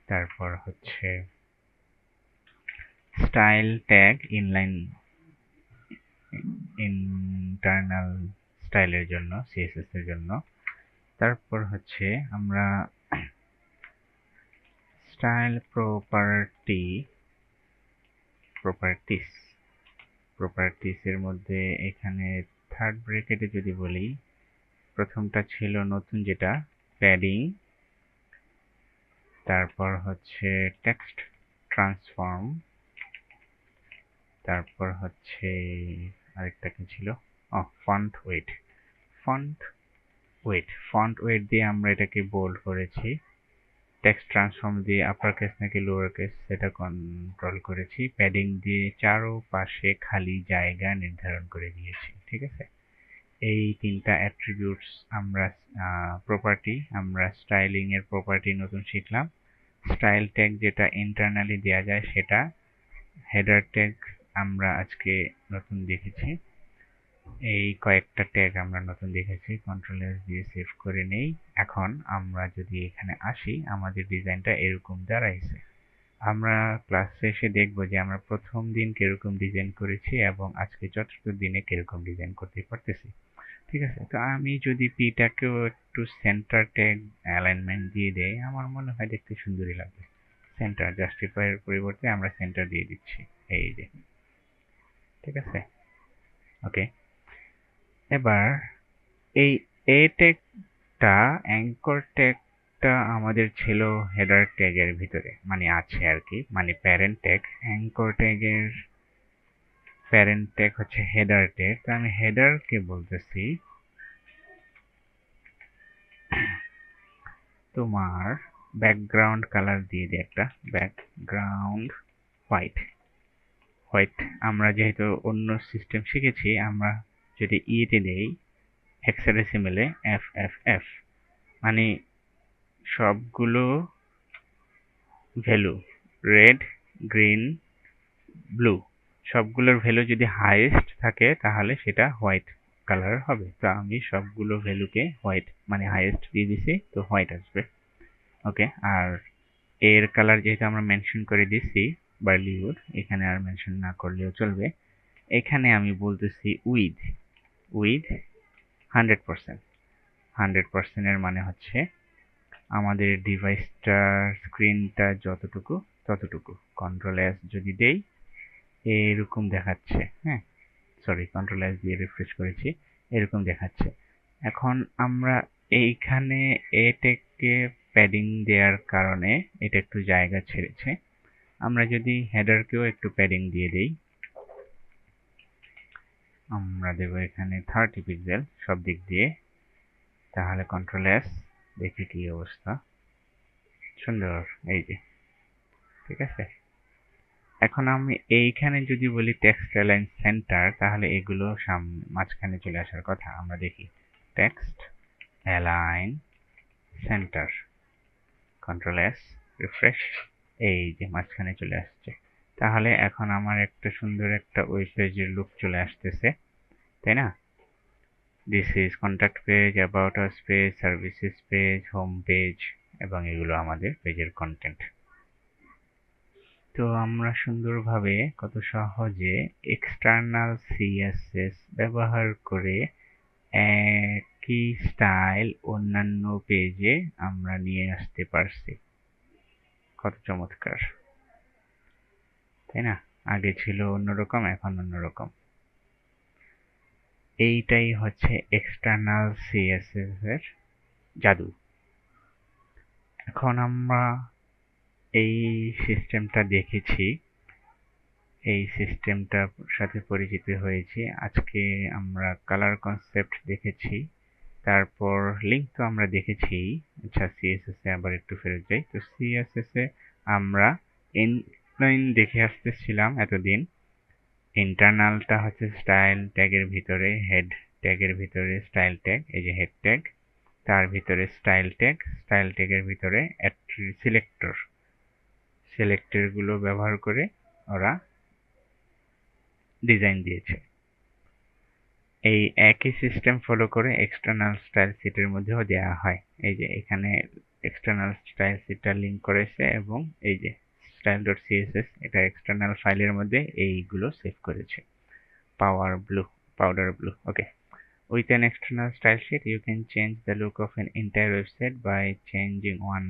তারপর হচ্ছে স্টাইল ট্যাগ, ইনলাইন ইন্টারনাল স্টাইলের জন্য, CSS এর জন্য। তারপর হচ্ছে আমরা স্টাইল প্রপার্টিস এর মধ্যে এখানে থার্ড ব্র্যাকেটে যদি বলি, প্রথমটা ছিল নতুন যেটা প্যাডিং, তারপর হচ্ছে টেক্সট ট্রান্সফর্ম, তারপর হচ্ছে আরেকটা কি ছিল, ফন্ট ওয়েট। ফন্ট ওয়েট দিয়ে আমরা এটাকে বোল্ড করেছি, টেক্সট ট্রান্সফর্ম দিয়ে আপার কেস নাকি লোয়ার কেস সেটা কন্ট্রোল করেছি, প্যাডিং দিয়ে চারপাশে খালি জায়গা নির্ধারণ করে দিয়েছি। ঠিক আছে, এই তিনটা অ্যাট্রিবিউটস আমরা প্রপার্টি, আমরা স্টাইলিং এর প্রপার্টি নতুন শিখলাম। স্টাইল ট্যাগ যেটা ইন্টারনালি দেয়া যায় সেটা, হেডার ট্যাগ আমরা আজকে নতুন দেখেছি, এই কয়েকটা ট্যাগ আমরা নতুন দেখেছি। কন্ট্রোল এস দিয়ে সেভ করে নেই। এখন আমরা যদি এখানে আসি, আমাদের ডিজাইনটা এরকম দাঁড়াইছে। আমরা ক্লাস শেষে দেখব যে আমরা প্রথম দিন কিরকম ডিজাইন করেছি এবং আজকে চতুর্থ দিনে কিরকম ডিজাইন করতে পারতেছি। ঠিক আছে, তো আমি যদি পিটাকেও একটু সেন্টার ট্যাগ অ্যালাইনমেন্ট দিয়ে দেই, আমার মনে হয় দেখতে সুন্দরই লাগবে। সেন্টার জাস্টিফাইয়ের পরিবর্তে আমরা সেন্টার দিয়ে দিচ্ছি, এই যে। ঠিক আছে, ওকে। এবার এই এ ট্যাগটা, অ্যাঙ্কর ট্যাগটা আমাদের ছিল হেডার ট্যাগের ভিতরে, মানে আছে আর কি, মানে প্যারেন্ট ট্যাগ। অ্যাঙ্কর ট্যাগের প্যারেন্ট ট্যাগ হচ্ছে হেডার ট্যাগ। তো আমি হেডারকে বলতেছি তোমার ব্যাকগ্রাউন্ড কালার দিয়ে দিই একটা, ব্যাকগ্রাউন্ড হোয়াইট। আমরা যেহেতু অন্য সিস্টেম শিখেছি, আমরা যদি ইতে দেই হেক্সাডেসিমেলে FFF, মানে সবগুলো ভ্যালু, রেড, গ্রিন, ব্লু, সবগুলোর ভ্যালু যদি হাইয়েস্ট থাকে তাহলে সেটা হোয়াইট কালার হবে। তো আমি সবগুলো ভ্যালুকে হোয়াইট মানে হাইয়েস্ট দিয়ে দিছি, তো হোয়াইট আসবে। ওকে, আর এর কালার যেহেতু আমরা মেনশন করে দিছি বার্লিউড, এখানে আর মেনশন না করলেও চলবে। এখানে আমি বলতেছি উইথ 100%। 100% এর মানে হচ্ছে আমাদের ডিভাইসটার স্ক্রিনটা যতটুকু ততটুকু। কন্ট্রোল এস যদি দেই এরকম দেখাচ্ছে, হ্যাঁ, সরি, কন্ট্রোল এস দিয়ে রিফ্রেশ করেছি, এরকম দেখাচ্ছে। এখন আমরা এইখানে এটাকে প্যাডিং দেওয়ার কারণে এটা একটু জায়গা ছেড়েছে। আমরা যদি হেডারকেও একটু প্যাডিং দিয়ে দেই, আমরা দেব এখানে 30 পিক্সেল সব দিক দিয়ে। তাহলে কন্ট্রোল এস, দেখি কি অবস্থা। সুন্দর, এই যে, ঠিক আছে। এখন আমি এইখানে যদি বলি টেক্সট অ্যালাইন সেন্টার, তাহলে এগুলো মাঝখানে চলে আসার কথা। আমরা দেখি text align centre, control S, refresh, এই যে মাঝখানে চলে আসছে। তাহলে এখন আমার একটা সুন্দর একটা ওয়েব পেজের লুক চলে আসতেছে, তাই না? This is contact page, about us page, services page, home page, এবং এগুলো আমাদের পেজের কন্টেন্ট। তো আমরা সুন্দরভাবে কত সহজে এক্সটার্নাল সিএসএস ব্যবহার করে একই স্টাইল অন্যান্য পেজে আমরা নিয়ে আসতে পারছি। কত চমৎকার, তাই না? আগে ছিল অন্যরকম, এখন অন্যরকম। এইটাই হচ্ছে এক্সটার্নাল সিএসএস এর জাদু। এখন আমরা এই সিস্টেমটা দেখেছি, এই সিস্টেমটার সাথে পরিচিত হয়েছি। আজকে আমরা কালার কনসেপ্ট দেখেছি, তারপর লিঙ্ক তো আমরা দেখেছি। আচ্ছা, সিএসএস এ আবার একটু ফেরত যাই। তো সিএসএস এ আমরা ইনলাইন দেখে আসতেছিলাম এতদিন। ইন্টারনালটা হচ্ছে স্টাইল ট্যাগের ভিতরে, হেড ট্যাগের ভিতরে স্টাইল ট্যাগ, এই যে হেড ট্যাগ, তার ভিতরে স্টাইল ট্যাগ, স্টাইল ট্যাগের ভিতরে সিলেক্টর, সিলেক্টরগুলো ব্যবহার করে ওরা ডিজাইন দিয়েছে। এই একই সিস্টেম ফলো করে এক্সটার্নাল স্টাইল শিটের মধ্যেও দেওয়া হয়। এই যে এখানে এক্সটার্নাল স্টাইল শিটটা লিঙ্ক করেছে, এবং এই যে style.css, এটা এক্সটার্নাল ফাইলের মধ্যে এইগুলো সেভ করেছে। powder blue, okay. With an external style sheet, you can change the look of an entire website by changing one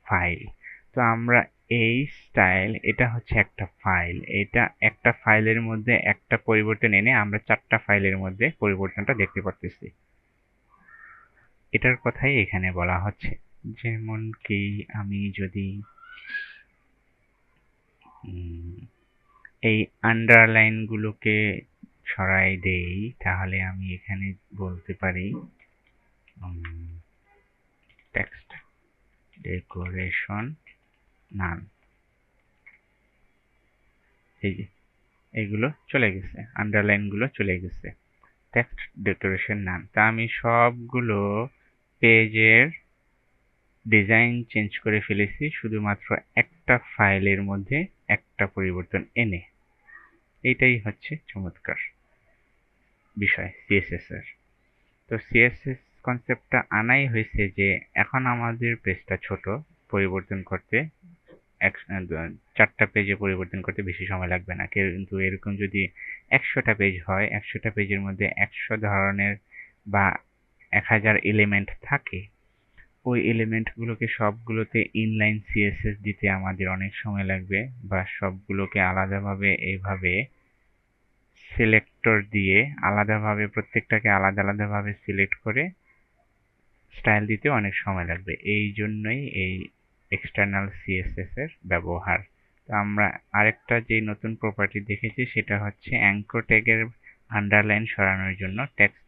file. তো আমরা এই স্টাইল, এটা হচ্ছে একটা ফাইল, এটা একটা ফাইলের মধ্যে একটা পরিবর্তন এনে আমরা 4টা ফাইলের মধ্যে পরিবর্তনটা দেখতে পারতেছি। এটার কথাই এখানে বলা হচ্ছে। যেমন কি আমি যদি এই আন্ডারলাইন গুলোকে সরাই দেই, তাহলে আমি এখানে বলতে পারি টেক্সট ডেকোরেশন নান। এই যে এগুলো চলে গেছে, আন্ডারলাইন গুলো চলে গেছে, টেক্সট ডেকোরেশন নান। তা আমি সবগুলো পেজের ডিজাইন চেঞ্জ করে ফেলেছি শুধুমাত্র একটা ফাইলের মধ্যে একটা পরিবর্তন এনে। এইটাই হচ্ছে চমৎকার বিষয় সিএসএস এর। তো সিএসএস কনসেপ্টটা আনাই হয়েছে যে এখন আমাদের পেজটা ছোট, পরিবর্তন করতে 4টা পেজে পরিবর্তন করতে বেশি সময় লাগবে না। কিন্তু এরকম যদি 100টা পেজ হয়, 100টা পেজের মধ্যে 100 ধরনের বা 1000 এলিমেন্ট থাকে, ওই এলিমেন্টগুলোকে সবগুলোতে ইনলাইন সিএসএস দিতে আমাদের অনেক সময় লাগবে, বা সবগুলোকে আলাদাভাবে এইভাবে সিলেক্টর দিয়ে আলাদাভাবে প্রত্যেকটাকে আলাদা আলাদাভাবে সিলেক্ট করে স্টাইল দিতে অনেক সময় লাগবে। এই জন্যই এই এক্সটার্নাল সিএসএস এর ব্যবহার। তো আমরা আরেকটা যে নতুন প্রপার্টি দেখেছি সেটা হচ্ছে অ্যাঙ্কর ট্যাগের আন্ডারলাইন সরানোর জন্য টেক্সট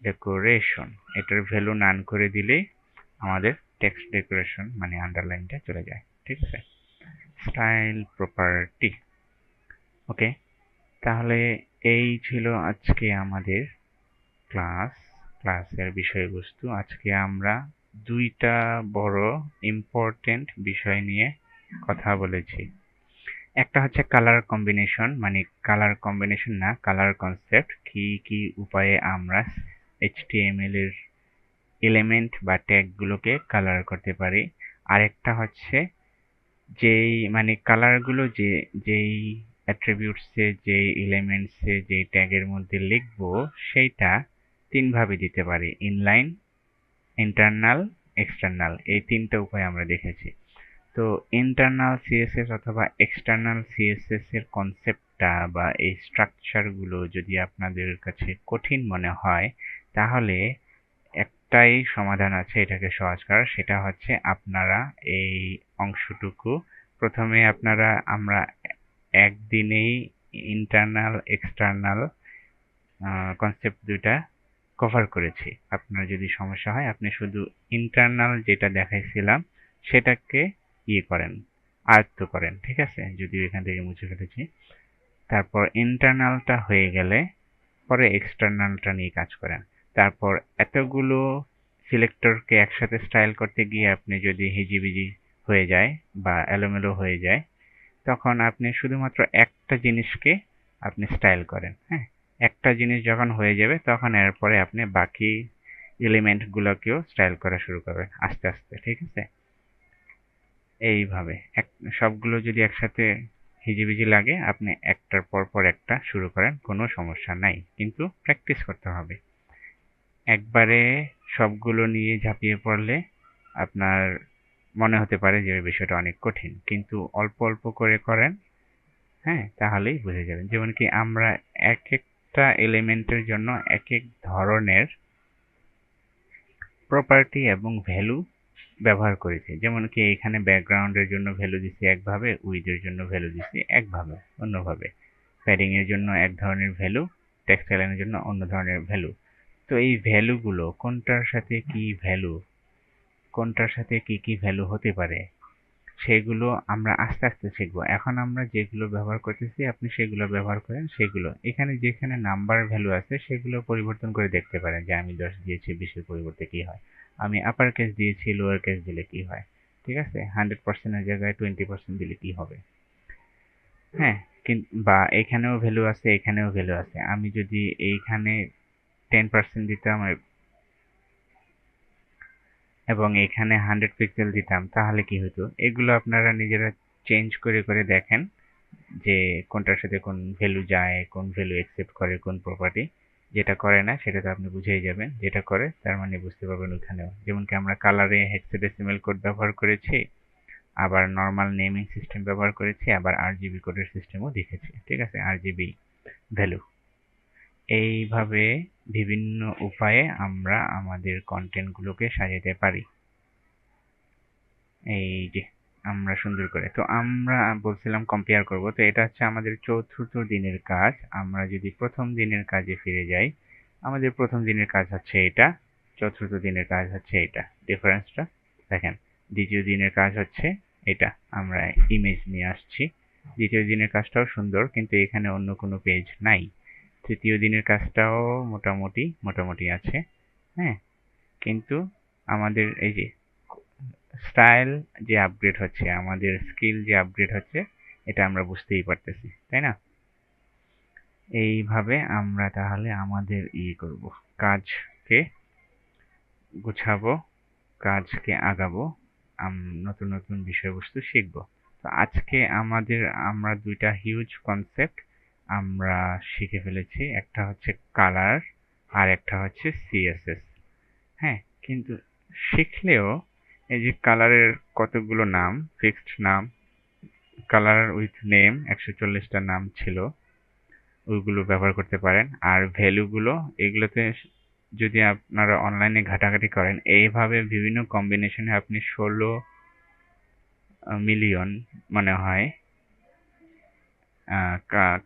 ডেকোরেশন, এটার ভ্যালু নান করে দিলেই আমাদের টেক্সট ডেকোরেশন মানে আন্ডারলাইনটা চলে যায়। ঠিক আছে, স্টাইল প্রপার্টি। ওকে, তাহলে এই ছিল আজকে আমাদের ক্লাসের বিষয়বস্তু। আজকে আমরা 2টা বড় ইম্পর্টেন্ট বিষয় নিয়ে কথা বলেছি। একটা হচ্ছে কালার কম্বিনেশন, মানে কালার কম্বিনেশন না, কালার কনসেপ্ট, কি কি উপায়ে আমরা HTML এর এলিমেন্ট বা ট্যাগগুলোকে কালার করতে পারি। আরেকটা হচ্ছে যেই মানে কালারগুলো যেই অ্যাট্রিবিউটসে, যেই এলিমেন্টসে, যেই ট্যাগের মধ্যে লিখবো সেইটা 3ভাবে দিতে পারি: ইনলাইন, ইন্টারনাল, এক্সটার্নাল। এই 3টা উপায় আমরা দেখেছি। তো ইন্টারনাল সিএসএস অথবা এক্সটার্নাল সিএসএস এর কনসেপ্টটা বা এই স্ট্রাকচারগুলো যদি আপনাদের কাছে কঠিন মনে হয়, তাহলে একটাই সমাধান আছে এটাকে সহজ করার, সেটা হচ্ছে আপনারা এই অংশটুকু প্রথমে আমরা একদিনেই ইন্টারনাল এক্সটার্নাল কনসেপ্ট দুইটা কভার করেছি। আপনার যদি সমস্যা হয় আপনি শুধু ইন্টারনাল যেটা দেখাইছিলাম সেটাকে করেন, আয়ত্ত করেন, ঠিক আছে? যদিও এখান থেকে মুছে ফেলেছি। তারপর ইন্টারনালটা হয়ে গেলে পরে এক্সটার্নালটা নিয়ে কাজ করেন। তারপর এতগুলো সিলেক্টরকে একসাথে স্টাইল করতে গিয়ে আপনি যদি হিজিবিজি হয়ে যায় বা এলোমেলো হয়ে যায়, তখন আপনি শুধুমাত্র একটা জিনিসকে আপনি স্টাইল করেন, হ্যাঁ? একটা জিনিস যখন হয়ে যাবে তখন এরপরে আপনি বাকি এলিমেন্টগুলোকেও স্টাইল করা শুরু করবেন আস্তে আস্তে, ঠিক আছে? এইভাবে সবগুলো যদি একসাথে হিজিবিজি লাগে আপনি একটার পর পর একটা শুরু করেন, কোনো সমস্যা নাই, কিন্তু প্র্যাকটিস করতে হবে। একবারে সবগুলো নিয়ে ঝাঁপিয়ে পড়লে আপনার মনে হতে পারে যে বিষয়টা অনেক কঠিন, কিন্তু অল্প অল্প করে করেন, হ্যাঁ? তাহলেই বুঝে যাবেন। যেমন কি আমরা এক একটা এলিমেন্টের জন্য এক এক ধরনের প্রপার্টি এবং ভ্যালু ব্যবহার করেছি। যেমন কি এখানে ব্যাকগ্রাউন্ডের জন্য ভ্যালু দিছি একভাবে, উইডের জন্য ভ্যালু দিছি একভাবে, অন্যভাবে। প্যাডিং এর জন্য এক ধরনের ভ্যালু, টেক্সট এলাইনের জন্য অন্য ধরনের ভ্যালু। তো এই ভ্যালুগুলো কোনটার সাথে কি ভ্যালু, কোনটার সাথে কি কি ভ্যালু হতে পারে, সেগুলো আমরা আস্তে আস্তে শিখবো। এখন আমরা যেগুলো ব্যবহার করতেছি আপনি সেগুলো ব্যবহার করেন। সেগুলো এখানে যেখানে নাম্বার ভ্যালু আছে সেগুলো পরিবর্তন করে দেখতে পারেন যে আমি 10 দিয়েছি 20 এর পরিবর্তে কি হয়, আমি আপার কেস দিয়েছি লোয়ার কেস দিলে কি হয়, ঠিক আছে? 100% এর জায়গায় 20% দিলে কি হবে, হ্যাঁ? বা এখানেও ভ্যালু আছে, এখানেও ভ্যালু আছে, আমি যদি এইখানে 10% দিতাম এবং এখানে 100 পিক্সেল দিতাম তাহলে কি হতো? এগুলো আপনারা নিজেরা চেঞ্জ করে করে দেখেন যে কোনটার সাথে কোন ভ্যালু যায়, কোন ভ্যালু অ্যাকসেপ্ট করে, কোন প্রপার্টি। যেটা করে না সেটা তো আপনি বুঝেই যাবেন, যেটা করে তার মানে বুঝতে পারবেন ওইখানেও। যেমন কি আমরা কালারে হেক্সাডেসিমাল কোড ব্যবহার করেছি, আবার নর্মাল নেমিং সিস্টেম ব্যবহার করেছি, আবার আরজিবি কোডের সিস্টেমও দেখেছি, ঠিক আছে? RGB value. এইভাবে বিভিন্ন উপায়ে আমরা আমাদের কন্টেন্টগুলোকে সাজাতে পারি। এই যে আমরা সুন্দর করে, তো আমরা বলছিলাম কম্পেয়ার করব, তো এটা হচ্ছে আমাদের চতুর্থ দিনের কাজ। আমরা যদি প্রথম দিনের কাজে ফিরে যাই, আমাদের প্রথম দিনের কাজ হচ্ছে এটা, চতুর্থ দিনের কাজ হচ্ছে এটা। ডিফারেন্সটা দেখেন। দ্বিতীয় দিনের কাজ হচ্ছে এটা, আমরা ইমেজ নিয়ে আসছি। দ্বিতীয় দিনের কাজটাও সুন্দর, কিন্তু এখানে অন্য কোনো পেজ নাই। তৃতীয় দিনের কাজটাও মোটামুটি মোটামুটি আছে, হ্যাঁ? কিন্তু আমাদের এই যে স্টাইল যে আপগ্রেড হচ্ছে, আমাদের স্কিল যে আপগ্রেড হচ্ছে, এটা আমরা বুঝতেই পারতেছি, তাই না? এইভাবে আমরা তাহলে আমাদের করব, কাজকে গুছাবো, কাজকে আগাবো, নতুন নতুন বিষয়বস্তু শিখবো। তো আজকে আমরা দুইটা হিউজ কনসেপ্ট আমরা শিখে ফেলেছি। একটা হচ্ছে কালার আর একটা হচ্ছে সিএসএস, হ্যাঁ? কিন্তু শিখলেও এই যে কালারের কতগুলো নাম, ফিক্সড নাম, কালার উইথ নেম 140টা নাম ছিল, ওইগুলো ব্যবহার করতে পারেন। আর ভ্যালুগুলো এগুলোতে যদি আপনারা অনলাইনে ঘাটাঘাটি করেন, এইভাবে বিভিন্ন কম্বিনেশনে আপনি 16 মিলিয়ন মনে হয়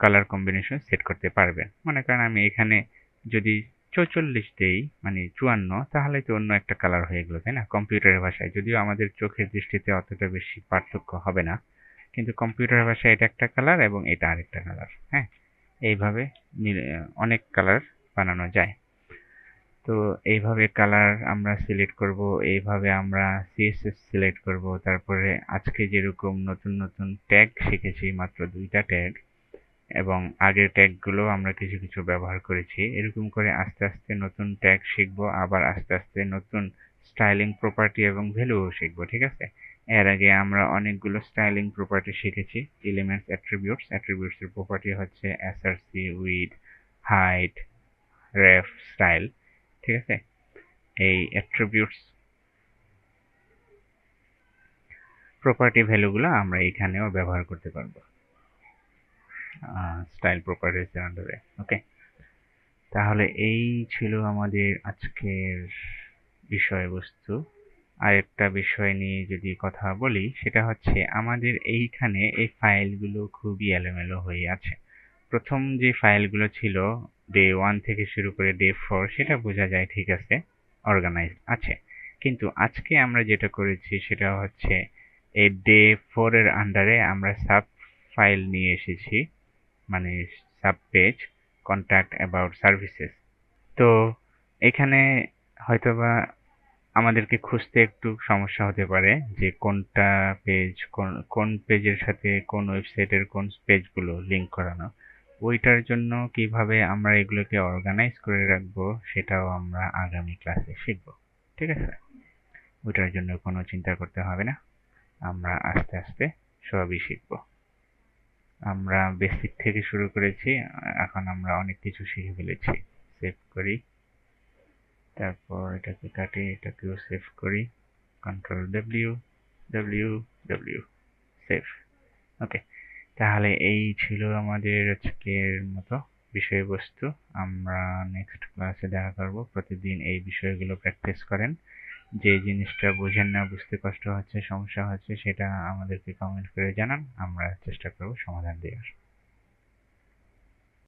কালার কম্বিনেশন সেট করতে পারবেন। মনে করেন আমি এখানে যদি 44 দেই, মানে 54, তাহলে তো অন্য একটা কালার হয়ে গেল, তাই না? কম্পিউটারের ভাষায়, যদিও আমাদের চোখের দৃষ্টিতে অতটা বেশি পার্থক্য হবে না, কিন্তু কম্পিউটারের ভাষায় এটা একটা কালার এবং এটা আরেকটা কালার, হ্যাঁ? এইভাবে অনেক কালার বানানো যায়। তো এইভাবে কালার আমরা সিলেক্ট করব, এইভাবে আমরা সিএসএস সিলেক্ট করব। তারপরে আজকে যেরকম নতুন নতুন ট্যাগ শিখেছি, মাত্র 2টা ট্যাগ, এবং আগের ট্যাগগুলো আমরা কিছু কিছু ব্যবহার করেছি। এরকম করে আস্তে আস্তে নতুন ট্যাগ শিখবো, আবার আস্তে আস্তে নতুন স্টাইলিং প্রপার্টি এবং ভ্যালুও শিখবো, ঠিক আছে? এর আগে আমরা অনেকগুলো স্টাইলিং প্রপার্টি শিখেছি। এলিমেন্টস, অ্যাট্রিবিউটস, অ্যাট্রিবিউটসের প্রপার্টি হচ্ছে এসআরসি, উইড, হাইট, রেফ, স্টাইল, ঠিক আছে? এই অ্যাট্রিবিউটস প্রপার্টি ভ্যালুগুলো আমরা এখানেও ব্যবহার করতে পারবো স্টাইল প্রপার্টিজ এর আন্ডারে। ওকে, তাহলে এই ছিল আমাদের আজকের বিষয়বস্তু। আরেকটা বিষয় নিয়ে যদি কথা বলি, সেটা হচ্ছে আমাদের এইখানে এই ফাইলগুলো খুবই এলোমেলো হয়ে আছে। প্রথম যে ফাইলগুলো ছিল ডে 1 থেকে শুরু করে ডে 4 সেটা বোঝা যায় ঠিক আছে, অর্গানাইজড আছে। কিন্তু আজকে আমরা যেটা করেছি সেটা হচ্ছে এই ডে 4 এর আন্ডারে আমরা সাব ফাইল নিয়ে এসেছি, মানে sub page contact about services. তো এখানে হয়তোবা আমাদেরকে খুঁজতে একটু সমস্যা হতে পারে যে কোনটা পেজ, কোন পেজের সাথে কোন ওয়েবসাইটের কোন পেজগুলো লিংক করানো। ওইটার জন্য কিভাবে আমরা এগুলোকে অর্গানাইজ করে রাখবো সেটাও আমরা আগামী ক্লাসে শিখবো। ঠিক আছে? ওইটার জন্য কোনো চিন্তা করতে হবে না, আমরা আস্তে আস্তে সবই শিখবো। আমরা বেসিক থেকে শুরু করেছি, এখন আমরা অনেক কিছু শিখে ফেলেছি। সেভ করি, তারপর এটাকে কাটি, এটাকেও সেভ করি, control W, W, W, save. Okay, তাহলে এই ছিল আমাদের আজকের মতো বিষয়বস্তু। আমরা নেক্সট ক্লাসে দেখা করব। প্রতিদিন এই বিষয়গুলো প্র্যাকটিস করেন। যে জিনিসটা বোঝেন না, বুঝতে কষ্ট হচ্ছে, সমস্যা হচ্ছে, সেটা আমাদেরকে কমেন্ট করে জানান, আমরা চেষ্টা করব সমাধান দেওয়ার।